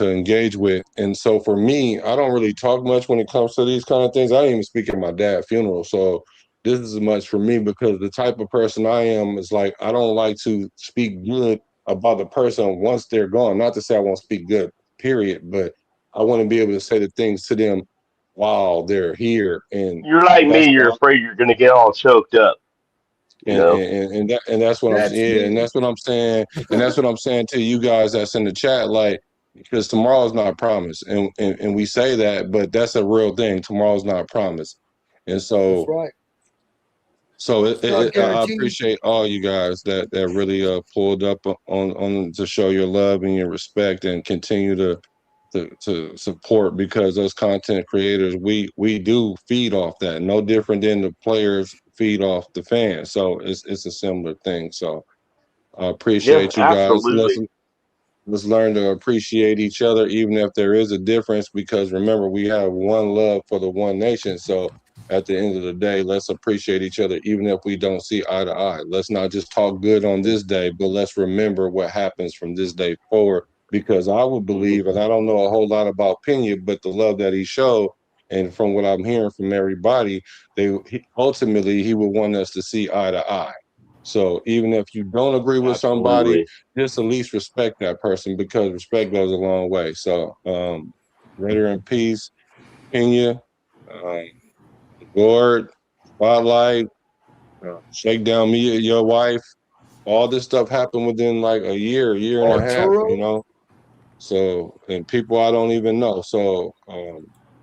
engage with. And so for me, I don't really talk much when it comes to these kind of things. I didn't even speak at my dad's funeral. So this is much for me, because the type of person I am is I don't like to speak good about the person once they're gone. Not to say I won't speak good, period, but I want to be able to say the things to them while they're here. And you're like me. that's You're afraid you're going to get all choked up. You know. and that's what That's and me. that's what I'm saying, and that's what I'm saying to you guys that's in the chat, because tomorrow's not promised, and we say that, but that's a real thing. Tomorrow's not promised, and That's so right. It's not I guaranteed. appreciate all you guys that really pulled up on to show your love and your respect, and continue to support, because those content creators, we do feed off that, no different than the players feed off the fans. So it's a similar thing. So I Yeah, appreciate you guys. absolutely. let's learn to appreciate each other, even if there is a difference, because remember, we have one love for the one nation. So at the end of the day, let's appreciate each other, even if we don't see eye to eye. Let's not just talk good on this day, but let's remember what happens from this day forward. Because I would believe, and I don't know a whole lot about Pena, but the love that he showed, and from what I'm hearing from everybody, ultimately he would want us to see eye to eye. So even if you don't agree with somebody, Absolutely. just at least respect that person, because respect goes a long way. So, Raider in peace, Pena, um, Lord, Spotlight, Shakedown Me, your wife. All this stuff happened within like a year and a half, you Arturo. know. So, and people I don't even know. So,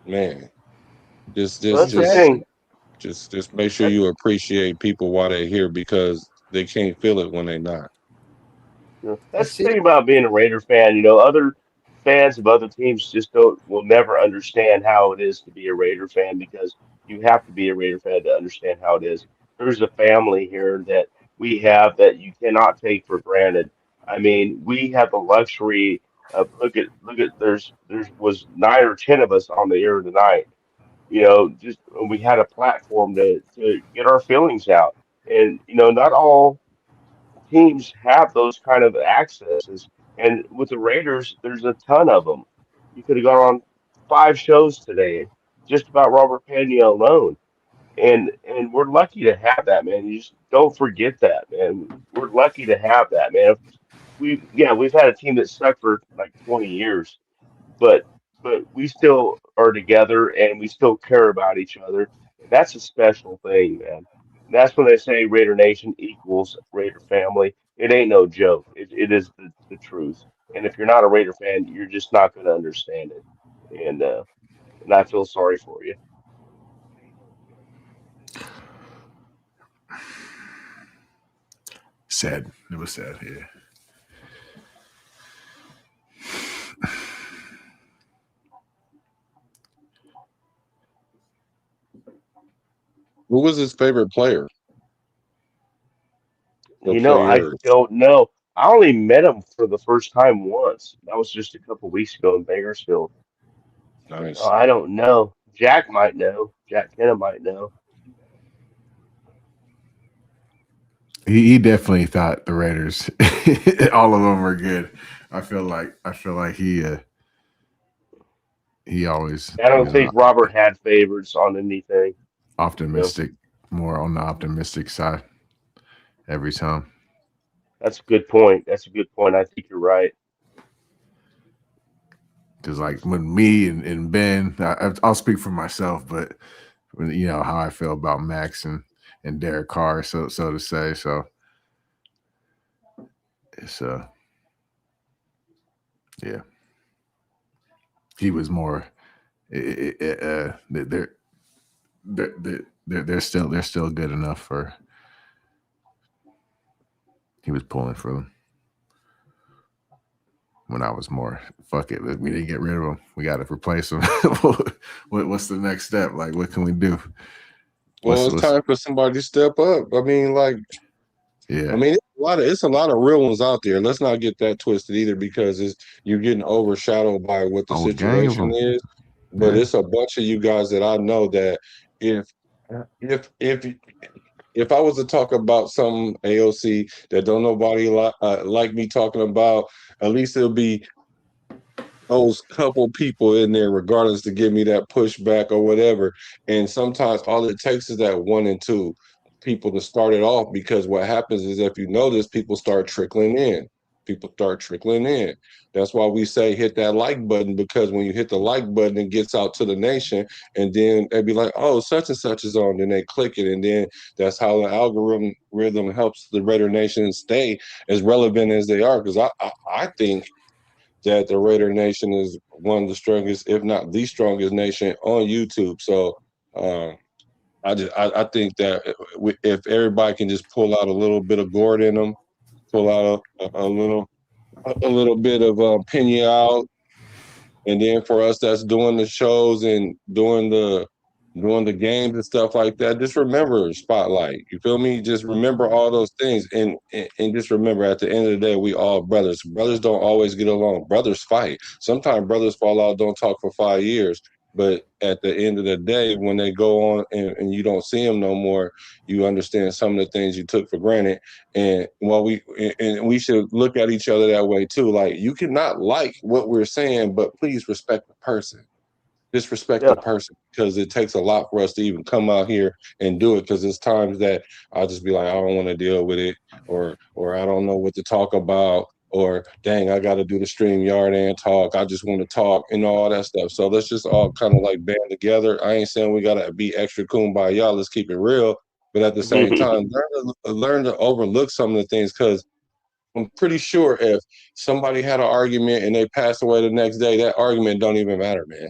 man, just, Well, just, that's the just, thing. just make sure you appreciate people while they're here, because they can't feel it when they're not. That's That's the thing it. about being a Raider fan. Other fans of other teams just will never understand how it is to be a Raider fan, because you have to be a Raider fan to understand how it is. There's a family here that we have that you cannot take for granted. I mean, we have the luxury of look at there's was 9 or 10 of us on the air tonight. Just we had a platform to get our feelings out, and not all teams have those kind of accesses. And with the Raiders, there's a ton of them. You could have gone on 5 shows today, just about Robert Pena alone. And we're lucky to have that, man. You just don't forget that, man. We're lucky to have that, man. We've had a team that sucked for like 20 years, but we still are together and we still care about each other. And that's a special thing, man. And that's when they say Raider Nation equals Raider family. It ain't no joke. It is the truth. And if you're not a Raider fan, you're just not going to understand it. And I feel sorry for you. Sad. It was sad. Yeah. Who was his favorite player to play I yours? don't know. I only met him for the first time once. That was just a couple weeks ago in Bakersfield. Nice. I don't know. Jack might know. Jack Kenna might know. He definitely thought the Raiders, all of them were good. I feel like he always I he don't was an think Robert had favorites on anything. optimistic, more on the optimistic side every time. That's a good point. That's a good point. I think you're right. Because like when me and Ben, I'll speak for myself, but when, how I feel about Max and Derek Carr, so to say. So it's yeah, he was more. They're they're still good enough for. He was pulling for them when I was more. Fuck it, we didn't get rid of him. We got to replace him. What's the next step? Like, what can we do? Well, it's time for somebody to step up. I mean, yeah. It's a lot of real ones out there. Let's not get that twisted either, because you're getting overshadowed by what the Whole gang of situation them. is. But Yeah. it's a bunch of you guys that I know that if if if I was to talk about some AOC that don't nobody like me talking about, at least it'll be those couple people in there, regardless, to give me that pushback or whatever. And sometimes all it takes is that 1 and 2 people to start it off, because what happens is, if you notice, people start trickling in. People start trickling in. That's why we say hit that like button, because when you hit the like button, it gets out to the nation, and then they'd be like, oh, such and such is on. Then they click it, and then that's how the algorithm helps the Raider Nation stay as relevant as they are. Because I think that the Raider Nation is one of the strongest, if not the strongest nation on YouTube. So I think that if everybody can just pull out a little bit of Gord in them, pull out a little bit of Pena out, and then for us that's doing the shows and doing the doing the games and stuff like that. Just remember Spotlight. You feel me? Just remember all those things, and just remember at the end of the day, we all brothers. Brothers don't always get along. Brothers fight. Sometimes brothers fall out, don't talk for 5 years. But at the end of the day, when they go on and you don't see them no more, you understand some of the things you took for granted. And while we should look at each other that way too. Like, you cannot like what we're saying, but please respect the person. Disrespect the person, because it takes a lot for us to even come out here and do it. Because there's times that I'll just be like, I don't want to deal with it, or I don't know what to talk about, or dang, I got to do the StreamYard and talk. I just want to talk and all that stuff. So let's just all kind of like band together. I ain't saying we gotta be extra kumbaya. Let's keep it real, but at the same time, learn to overlook some of the things, because I'm pretty sure if somebody had an argument and they passed away the next day, that argument don't even matter, man.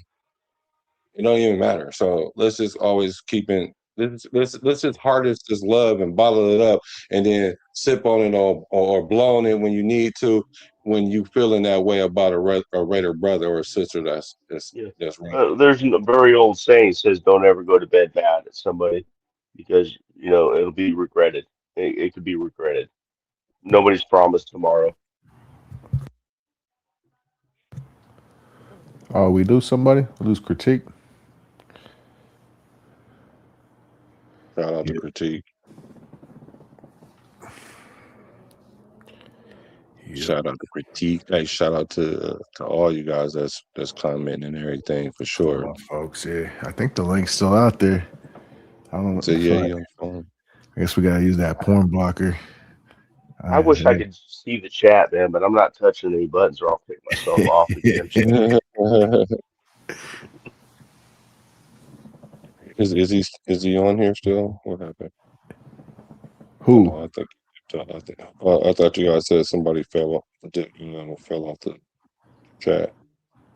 It don't even matter. So let's just always keep in. Let's just harness this love and bottle it up, and then sip on it or blow on it when you need to, when you feeling that way about a Raider brother or a sister that's right. There's a very old saying says, "Don't ever go to bed mad at somebody, because it'll be regretted. It could be regretted. Nobody's promised tomorrow." Oh, we lose somebody? We lose Critique? Shout out to Critique. Shout out to Critique. Hey, shout out to all you guys that's commenting and everything for sure. Folks, yeah. I think the link's still out there. I don't know. So yeah, you on the phone. I guess we gotta use that porn blocker. I wish I could see the chat, man, but I'm not touching any buttons, or I'll pick myself off again. Is he on here still? What happened? Who? Oh, I thought you guys said somebody fell off the chat.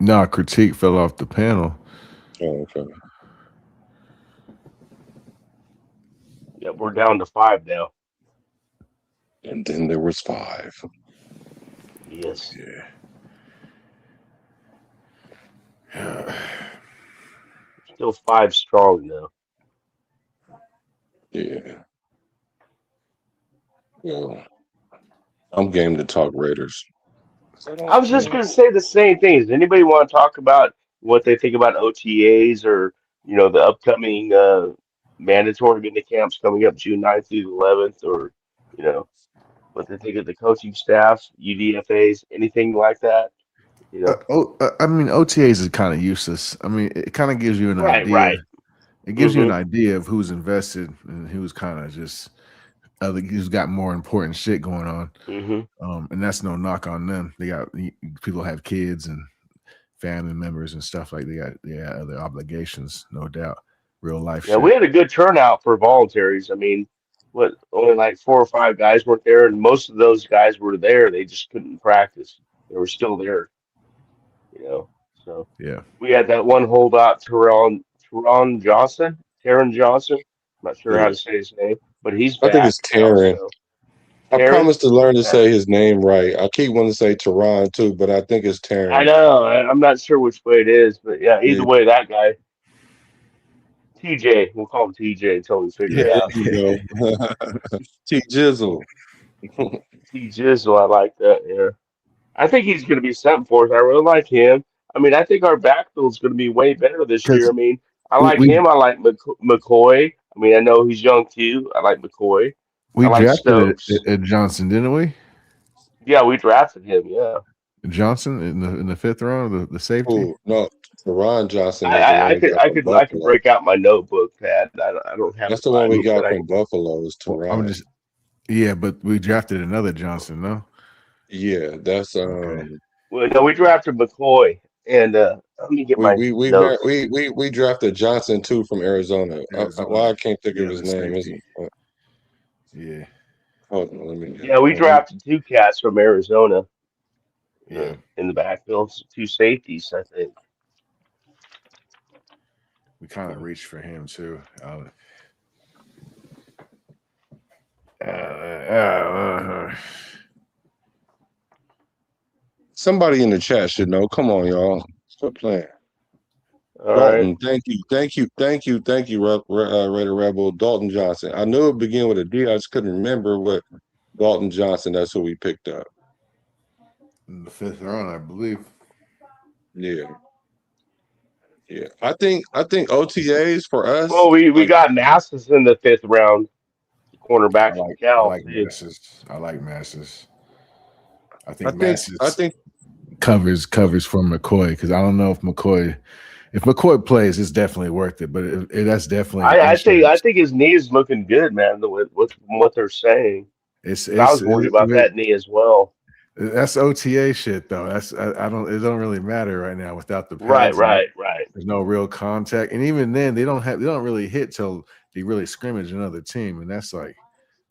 Nah, Critique fell off the panel. Oh, okay. Yeah, we're down to 5 now. And then there was 5. Yes. Yeah. Still 5 strong though. Yeah. Yeah. I'm game to talk Raiders. I was just going to say the same thing. Does anybody want to talk about what they think about OTAs, or the upcoming mandatory mini camps coming up June 9th through the 11th, or what they think of the coaching staffs, UDFAs, anything like that? I mean, OTAs is kind of useless. I mean, it kind of gives you an idea. Right. It gives you an idea of who's invested and who's kind of just who's got more important shit going on. And that's no knock on them. They got people have kids and family members and stuff, like they got other obligations, no doubt. Real life. Yeah, shit. we had a good turnout for voluntaries. I mean, only like 4 or 5 guys weren't there, and most of those guys were there. They just couldn't practice. They were still there. So yeah, we had that one holdout, Taron Johnson. I'm not sure how to say his name, but he's I think back it's now. Taryn. So I Taryn? promise to learn to say his name right. I keep wanting to say Tehran too, but I think it's Taryn. I know. I'm not sure which way it is, but yeah, either way, that guy, TJ, we'll call him TJ until we figure it out. There you go. T Jizzle. T Jizzle, I like that. Yeah, I think he's going to be something for us. I really like him. I mean, I think our backfield's going to be way better this year. I mean, I like him. I like McCoy. I mean, I know he's young too. I like McCoy. We I like drafted Stokes. Johnson, didn't we? Yeah, we drafted him. Yeah, Johnson in the 5th round, the safety. Oh no, Teron Johnson is the one I we got from Buffalo. I could break out my notebook, Pat. I don't have. That's it the by one we me, got but from Buffalo. Is Teron? Yeah, but we drafted another Johnson, no? Yeah, that's Well, no, we drafted McCoy, and let me get my notes. we drafted Johnson too from Arizona. I can't think of his name. Yeah. Hold on, let me. Yeah, we drafted 2 cats from Arizona. Yeah, in the backfield, 2 safeties, I think. We kind of reached for him too. Somebody in the chat should know. Come on, y'all. Stop playing. All right. Dalton, thank you, Raider Rebel. Dalton Johnson. I knew it began with a D. I just couldn't remember what Dalton Johnson. That's who we picked up. In the 5th round, I believe. Yeah, yeah. I think OTAs for us. Well, we Like, got Masses in the 5th round, the cornerback from I Cal like too. Masses. I like Masses. I I think think I Masses think covers for McCoy because I don't know if McCoy plays, it's definitely worth it. But that's definitely I insurance. think his knee is looking good, man. From what they're saying, It's 'cause I was worried about that knee as well. that's OTA shit though. I don't. It don't really matter right now without the Right, pads. And right, right. there's no real contact, and even then they don't really hit till they really scrimmage another team, and that's like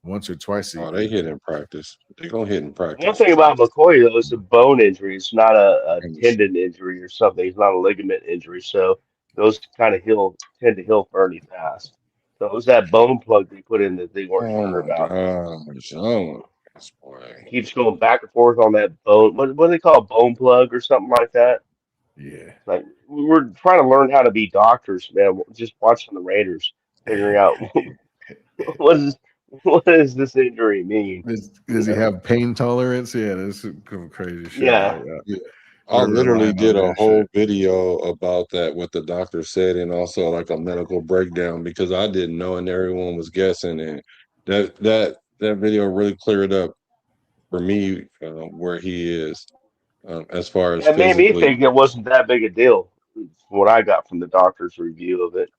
once or twice a oh, they year. hit in practice. They gonna hit in One practice. thing about McCoy though is a bone injury. It's not a And tendon injury or something. It's not a ligament injury. So those kind of tend to heal fairly fast. So it was that bone plug they put in that they weren't oh sure my about. gosh, oh this It boy. keeps going back and forth on that bone. What do they call a bone plug or something like that? Yeah. Like we're trying to learn how to be doctors, man. Just watching the Raiders, figuring out what is what does this injury mean? Does he have pain tolerance? Yeah, that's some crazy shit. Yeah. Yeah. I We're literally relying on did a that shit. whole video about that, what the doctor said, and also like a medical breakdown because I didn't know and everyone was guessing, and that video really cleared up for me where he is as far as It made me physically. think it wasn't that big a deal, from what I got from the doctor's review of it.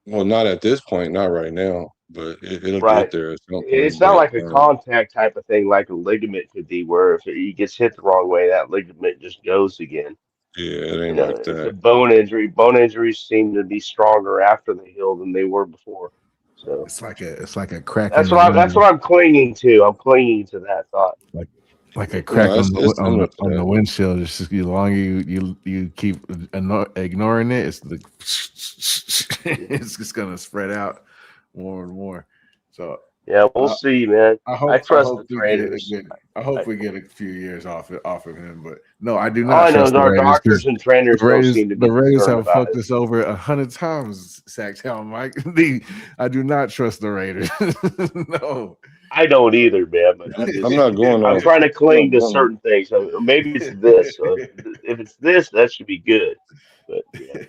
Well, not at this point, not right now, but it'll get Right. there at some It's point. not But like a contact type of thing like a ligament could be, where if he gets hit the wrong way, that ligament just goes again. yeah, it You ain't know, like it's a that. bone injury. Bone injuries seem to be stronger after they heal than they were before. So It's like a crack in the that's window, what I'm clinging to. I'm clinging to that thought. like like a No, crack on it's similar to on the that. windshield. It's just the longer you keep ignoring it, it's the it's just gonna spread out more and more. So Yeah, we'll uh, see, man. I I trust the hope we get a trainers. good I hope I, we get a few years off of him. But no, I do all not I know trust is the our Raiders because doctors and trainers don't seem to The be Raiders concerned have about fucked it. us over 100 times. Sacktown, Mike. I do not trust the Raiders. No. I don't either, man. But I'm not going I'm on. trying to I'm not cling to going on. certain things. Maybe it's this. So if it's this, that should be good. But yeah,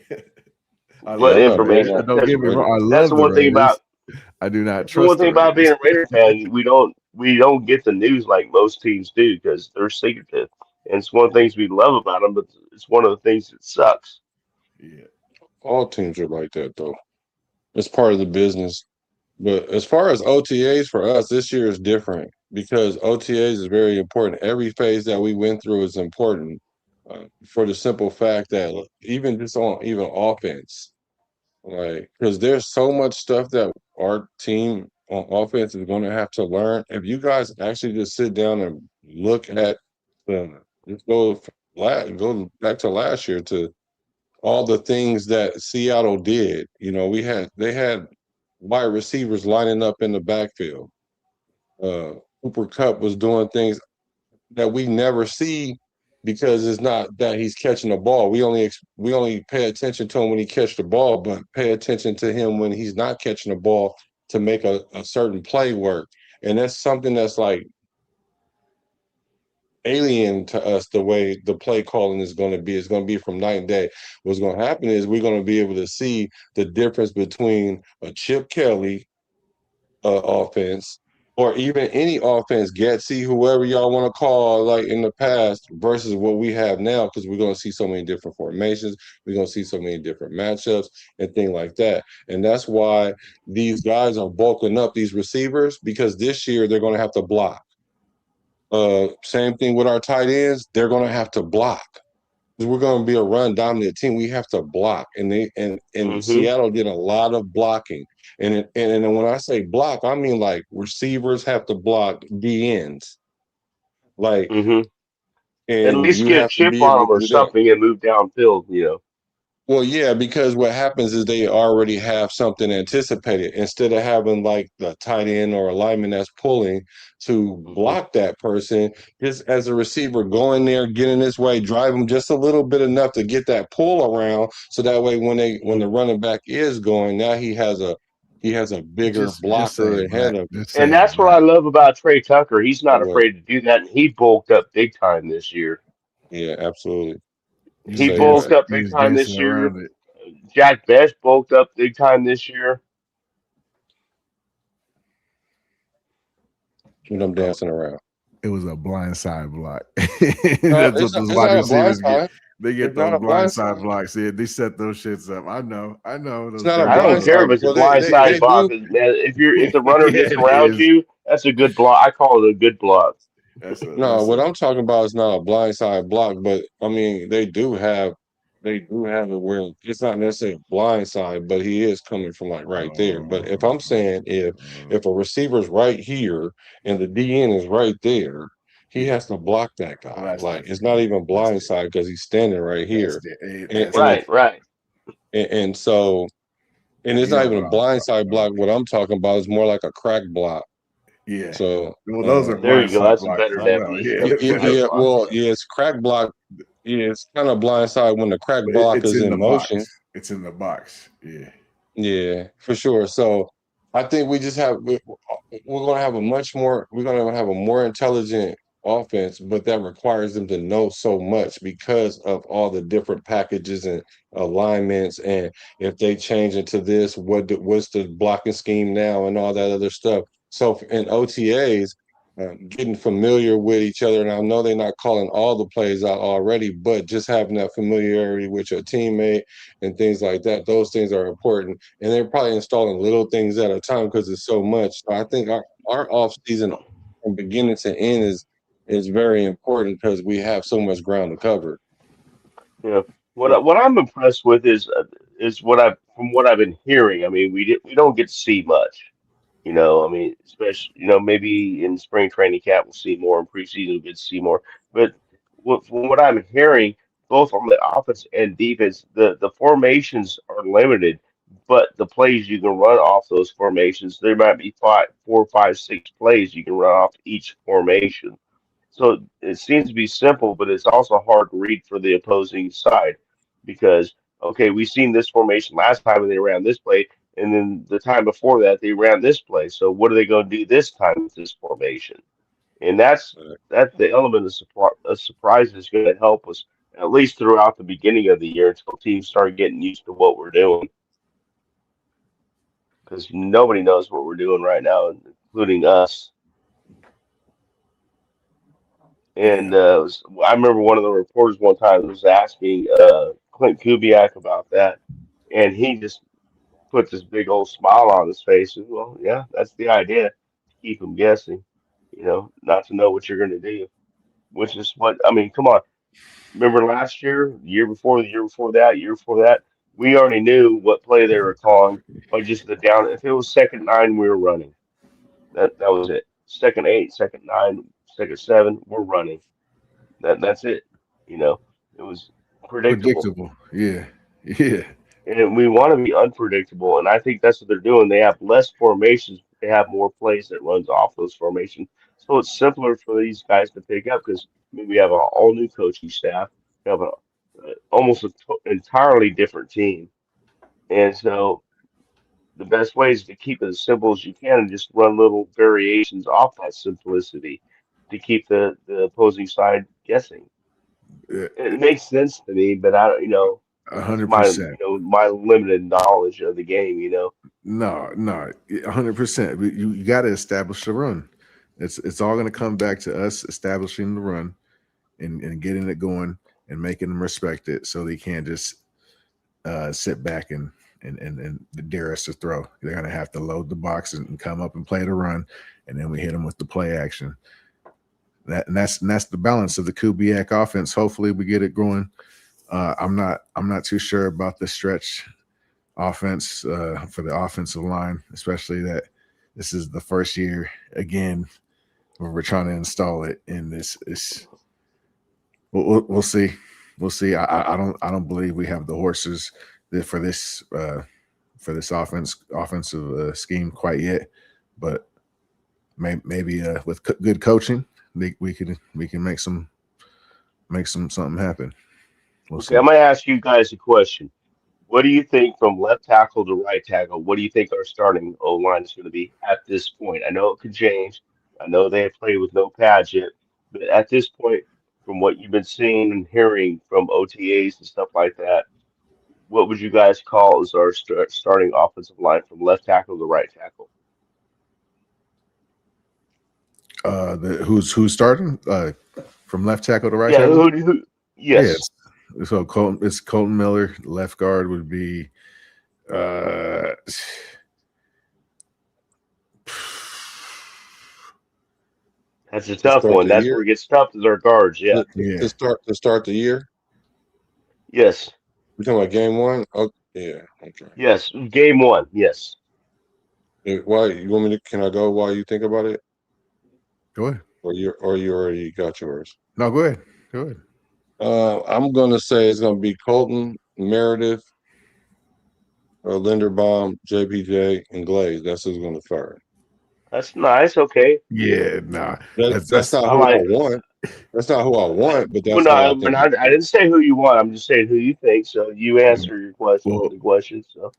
I Yeah, what I'm love the not going Raiders. information? on Don't for That's get the me Raiders. wrong. I that's the love the one thing Raiders. about I do not that's the one trust thing the about being Raiders. a Raider fan. We don't get the news like most teams do because they're secretive, and it's one of the things we love about them. But it's one of the things that sucks. Yeah. All teams are like that, though. It's part of the business. But as far as OTAs for us, this year is different because OTAs is very important. Every phase that we went through is important for the simple fact that even just on even offense, like because there's so much stuff that our team on offense is going to have to learn. If you guys actually just sit down and look at the just go back to last year to all the things that Seattle did. You know, they had wide receivers lining up in the backfield. Cooper Cup was doing things that we never see because it's not that he's catching the ball. We only pay attention to him when he catch the ball, but pay attention to him when he's not catching the ball to make a certain play work. And that's something that's like alien to us the way the play calling is going to be. It's going to be from night and day. What's going to happen is we're going to be able to see the difference between a Chip Kelly offense or even any offense, Getsy, whoever y'all want to call, like in the past, versus what we have now, because we're going to see so many different formations. We're going to see so many different matchups and things like that. And that's why these guys are bulking up these receivers because this year they're going to have to block. Same thing with our tight ends. They're going to have to block. We're going to be a run dominant team. We have to block, and Hmm. Seattle did a lot of blocking. And when I say block, I mean like receivers have to block the ends, like, Hmm. At and least you get a have to chip be on able them to or do that. something and move downfield. Well, yeah, because what happens is they already have something anticipated instead of having like the tight end or a lineman that's pulling to block that person. Just as a receiver, go in there, get in his way, drive him just a little bit enough to get that pull around, so that way when the running back is going, now he has a bigger Just say blocker it, ahead Black. of him. Just And say it, that's what Black. I love about Trey Tucker. He's not What? afraid to do that, and he bulked up big time this year. Yeah, absolutely. He Say bulked that. up He big was time dancing this year. around it. Jack Best bulked up big time this year. When I'm Oh, dancing around. it was a blind side block. No, That's what those it's wide not a blind receivers get. side. They get It's not those a blind blind side side. blocks. Yeah, they set those shits up. I know It's those not a damn I don't blind care side. if blocks. it's a Well, blindside they block. do. Man, if the runner Yeah, gets it around is. you, that's a good block. I call it a good block. No, what I'm talking about is not a blindside block, but I mean they do have it where it's not necessarily a blindside, but he is coming from like right there. But if I'm saying if a receiver's right here and the DN is right there, he Yeah. has to block that Well, guy. that's Like it's different. not Yeah, even that's different. blindside because he's standing right That's here. And if Right, right. and so and it's you not know even what a I'm talking blindside about. block. What I'm talking about is more like a crack block. Yeah. So Well, those are There you blind go. side That's a blocks. better I know. definition Yeah, of a crack yeah, block. well, yeah, it's crack block. Yeah, it's kind of blindside when the crack but block it's is in the in box. motion. It's in the box. Yeah. Yeah, for sure. So I think we just have we're gonna have a much more we're gonna have a more intelligent offense, but that requires them to know so much because of all the different packages and alignments, and if they change into this, what's the blocking scheme now, and all that other stuff. So in OTAs, getting familiar with each other, and I know they're not calling all the plays out already, but just having that familiarity with your teammate and things like that, those things are important, and they're probably installing little things at a time because it's so much. So I think our off season from beginning to end is very important because we have so much ground to cover. You know what I'm impressed with is what I from what I've been hearing. I mean, we don't get to see much. I mean, especially, maybe in spring training camp we'll see more, in preseason we'll get to see more. But from what I'm hearing, both on the offense and defense, the formations are limited, but the plays you can run off those formations, there might be five, 4, 5, 6 plays you can run off each formation. So it seems to be simple, but it's also hard to read for the opposing side because, okay, we've seen this formation last time and they ran this play, and then the time before that they ran this play. So what are they going to do this time with this formation? And that's the element of surprise is going to help us at least throughout the beginning of the year until teams start getting used to what we're doing because nobody knows what we're doing right now, including us. Yeah. And I remember one of the reporters one time was asking Clint Kubiak about that, and he just put this big old smile on his face. And, well, yeah, that's the idea, to keep him guessing, not to know what you're going to do, which is what I mean. Come on, remember last year, the year before, the year before that, year before that, we already knew what play they were calling by just the down. If it was second 9, we were running. That was it. Second 8, second 9, second 7, we're running. That's it. You know, it was predictable, Predictable. Yeah. Yeah. and we want to be unpredictable. And I think that's what they're doing. They have less formations, but they have more plays that runs off those formations. So it's simpler for these guys to pick up because I mean, we have an all new coaching staff. We have almost entirely different team, and so the best way is to keep it as simple as you can and just run little variations off that simplicity to keep the opposing side guessing. Yeah. It makes sense to me, but I don't, it's my, 100%. my limited knowledge of the game. No, 100%. You got to establish the run. It's all going to come back to us establishing the run and getting it going and making them respect it, so they can't just sit back and dare us to throw. They're going to have to load the box and come up and play the run, and then we hit them with the play action. That's the balance of the Kubiak offense. Hopefully, we get it going. I'm not too sure about the stretch offense for the offensive line, especially that this is the first year again where we're trying to install it. And this is we'll see. we'll see. I don't believe we have the horses for this offensive scheme quite yet, but maybe with good coaching, we can make something happen. We'll Okay, see. I'm going to ask you guys a question. What do you think from left tackle to right tackle? What do you think our starting O line is going to be at this point? I know it could change. I know they have played with no pads yet, but at this point, from what you've been seeing and hearing from OTAs and stuff like that, what would you guys call as our starting offensive line from left tackle to right tackle? Who's starting from left tackle to right Yeah, tackle? Yeah, yes. it's Colton Miller. Left guard would be That's a To tough start one. the That's year. where it gets tough is our guards. Yeah. To start the year. Yes. We're talking about game one. Oh, yeah. Okay. Yes. Game one. Yes. Why you want me to? Can I go while you think about it, Go ahead. or you already got yours? No, go ahead. Go ahead. I'm gonna say it's gonna be Colton, Meredith, Linderbaum, JPJ, and Glaze. That's who's gonna start. That's nice. Okay. Yeah, nah, That's not I who I like. want. That's not who I want, but Well, that's no, how I think. I didn't say who you want. I'm just saying who you think. So you answer your question. Well, The question. So,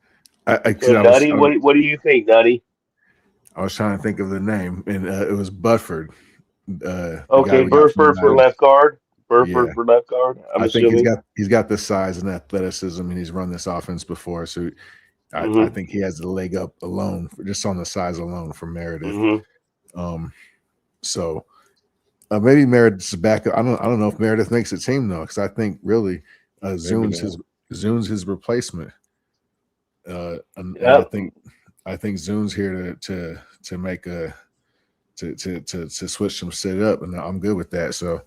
cause I was Nutty, what do you think, Nutty? I was trying to think of the name, and it was Budford. The guy Okay, we got from Burford for United. left guard. Yeah, Burford for left guard. I'm I think assuming. he's got the size and athleticism, and he's run this offense before. So I Mm-hmm. think he has the leg up alone, just on the size alone for Meredith. Mm-hmm. So maybe Meredith's back. I don't know if Meredith makes the team though, because I think really Zune's his replacement. And Yep. I think Zune's here to make a to switch some shit up, and I'm good with that. So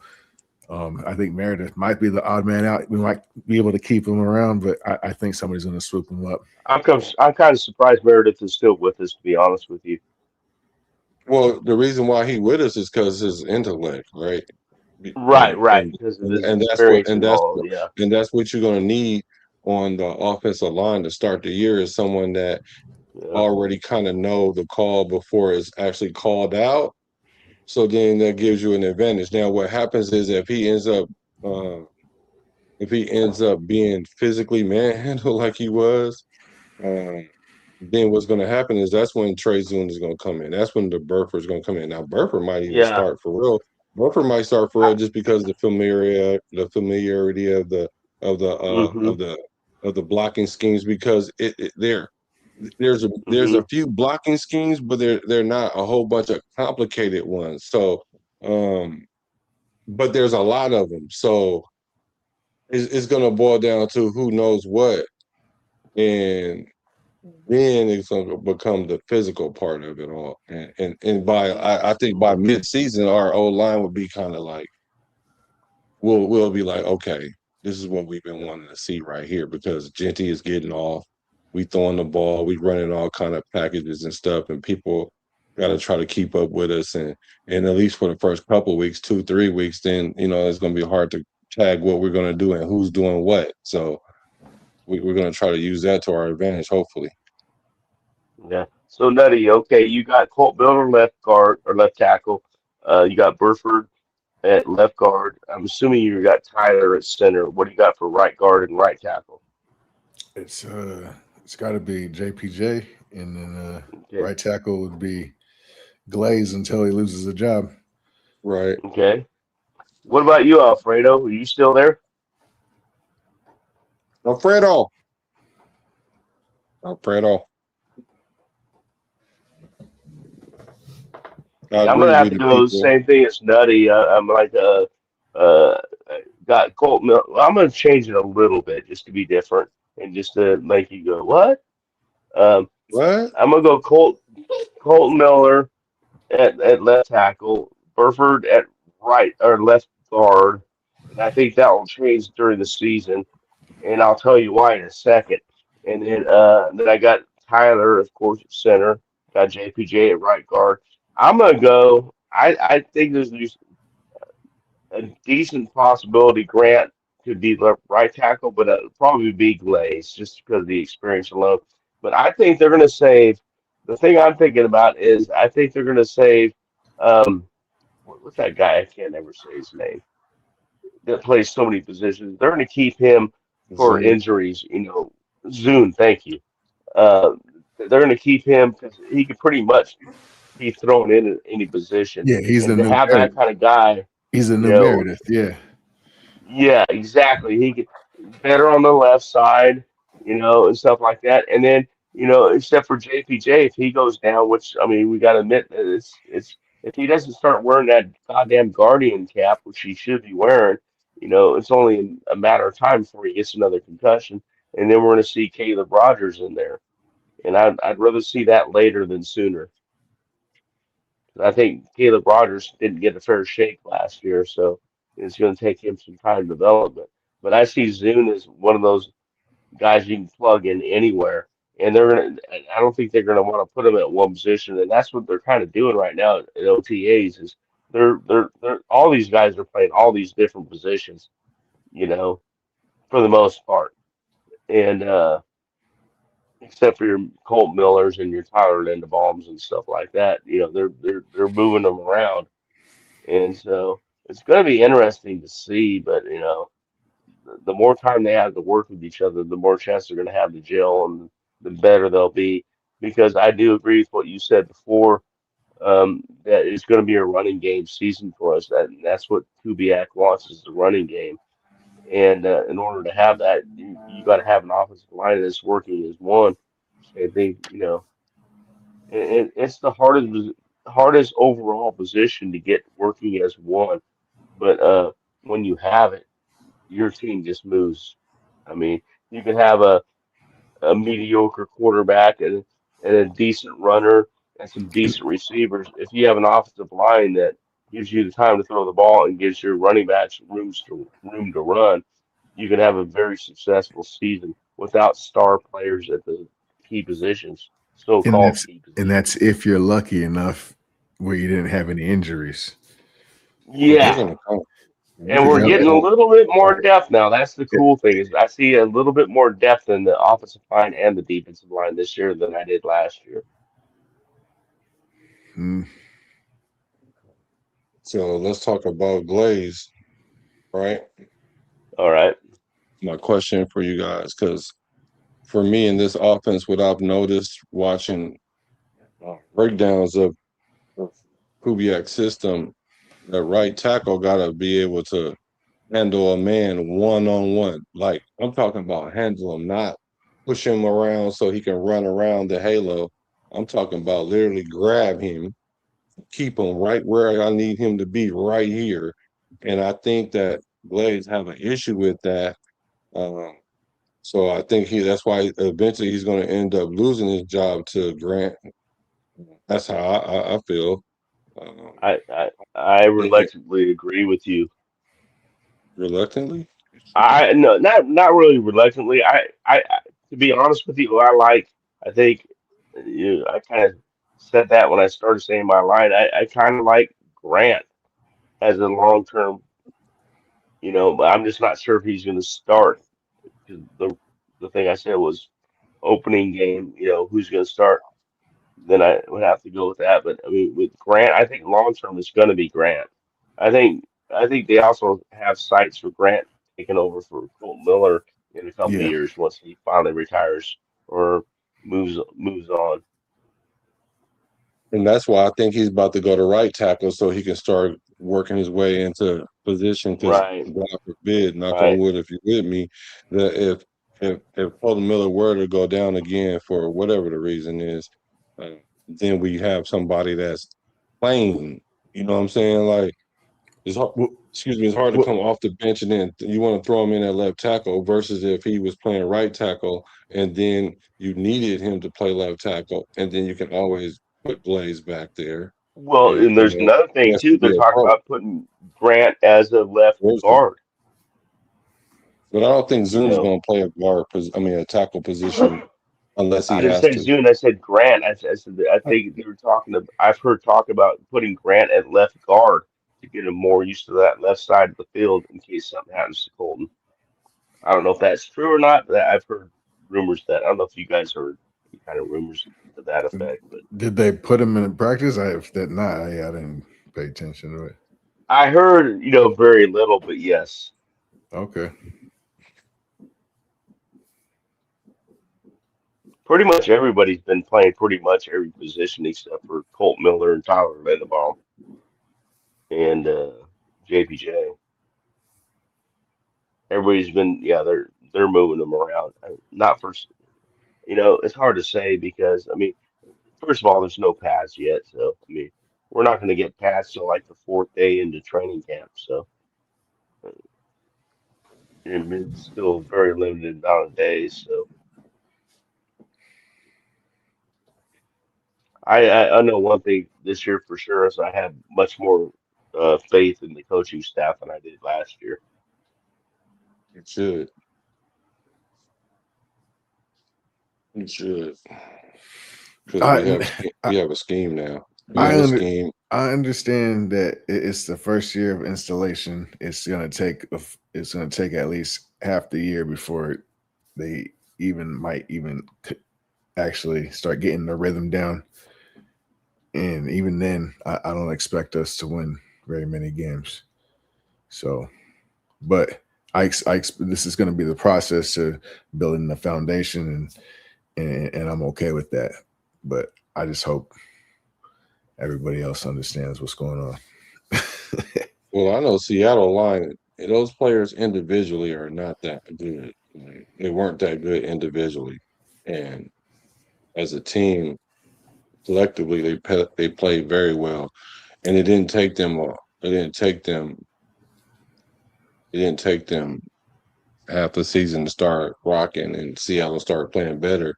I think Meredith might be the odd man out. We might be able to keep him around, but I think somebody's going to swoop him up. I'm kind of surprised Meredith is still with us. To be honest with you. Well, the reason why he with us is because his intellect, right? Right. Right. Because of his And that's what experience and all. Yeah. you're going to need on the offensive line to start the year is someone that Yeah. already kind of know the call before it's actually called out. So then that gives you an advantage. Now, what happens is uh, if he ends up being physically manhandled like he was, um, then what's going to happen is that's when Trey Zoom is going to come in. That's when the Burford is going to come in. Now Burford might even Yeah. start for real. Burford might start for real just because the familiarity of Mm-hmm. the blocking schemes because there's Mm-hmm. a few blocking schemes, but they're not a whole bunch of complicated ones. So, but there's a lot of them. So it's going to boil down to who knows what, and then it's going to become the physical part of it all. And I think by mid-season, our old line would be kind of like we'll be like, okay, this is what we've been wanting to see right here because Genty is getting off. We throwing the ball, we running all kind of packages and stuff, and people got to try to keep up with us. And at least for the first couple of weeks, 2-3 weeks, then it's going to be hard to tag what we're going to do and who's doing what. So we're going to try to use that to our advantage, hopefully. Yeah. So Nutty. Okay, you got Colt Miller left guard or left tackle. You got Burford at left guard. I'm assuming you got Tyler at center. What do you got for right guard and right tackle? It's got to be JPJ, and then Okay. right tackle would be Glaze until he loses a job. Right. Okay. What about you, Alfredo? Are you still there? Alfredo. I Yeah, I'm agree gonna have with to the go the people. same thing as Nutty. I'm like uh got Colt Miller. I'm gonna change it a little bit just to be different and just to make you go what? Um, What? I'm gonna go Colt Miller at left tackle, Burford at right or left guard, and I think that will change during the season, and I'll tell you why in a second. And then I got Tyler, of course, at center, got JPJ at right guard. I'm gonna go. I think there's a decent possibility Grant could be right tackle, but it'd probably be Glaze just because of the experience alone. But I think they're going to save. The thing I'm thinking about is I think they're going to save. What's that guy? I can't ever say his name. That plays so many positions. They're going to keep him for Zoom. injuries. Zune. Thank you. Uh, they're going to keep him because he could pretty much be thrown in at any position, Yeah, he's and the to new have that Meredith. kind of guy, He's the you new know, Meredith. Yeah. yeah, exactly. He could better on the left side, and stuff like that. And then, except for JPJ, if he goes down, which I mean, we got to admit that it's if he doesn't start wearing that goddamn Guardian cap, which he should be wearing, it's only a matter of time before he gets another concussion, and then we're going to see Caleb Rogers in there, and I'd rather see that later than sooner. I think Caleb Rogers didn't get a fair shake last year, so it's going to take him some time to development. But I see Zune as one of those guys you can plug in anywhere, and they're gonna. I don't think they're going to want to put him at one position, and that's what they're kind of doing right now at OTAs. Is they're all these guys are playing all these different positions, you know, for the most part, and except for your Colt Millers and your Tyler Linderbaums and stuff like that, they're moving them around. And so it's going to be interesting to see, but the more time they have to work with each other, the more chance they're going to have to gel, and the better they'll be. Because I do agree with what you said before, that it's going to be a running game season for us. That's what Kubiak wants is the running game. And in order to have that, you got to have an offensive line that's working as one. I think it's the hardest overall position to get working as one. But when you have it, your team just moves. I mean, you can have a mediocre quarterback and a decent runner and some decent receivers. If you have an offensive line that gives you the time to throw the ball and gives your running backs room to run, you can have a very successful season without star players at the key positions, And so-called that's key and positions. that's if you're lucky enough where you didn't have any injuries. But they're Yeah. gonna come. They're And gonna we're Yep. getting a come. little bit more Oh, depth now. That's the cool thing is I see a little bit more depth in the offensive line and the defensive line this year than I did last year. Mm. so let's talk about Glaze, right? All right. My question for you guys, because for me in this offense, what I've noticed watching breakdowns of Kubiak's system, that right tackle got to be able to handle a man one on one. Like I'm talking about handle him, not push him around so he can run around the halo. I'm talking about literally grab him, keep him right where I need him to be, right here. And I think that Blades have an issue with that. Um, so I think that's why eventually he's going to end up losing his job to Grant. That's how I feel. Um, I think it reluctantly agree with you. reluctantly. I no, not really reluctantly. I to be honest with you, I think I kind of said that when I started saying my line. I kind of like Grant as a long term, but I'm just not sure if he's going to start. 'Cause the thing I said was opening game, who's going to start, then I would have to go with that. But I mean, with Grant, I think long term it's going to be Grant. I think they also have sights for Grant taking over for Colt Miller in a couple of Yeah. years once he finally retires or moves on. And that's why I think he's about to go to right tackle so he can start working his way into position. Because Right, God forbid, knock on right. wood, if you're with me, that if Colton Miller were to go down again for whatever the reason is, then we have somebody that's playing. You know what I'm saying? Like it's hard, Well, excuse me, it's hard to well, come off the bench and then you want to throw him in at left tackle versus if he was playing right tackle and then you needed him to play left tackle and then you can always put Blaze back there Well, and and there's another he thing has too. to They're be a talking pro about putting Grant as a left person. guard. But I don't think You Zoom's know, going to play a a tackle position unless he I didn't has say to. Zune. I said Grant. I said that I think they were talking. I've heard talk about putting Grant at left guard to get him more used to that left side of the field in case something happens to Colton. I don't know if that's true or not, but I've heard rumors that I don't know if you guys heard any kind of rumors to that effect, but Did they put him in practice? If that not, I didn't pay attention to it. I heard, very little, but yes. Okay. Pretty much everybody's been playing pretty much every position except for Colt Miller and Tyler Linderbaum and JPJ. Everybody's been, yeah, they're moving them around. Not for, it's hard to say because I mean, first of all, there's no pads yet, so I mean, we're not going to get pads till like the fourth day into training camp, so it's still a very limited amount of days. So I know one thing this year for sure is I have much more faith in the coaching staff than I did last year. You should. You should. Because I, we have a scheme now. We I have a under, scheme. I understand that it's the first year of installation. It's gonna take at least half the year before they might even actually start getting the rhythm down. And even then, I don't expect us to win very many games. So, but this is going to be the process to building the foundation, and I'm okay with that. But I just hope everybody else understands what's going on. Well, I know Seattle line, those players individually are not that good. They weren't that good individually. And as a team, collectively, they played very well. And it didn't take them half the season to start rocking and Seattle started playing better.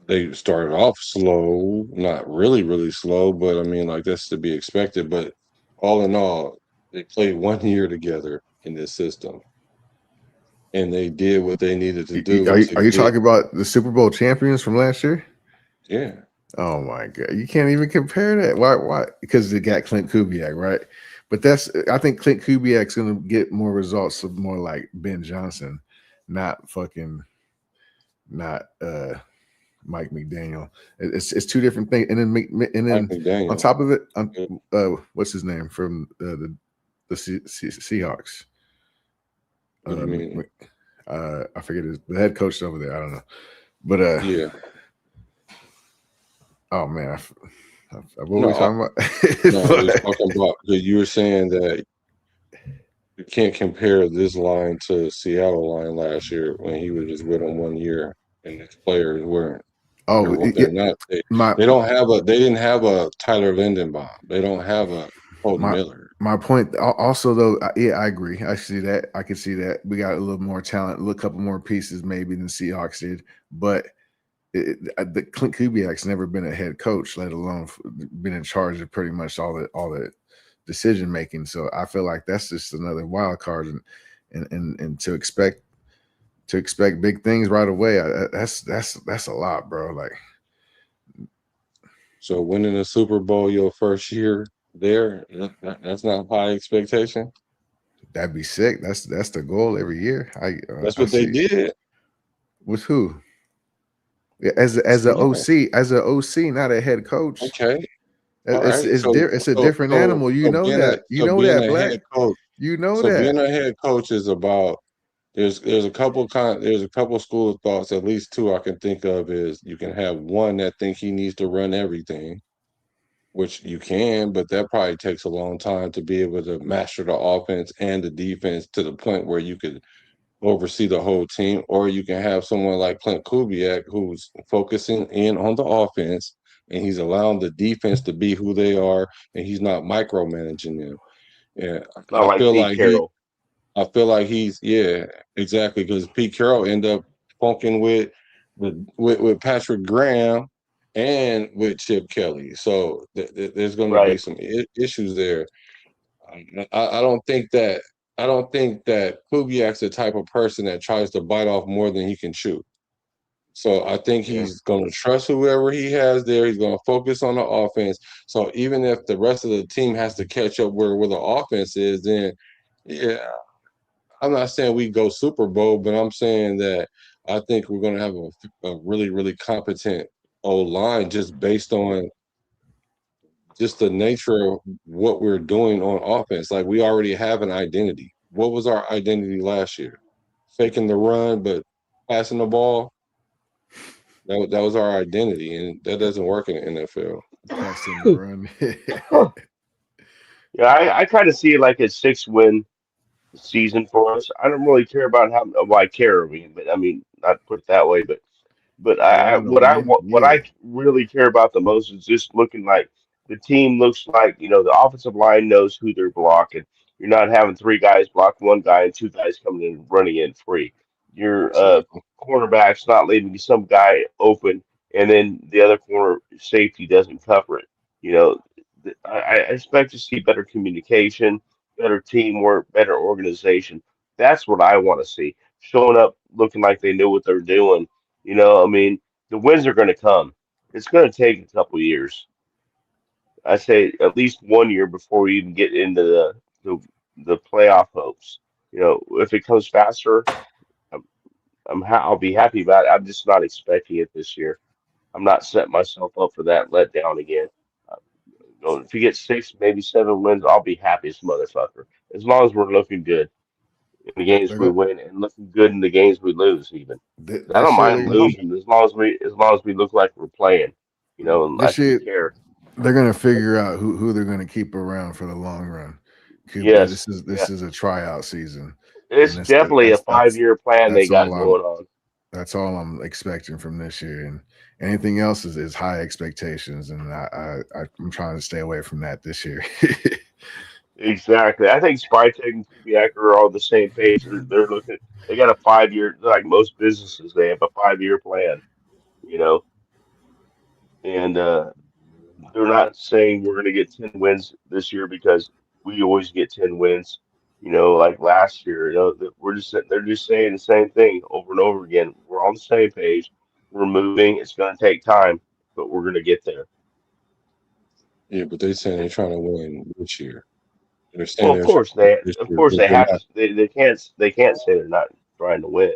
They started off slow, not really, really slow, but I mean, like that's to be expected. But all in all, they played 1 year together in this system, and they did what they needed to do to Are you get. talking about the Super Bowl champions from last year? Yeah. Oh my god, you can't even compare that. Why? Why? Because they got Clint Kubiak, right? But I think Clint Kubiak's going to get more results of more like Ben Johnson, not Mike McDaniel. It's two different things. And then Mike McDaniel. on top of it, what's his name from the Seahawks? What do you mean? I forget the head coach over there. I don't know, but yeah. Oh man, what were we talking about? No, we're talking about. You were saying that you can't compare this line to Seattle line last year when he was just with them 1 year, and his players weren't. They're not. They didn't have a Tyler Lindenbaum. They don't have a Colton Miller. My point also though, yeah, I agree. I see that. I can see that. We got a little more talent, a couple more pieces maybe than Seahawks did, but the Clint Kubiak's never been a head coach, let alone been in charge of pretty much all the decision making. So I feel like that's just another wild card, and to expect big things right away, that's a lot, bro. Like, so winning a Super Bowl your first year there, that's not high expectation. That'd be sick. That's the goal every year. That's what they did. With who? Yeah, as an OC, not a head coach. Okay. It's a different animal. You know that. Black. Coach, you know so that. Being a head coach is about there's a couple school of thoughts, at least two I can think of. Is you can have one that think he needs to run everything, which you can, but that probably takes a long time to be able to master the offense and the defense to the point where you could oversee the whole team. Or you can have someone like Clint Kubiak who's focusing in on the offense and he's allowing the defense to be who they are and he's not micromanaging them. Yeah, I feel like he's exactly, because Pete Carroll ended up funking with Patrick Graham and with Chip Kelly. So there's going to be some issues there. I don't think that Kubiak's the type of person that tries to bite off more than he can chew. So I think he's going to trust whoever he has there. He's going to focus on the offense. So even if the rest of the team has to catch up where the offense is, then I'm not saying we go Super Bowl, but I'm saying that I think we're going to have a really, really competent old line just based on just the nature of what we're doing on offense. Like we already have an identity. What was our identity last year? Faking the run, but passing the ball. That was our identity, and that doesn't work in the NFL. Passing the run. Yeah, I kind of see it like a 6-win season for us. I don't really care about how well I care. I mean, but I mean, not put it that way, but Oh, I know, man. what Yeah. I really care about the most is just looking like the team looks like, the offensive line knows who they're blocking. You're not having three guys block one guy and two guys coming in and running in free. Your Exactly. cornerback's not leaving some guy open and then the other corner safety doesn't cover it. You know, I expect to see better communication, better teamwork, better organization. That's what I want to see. Showing up looking like they know what they're doing. I mean, the wins are going to come. It's going to take a couple years. I say at least 1 year before we even get into the playoff hopes. If it comes faster, I'm, I'll be happy about it. I'm just not expecting it this year. I'm not setting myself up for that letdown again. Uh, if you get 6, maybe 7 wins, I'll be happy as a motherfucker. As long as we're looking good in the games They're we go- win and looking good in the games we lose, even. 'Cause I don't this year, mind losing as long as we look like we're playing, and this like we year, care. they're gonna figure out who they're gonna keep around for the long run. Yes, This yeah. is a tryout season, It's and definitely a 5-year plan they that's got all going on. I'm expecting from this year. And anything else is high expectations, and I'm trying to stay away from that this year. Exactly. I think Spytech and Kubiak are all the same page. They're looking. They got a 5-year, like most businesses. They have a 5-year plan, you know, and they're not saying we're going to get 10 wins this year because we always get 10 wins, like last year. They're just saying the same thing over and over again. We're on the same page. We're moving. It's going to take time, but we're going to get there. Yeah, but they saying they're trying to win this year. They're Well, saying they're trying to win this of year, course but they they're have not. to. They can't say they're not trying to win.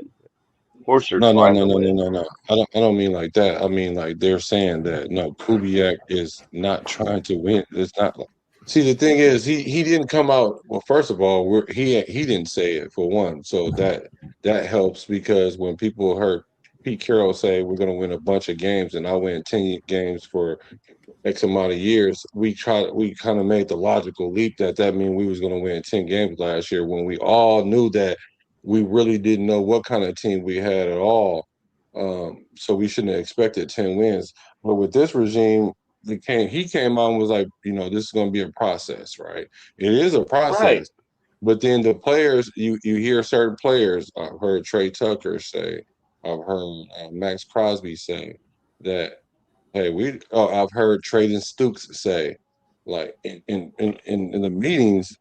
Of course they're No, no, trying no, to no, no, win. no, no. I don't mean like that. I mean like they're saying that no, Kubiak is not trying to win. It's not. See, the thing is, he didn't come out. Well, first of all, he didn't say it for one, so that helps because when people heard Pete Carroll say we're going to win a bunch of games, and I win 10 games for X amount of years, we kind of made the logical leap that means we was going to win 10 games last year when we all knew that we really didn't know what kind of team we had at all. So we shouldn't have expected 10 wins. But with this regime, he came out and was like, this is going to be a process, right? It is a Right. process. But then the players, you hear certain players. I've heard Trey Tucker say, I've heard Max Crosby say that. Hey, I've heard Traden Stukes say, like in the meetings,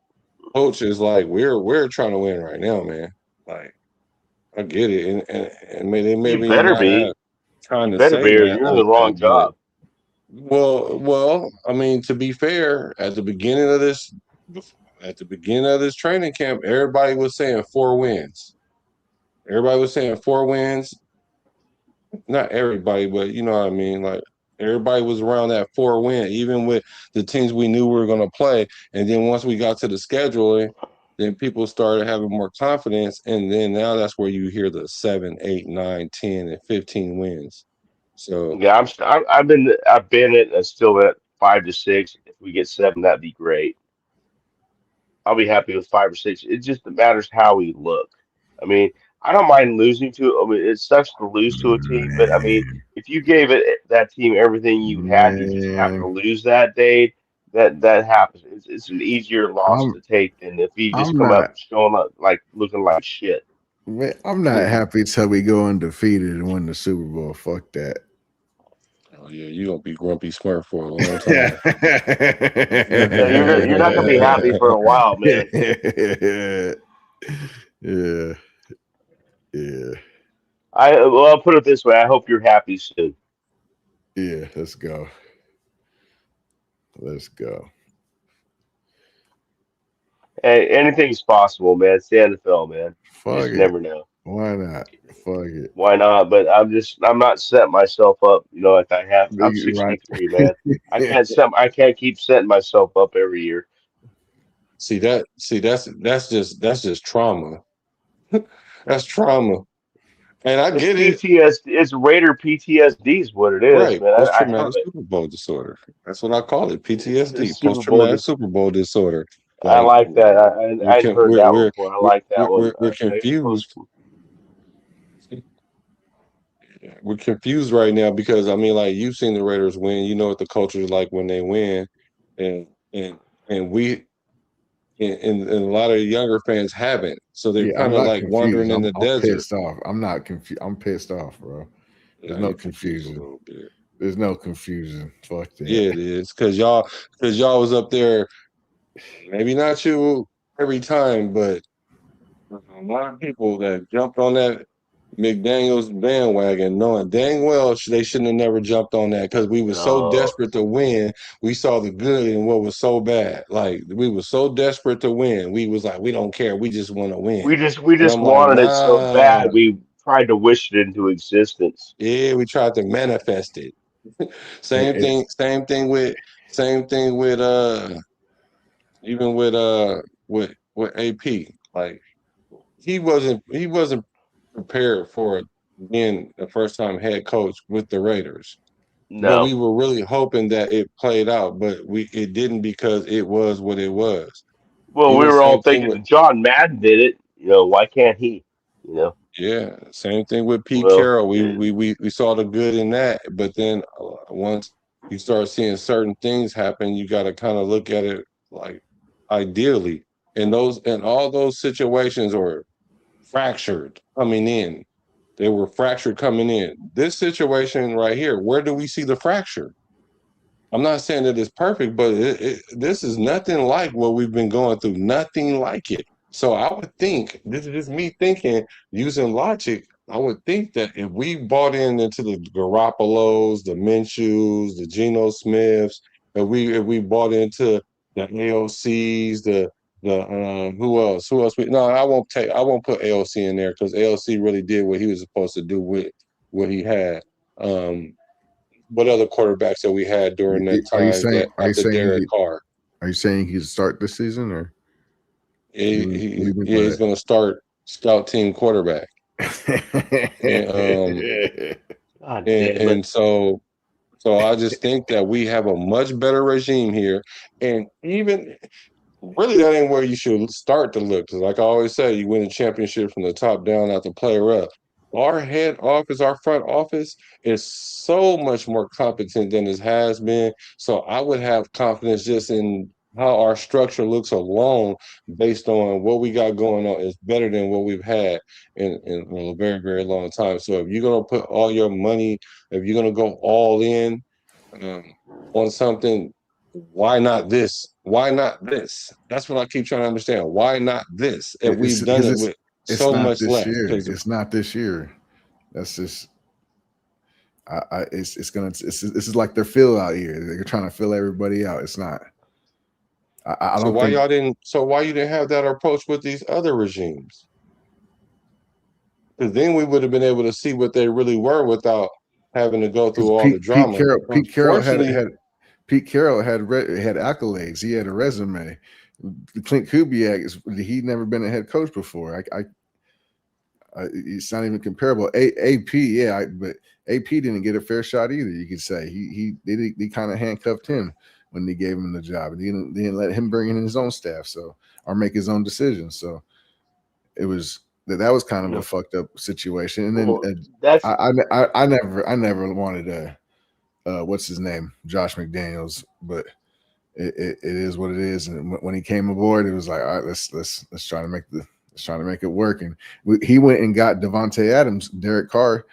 coach is like, we're trying to win right now, man. Like I get it, and they You maybe better not be. have trying You to better say be, or that you're in like the that, wrong but job. I mean, to be fair, at the beginning of this training camp, everybody was saying 4 wins. Everybody was saying 4 wins. Not everybody, but you know what I mean. Like everybody was around that 4 win, even with the teams we knew we were going to play. And then once we got to the scheduling, then people started having more confidence, and then now that's where you hear the 7, 8, 9, 10, and 15 wins. So Yeah, I've been it. I'm still at 5 to 6. If we get 7, that'd be great. I'll be happy with 5 or 6. It just matters how we look. I mean, I don't mind losing to. I mean, it sucks to lose to a team, but I mean, if you gave that team everything you had, you just happen to Man, lose that day. That happens. It's an easier loss I'm to take than if you just I'm come up not showing up like looking like shit. man, I'm not happy till we go undefeated and win the Super Bowl. Fuck that. oh yeah, you're gonna be grumpy smart for a long time. Yeah, you're not gonna be happy for a while, man. Yeah, yeah, I'll put it this way. I hope you're happy soon. yeah. Let's go. Let's go. Hey, anything's possible, man. It's the NFL, man. You Fuck just it. never know. Why not? Fuck it. Why not? But I'm not setting myself up, like I have. I'm Right. 63, man. I can't keep setting myself up every year. That's just trauma. That's trauma. And I It's get it. PTSD. It's Raider PTSD is what it is, Right. man. Post I have traumatic it. Super Bowl disorder. That's what I call it. It's PTSD. Super Post Bowl. traumatic Super Bowl disorder. I Like like that. I'd heard we're that one we're before. I like that one. we're Post. confused. We're confused right now because I mean, like you've seen the Raiders win. You know what the culture is like when they win, and and and we and a lot of younger fans haven't. So they're Yeah, I'm kind of not like confused. wandering in the I'm desert. pissed off. I'm not confused. I'm pissed off, bro. There's Now no you're confused a confusion. little bit. There's no confusion. Fuck that. Yeah, it is because y'all was up there. Maybe not you every time, but a lot of people that jumped on that McDaniel's bandwagon, knowing dang well they shouldn't have never jumped on that because we were so No, desperate to win. We saw the good in what was so bad. Like we were so desperate to win. We was like, we don't care. We just want to win. we And just I'm like, wanted it so nah. bad. We tried to wish it into existence. Yeah, we tried to manifest it. It, Same thing. it's Same thing with even with AP. Like he wasn't prepared for being the first time head coach with the Raiders. But we No. were really hoping that it played out, but it didn't because it was what it was. Well, we Even were all same thing with thinking John Madden did it. Why can't he? You know. yeah, same thing with Pete Well, Carroll. We saw the good in that, but then once you start seeing certain things happen, you got to kind of look at it like ideally. And all those situations are fractured coming in. They were fractured coming in. This situation right here, where do we see the fracture? I'm not saying that it's perfect, but this is nothing like what we've been going through. Nothing like it. So I would think, this is just me thinking, using logic, I would think that if we bought into the Garoppolos, the Minshews, the Geno Smiths, if we bought into the AOCs, the who else? Who else? No, I won't put AOC in there because AOC really did what he was supposed to do with what he had. What other quarterbacks that we had during that are you time saying? that after Derek Carr? Are you saying he could start this season or leaving for He's going to start scout team quarterback, and that? God and, damn it. and so I just think that we have a much better regime here, and even really that ain't where you should start to look. Because like I always say, you win a championship from the top down, not the player up. Our head office, our front office is so much more competent than it has been. So I would have confidence just in how our structure looks alone based on what we got going on is better than what we've had in a very, very long time. So if you're going to put all your money, if you're going to go all in um, on something, why not this? Why not this? That's what I keep trying to understand. Why not this? If It's we've done because it with it's so not much this less, year. because It's not this year. That's just it's gonna this is like their fill out year. They're trying to fill everybody out. It's not. I so don't why think y'all didn't? So why you didn't have that approach with these other regimes? Because then we would have been able to see what they really were without having to go because through all the drama. Pete Carroll Unfortunately, had accolades. He had a resume. Clint Kubiak he'd never been a head coach before. It's not even comparable. AP, yeah, but AP didn't get a fair shot either. You could say they kind of handcuffed him when they gave him the job, and they didn't let him bring in his own staff, so or make his own decisions. So it was that was kind of a fucked up situation. And then Well, that's I never wanted what's his name, Josh McDaniels, but it is what it is. And when he came aboard, it was like, all right, let's try to make it work. And he went and got Devontae Adams, Derek Carr,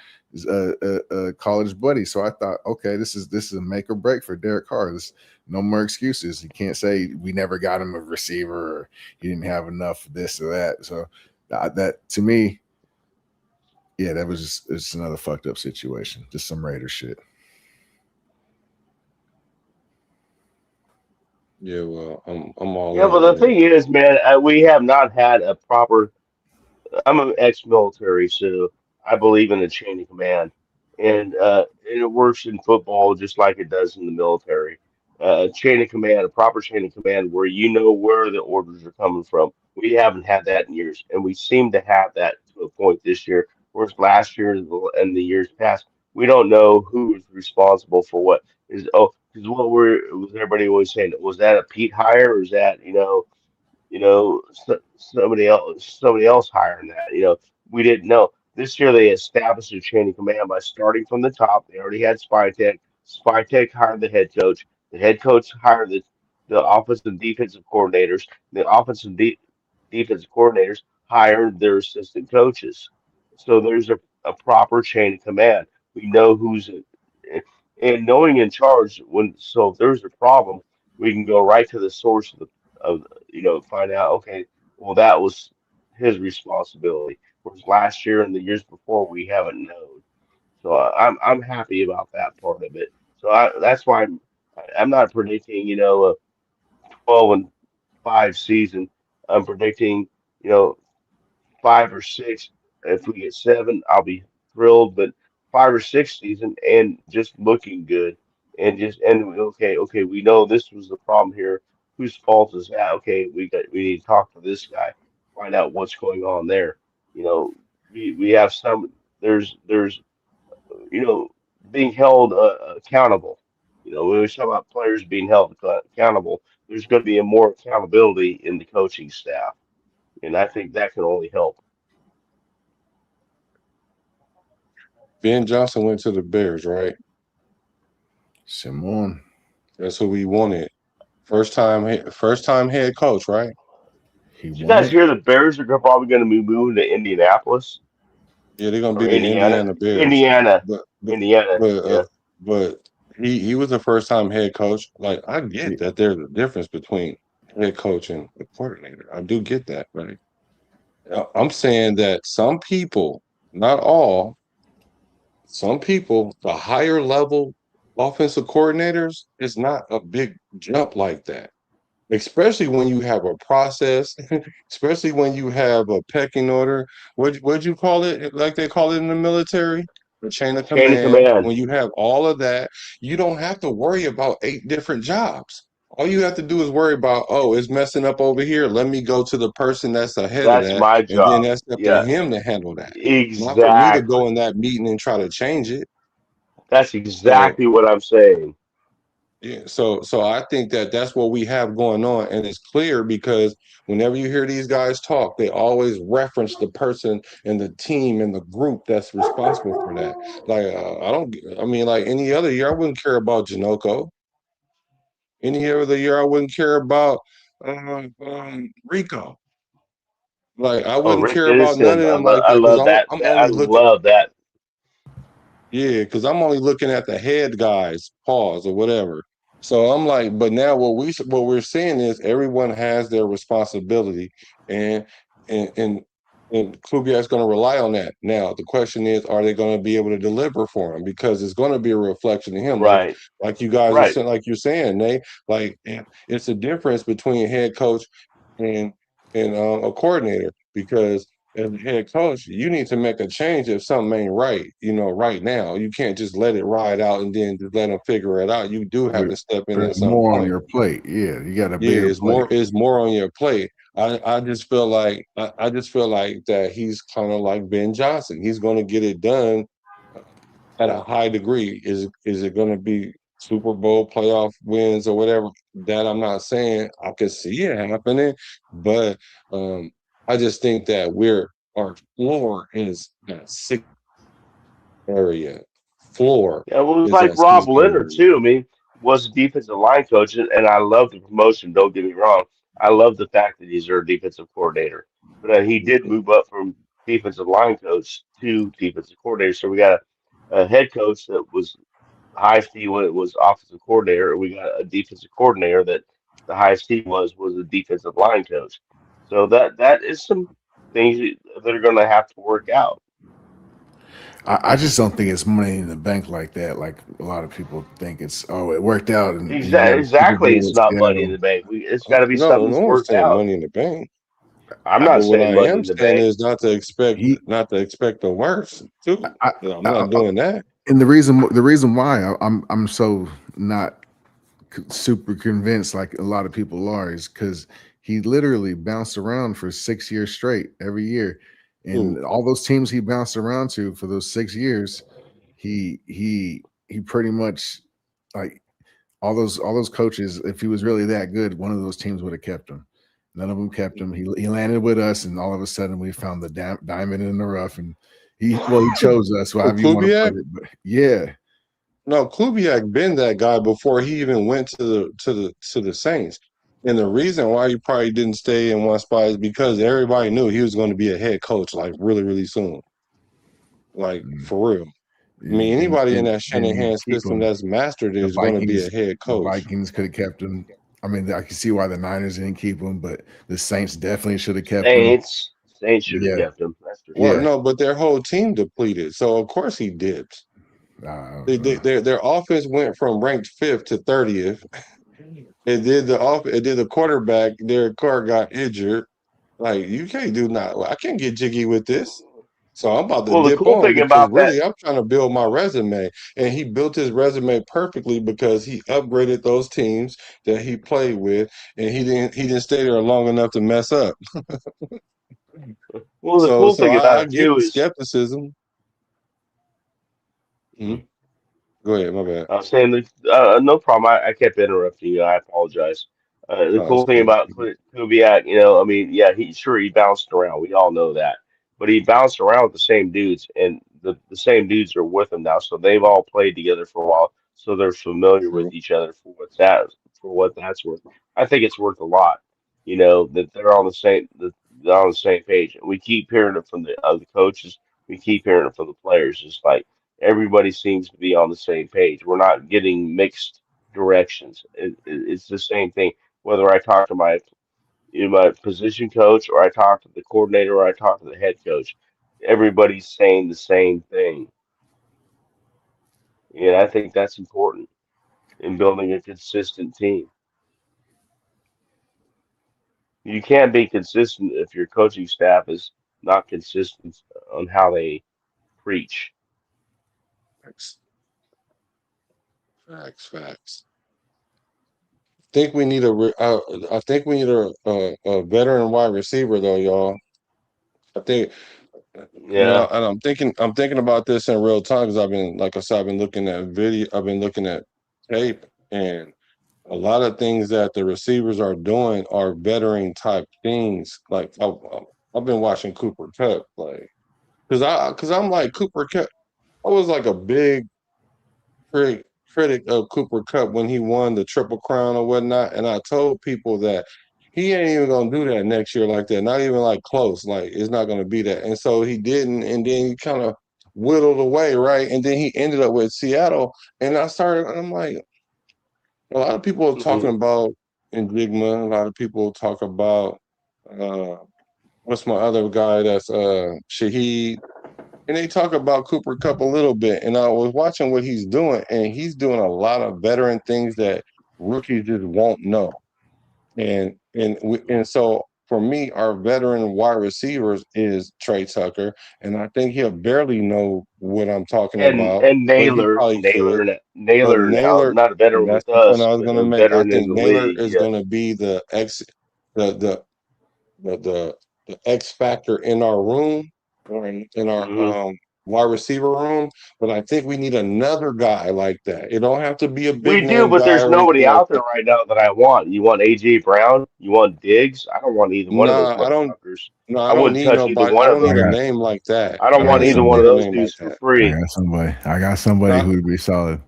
a college buddy. So I thought, okay, this is a make or break for Derek Carr. There's no more excuses. He can't say we never got him a receiver or he didn't have enough of this or that. So that to me, yeah, that was it's another fucked up situation. Just some Raider shit. Yeah, well, I'm all Yeah, in but the on it. thing is, man, we have not had a proper. I'm an ex-military, so I believe in the chain of command, and it works in football just like it does in the military. Chain of command, a proper chain of command, where you know where the orders are coming from. We haven't had that in years, and we seem to have that to a point this year. Whereas last year and the years past, we don't know who is responsible for what. Is because what was everybody always saying? Was that a Pete hire, or is that somebody else hiring that. We didn't know. This year they established a chain of command by starting from the top. They already had Spy Tech. Spy Tech hired the head coach. The head coach hired the offensive and defensive coordinators. The defensive coordinators hired their assistant coaches. So there's a proper chain of command. We know and knowing in charge if there's a problem, we can go right to the source of find out, okay, well, that was his responsibility. Whereas last year and the years before, we haven't known. So I'm happy about that part of it. So that's why I'm not predicting, a 12-5 season. I'm predicting, you know, 5 or 6. If we get 7, I'll be thrilled. But 5 or 6 season and just looking good, and okay, we know this was the problem here. Whose fault is that? Okay, we need to talk to this guy, find out what's going on there. You know, we have some there's being held accountable. When we talk about players being held accountable, there's going to be a more accountability in the coaching staff, and I think that can only help. Ben Johnson went to the Bears, right? Simone. That's who we wanted. First time head coach, right? He Did you won guys it. hear the Bears are probably going to be moving to Indianapolis Yeah, they're gonna be or the Indiana? Indiana Bears. Indiana, But but Indiana. but Yeah, but he was a first time head coach. Like I get that there's a difference between head coach and a coordinator. I do get that, right? I'm saying that some people, not all, some people, the higher level offensive coordinators, is not a big jump like that. Especially when you have a process, especially when you have a pecking order. What'd you call it? Like they call it in the military, the chain of chain of command. command. When you have all of that, you don't have to worry about 8 different jobs. All you have to do is worry about, oh, it's messing up over here. Let me go to the person that's ahead of That's that, my and then job. that's up to Yeah, him to handle that. Not for me to go exactly. in that meeting and try to change it. That's So exactly what I'm saying. yeah, so I think that that's what we have going on, and it's clear because whenever you hear these guys talk, they always reference the person and the team and the group that's responsible for that. Like I don't, I mean, like any other year, I wouldn't care about Janoko. Any other year, I wouldn't care about Rico. Like I Oh, wouldn't Rick care about none Dennison. of them like I that because love that. I'm I only looking. love that. Yeah, because I'm only looking at the head guys, pause or whatever. So I'm like, but now what we're seeing is everyone has their responsibility, and and and and Kubiak's going to rely on that. Now the question is, are they going to be able to deliver for him? Because it's going to be a reflection of him, Right, like you guys are right. saying, like you're saying, Nate. Like it's a difference between a head coach and a coordinator because as a head coach, you need to make a change if something ain't right, right now. You can't just let it ride out and then just let them figure it out. You do have to step in at There's some more on point. your plate. Yeah, you got a Yeah, bigger plate. it's more on your plate. I just feel like I just feel like that he's kind of like Ben Johnson. He's going to get it done at a high degree. Is it going to be Super Bowl playoff wins or whatever? That I'm not saying. I could see it happening, but I just think that our floor is at 6 area. Floor Yeah, well, it was is like at Rob 6 Leonard area. too. I mean, was a defensive line coach, and I love the promotion. Don't get me wrong. I love the fact that he's our defensive coordinator. But he did move up from defensive line coach to defensive coordinator. So we got a head coach that was highest he when it was offensive coordinator. And we got a defensive coordinator that the highest he was a defensive line coach. So that is some things that are going to have to work out. I just don't think it's money in the bank like that. Like a lot of people think it's, oh, it worked out and you got a Super Exactly, Bowl it's with not money in Seattle. the bank. It's got to be No, something no that's one's worked saying out. money in the bank. I'm But not what saying I money am in the saying bank. is not to expect the worst too. I, I'm I, not doing that. and the reason why I'm so not super convinced like a lot of people are is because he literally bounced around for 6 years straight every year, and all those teams he bounced around to for those 6 years, he pretty much like all those coaches. If he was really that good, one of those teams would have kept him. None of them kept him. He landed with us, and all of a sudden we found the diamond in the rough, and he chose us. Oh, However you want to Kubiak? put it, but yeah. No, Kubiak been that guy before he even went to the Saints. And the reason why he probably didn't stay in one spot is because everybody knew he was going to be a head coach like really, really soon. Like for real. I mean, anybody in that Didn't Shanahan keep system him. that's mastered it The is going to be a Vikings, head the coach. Vikings could have kept him. I mean, I can see why the Niners didn't keep him, but the Saints definitely should have kept him. Saints should have Yeah, kept him. That's for Well, sure. yeah. no, but their whole team depleted, so of course he dipped. Their offense went from ranked 5th to 30th. It did the quarterback. Derek Carr got injured. Like you can't do not. I can't get jiggy with this. So I'm about to Well, the dip cool on thing because about that, really I'm trying to build my resume. And he built his resume perfectly because he upgraded those teams that he played with, and he didn't stay there long enough to mess up. well, the So cool so thing about I it get too the is, skepticism. Go ahead, my bad. I was saying, no problem. I kept interrupting you. I apologize. The No, it's cool thing cool. about Kubiak, I mean, yeah, he bounced around. We all know that, but he bounced around with the same dudes, and the same dudes are with him now. So they've all played together for a while, so they're familiar with each other for what that's worth. I think it's worth a lot. That they're on the same page. And we keep hearing it from the coaches. We keep hearing it from the players. It's like everybody seems to be on the same page. We're not getting mixed directions. It's the same thing. Whether I talk to my position coach, or I talk to the coordinator, or I talk to the head coach, everybody's saying the same thing. And I think that's important in building a consistent team. You can't be consistent if your coaching staff is not consistent on how they preach. Facts. Think we need I think we need a veteran wide receiver though, y'all. I think Yeah. and I'm thinking about this in real time because I've been, like I said, I've been looking at video, I've been looking at tape, and a lot of things that the receivers are doing are veteran type things. Like I've been watching Cooper Cup, like because I'm like Cooper Cup. I was like a big critic of Cooper Cup when he won the Triple Crown or whatnot, and I told people that he ain't even gonna do that next year like that. Not even like close. Like it's not gonna be that. And so he didn't, and then he kind of whittled away, right? And then he ended up with Seattle, and I'm like, a lot of people are talking Hmm. about Enigma. A lot of people talk about uh, what's my other guy that's Shaheed, and they talk about Cooper Cup a little bit. And I was watching what he's doing, and he's doing a lot of veteran things that rookies just won't know. And so for me, our veteran wide receivers is Trey Tucker, and I think he'll barely know what I'm talking And about, and but he Naylor, probably could. Naylor, But Naylor now, Naylor, not a veteran that's with the point us, I was but going to a make. I veteran in think the Naylor league. is Yeah. going to be the the the X factor in our room, or in our Hmm. wide receiver room. But I think we need another guy like that. It don't have to be a We big do, name but guy there's or anything nobody like out there that. right now that I want. You want AJ Brown? You want Diggs? I don't want either one of those Nah, I don't. motherfuckers. No, I I don't wouldn't need touch either nobody. I one of don't I need them. a got name like that. I I don't I don't want got need either a one somebody. of bigger those name like dudes for that. I free. got somebody. I got somebody Nah, who would be solid.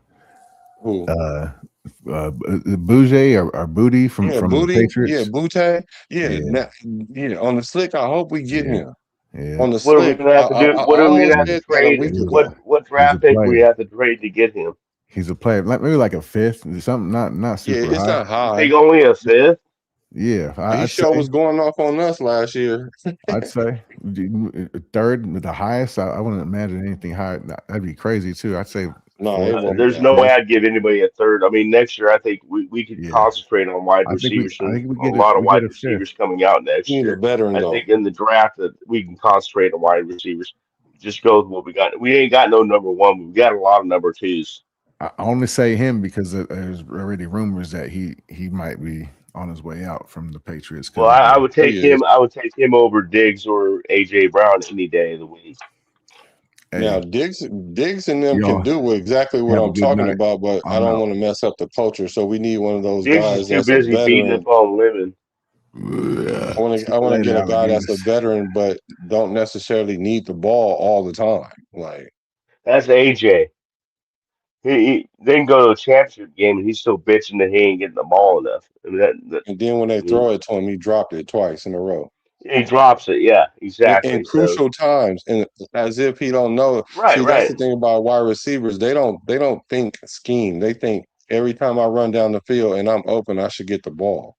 who? Bougie or Booty from Yeah, from the Booty. Yeah, Patriots. Butte. Yeah, Yeah, yeah. On the slick, I hope we get yeah, him. yeah. On the What are we slick, gonna have to do? I What are we gonna almost have to said that a trade? week He's What ago. a what he's a draft pick we player. have to trade to get him? He's a player. Like maybe like a fifth, something not Yeah, super it's high. not You high. think only a fifth? Yeah, He I'd sure say was going off on us last year. I'd say third, the highest. I wouldn't imagine anything higher. That'd be crazy too. I'd say No, fourth, it won't be maybe There's that no way fifth. high. I'd give anybody a third. I mean, next year I think we could Yeah, concentrate on wide I think we receivers I and think we a get it. lot of We get wide a fifth. receivers coming out He next needs a year. veteran I though. think in the draft that we can concentrate on wide receivers. Just go with what we got. We ain't got no number one. We got a lot of number twos. I only say him because there's already rumors that he might be on his way out from the Patriots Well, because of I the. would take He is. him. I would take him over Diggs or AJ Brown any day of the week. Now Hey, Diggs and them can y'all do exactly what have a I'm good talking night. about, but I I'm don't out. want to mess up the culture. So we need one of those Diggs is guys too that's a busy beating veteran. up on women. See I you want to later, get a guy that's a alligators. veteran, but don't necessarily need the ball all the time. Like, That's AJ. He didn't go to a championship game and he's still bitching that he ain't getting the ball enough. I mean, and then when I they mean, throw it to him, he dropped it twice in a row. he drops it. Yeah, In exactly. So crucial times, and as if he don't know. right, See, that's right. the thing about wide receivers. They don't think scheme. They think every time I run down the field and I'm open, I should get the ball.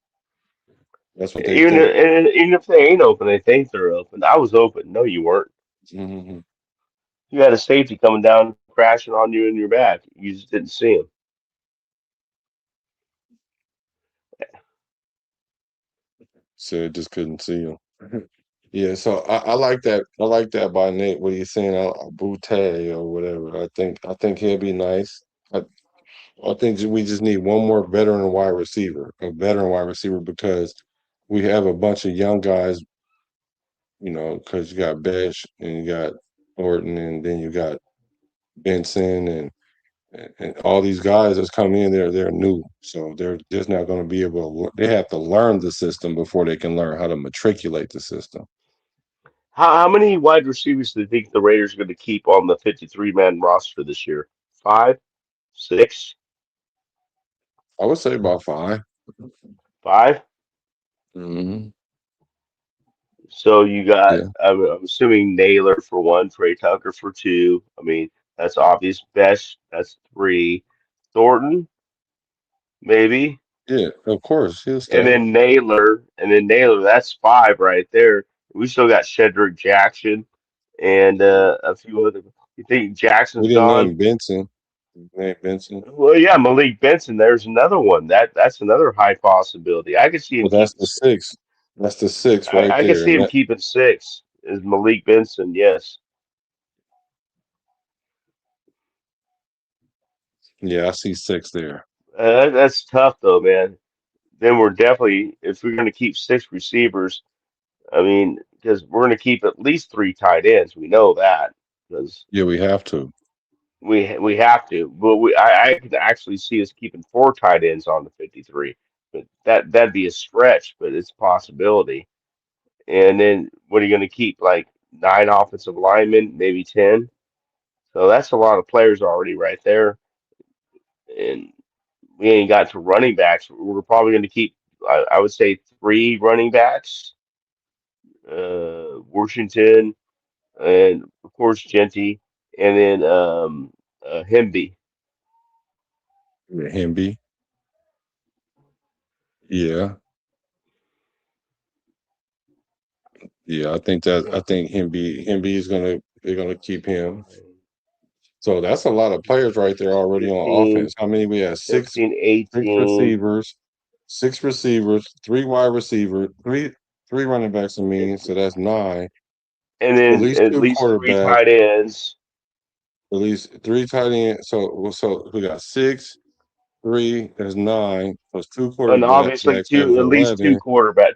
That's what they think. Even if they ain't open, they think they're open. I was open. No, you weren't. Hmm. You had a safety coming down, crashing on you in your back. You just didn't see him. So just couldn't see him. Yeah, so I like that. I like that by Nate. What he's saying, Boutte or whatever. I think he'll be nice. I, I think we just need one more veteran wide receiver, a veteran wide receiver, because we have a bunch of young guys. Because you got Besh and you got Orton, and then you got Benson and all these guys that's coming in there. They're new, so they're just not going to be able to. They have to learn the system before they can learn how to matriculate the system. How many wide receivers do you think the Raiders are going to keep on the 53-man roster this year? Five, six, I would say about five. five? Hmm. So you got, Yeah, I'm assuming Naylor for one, Trey Tucker for two. I mean, that's obvious. Best, that's three. Thornton, maybe. yeah, of course he'll And stay. then Naylor, that's five right there. We still got Shedrick Jackson and a few other. You think We Jackson's didn't gone? name Benson. Name Benson. Well, yeah, Malik Benson. There's another one. That's another high possibility. I could see him Well, that's keeping the six. six. That's the six right I could there. see And him that, keeping six. Is Malik Benson? Yes. yeah, I see six there. That's tough though, man. Then we're definitely, if we're going to keep six receivers, I mean, because we're going to keep at least three tight ends. We know that because Yeah, we have to. we have to. But I could actually see us keeping four tight ends on the 53. But that'd be a stretch, but it's a possibility. And then what are you going to keep? Like nine offensive linemen, maybe 10. So that's a lot of players already right there. And we ain't got to running backs. We're probably going to keep, I would say, three running backs. Washington, and of course Genty, and then Hemby. Yeah, Himby. Yeah, yeah. I think Himby is gonna. They're gonna keep him. So that's a lot of players right there already on 15, offense. How many we have? Six, 17, six 18, receivers, three wide receivers, three running backs. I mean, so that's nine. and At then least at two least three quarterbacks. tight ends. At least three tight ends. So we got six, three. That's nine. Plus two And obviously quarterbacks. That's at least 11,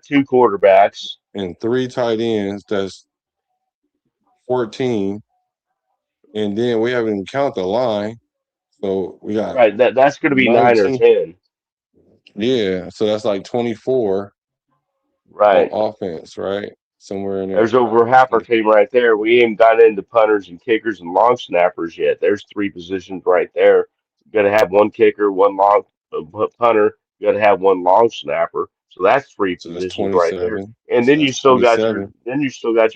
two quarterbacks. and three tight ends. That's 14. And then we haven't even count the line. So we got Right, that's going to be nine or 19. 10. Yeah. So that's like 24 on Right. offense, right? Somewhere in There's there. over half our team right there. We ain't got into punters and kickers and long snappers yet. There's three positions right there. You got to have one kicker, one long punter. You got to have one long snapper. So that's three So that's positions right there. 27. And So then you that's still got your 27.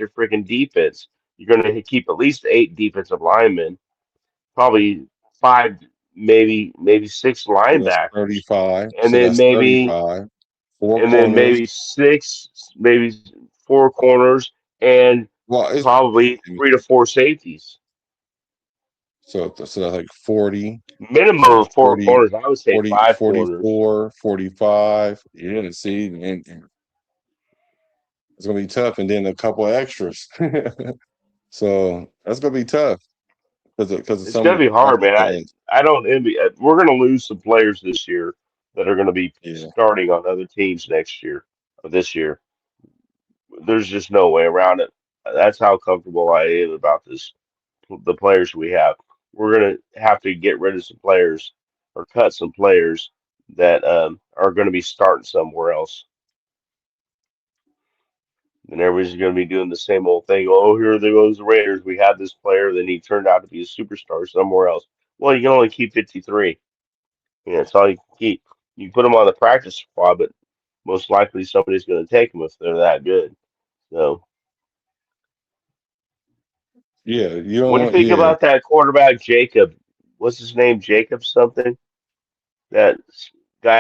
freaking defense. You're going to keep at least eight defensive linemen, probably five, maybe six So that's linebackers, 35. and So then that's maybe 35. 4 and then corners. maybe six, maybe four corners, and Well, it's probably 3 to 4 safeties. so that's like 40, Minimum of four 40, corners. I would say 40, 5 corners. 44, 45. Yeah, see, and it's gonna be tough, and then a couple of extras. So that's gonna be tough because of It's gonna some be hard, couple man. things. I don't envy. We're gonna lose some players this year that are gonna be Yeah, starting on other teams next year or this year. There's just no way around it. That's how comfortable I am about this. The players we have, we're gonna have to get rid of some players or cut some players that are gonna be starting somewhere else. And everybody's going to be doing the same old thing. Oh, here there goes the Raiders. We had this player, then he turned out to be a superstar somewhere else. Well, you can only keep 53. That's all you can keep. You put them on the practice squad, but most likely somebody's going to take them if they're that good. So, yeah. You don't what do you want. think Yeah, about that quarterback, Jacob? What's his name? Jacob something? That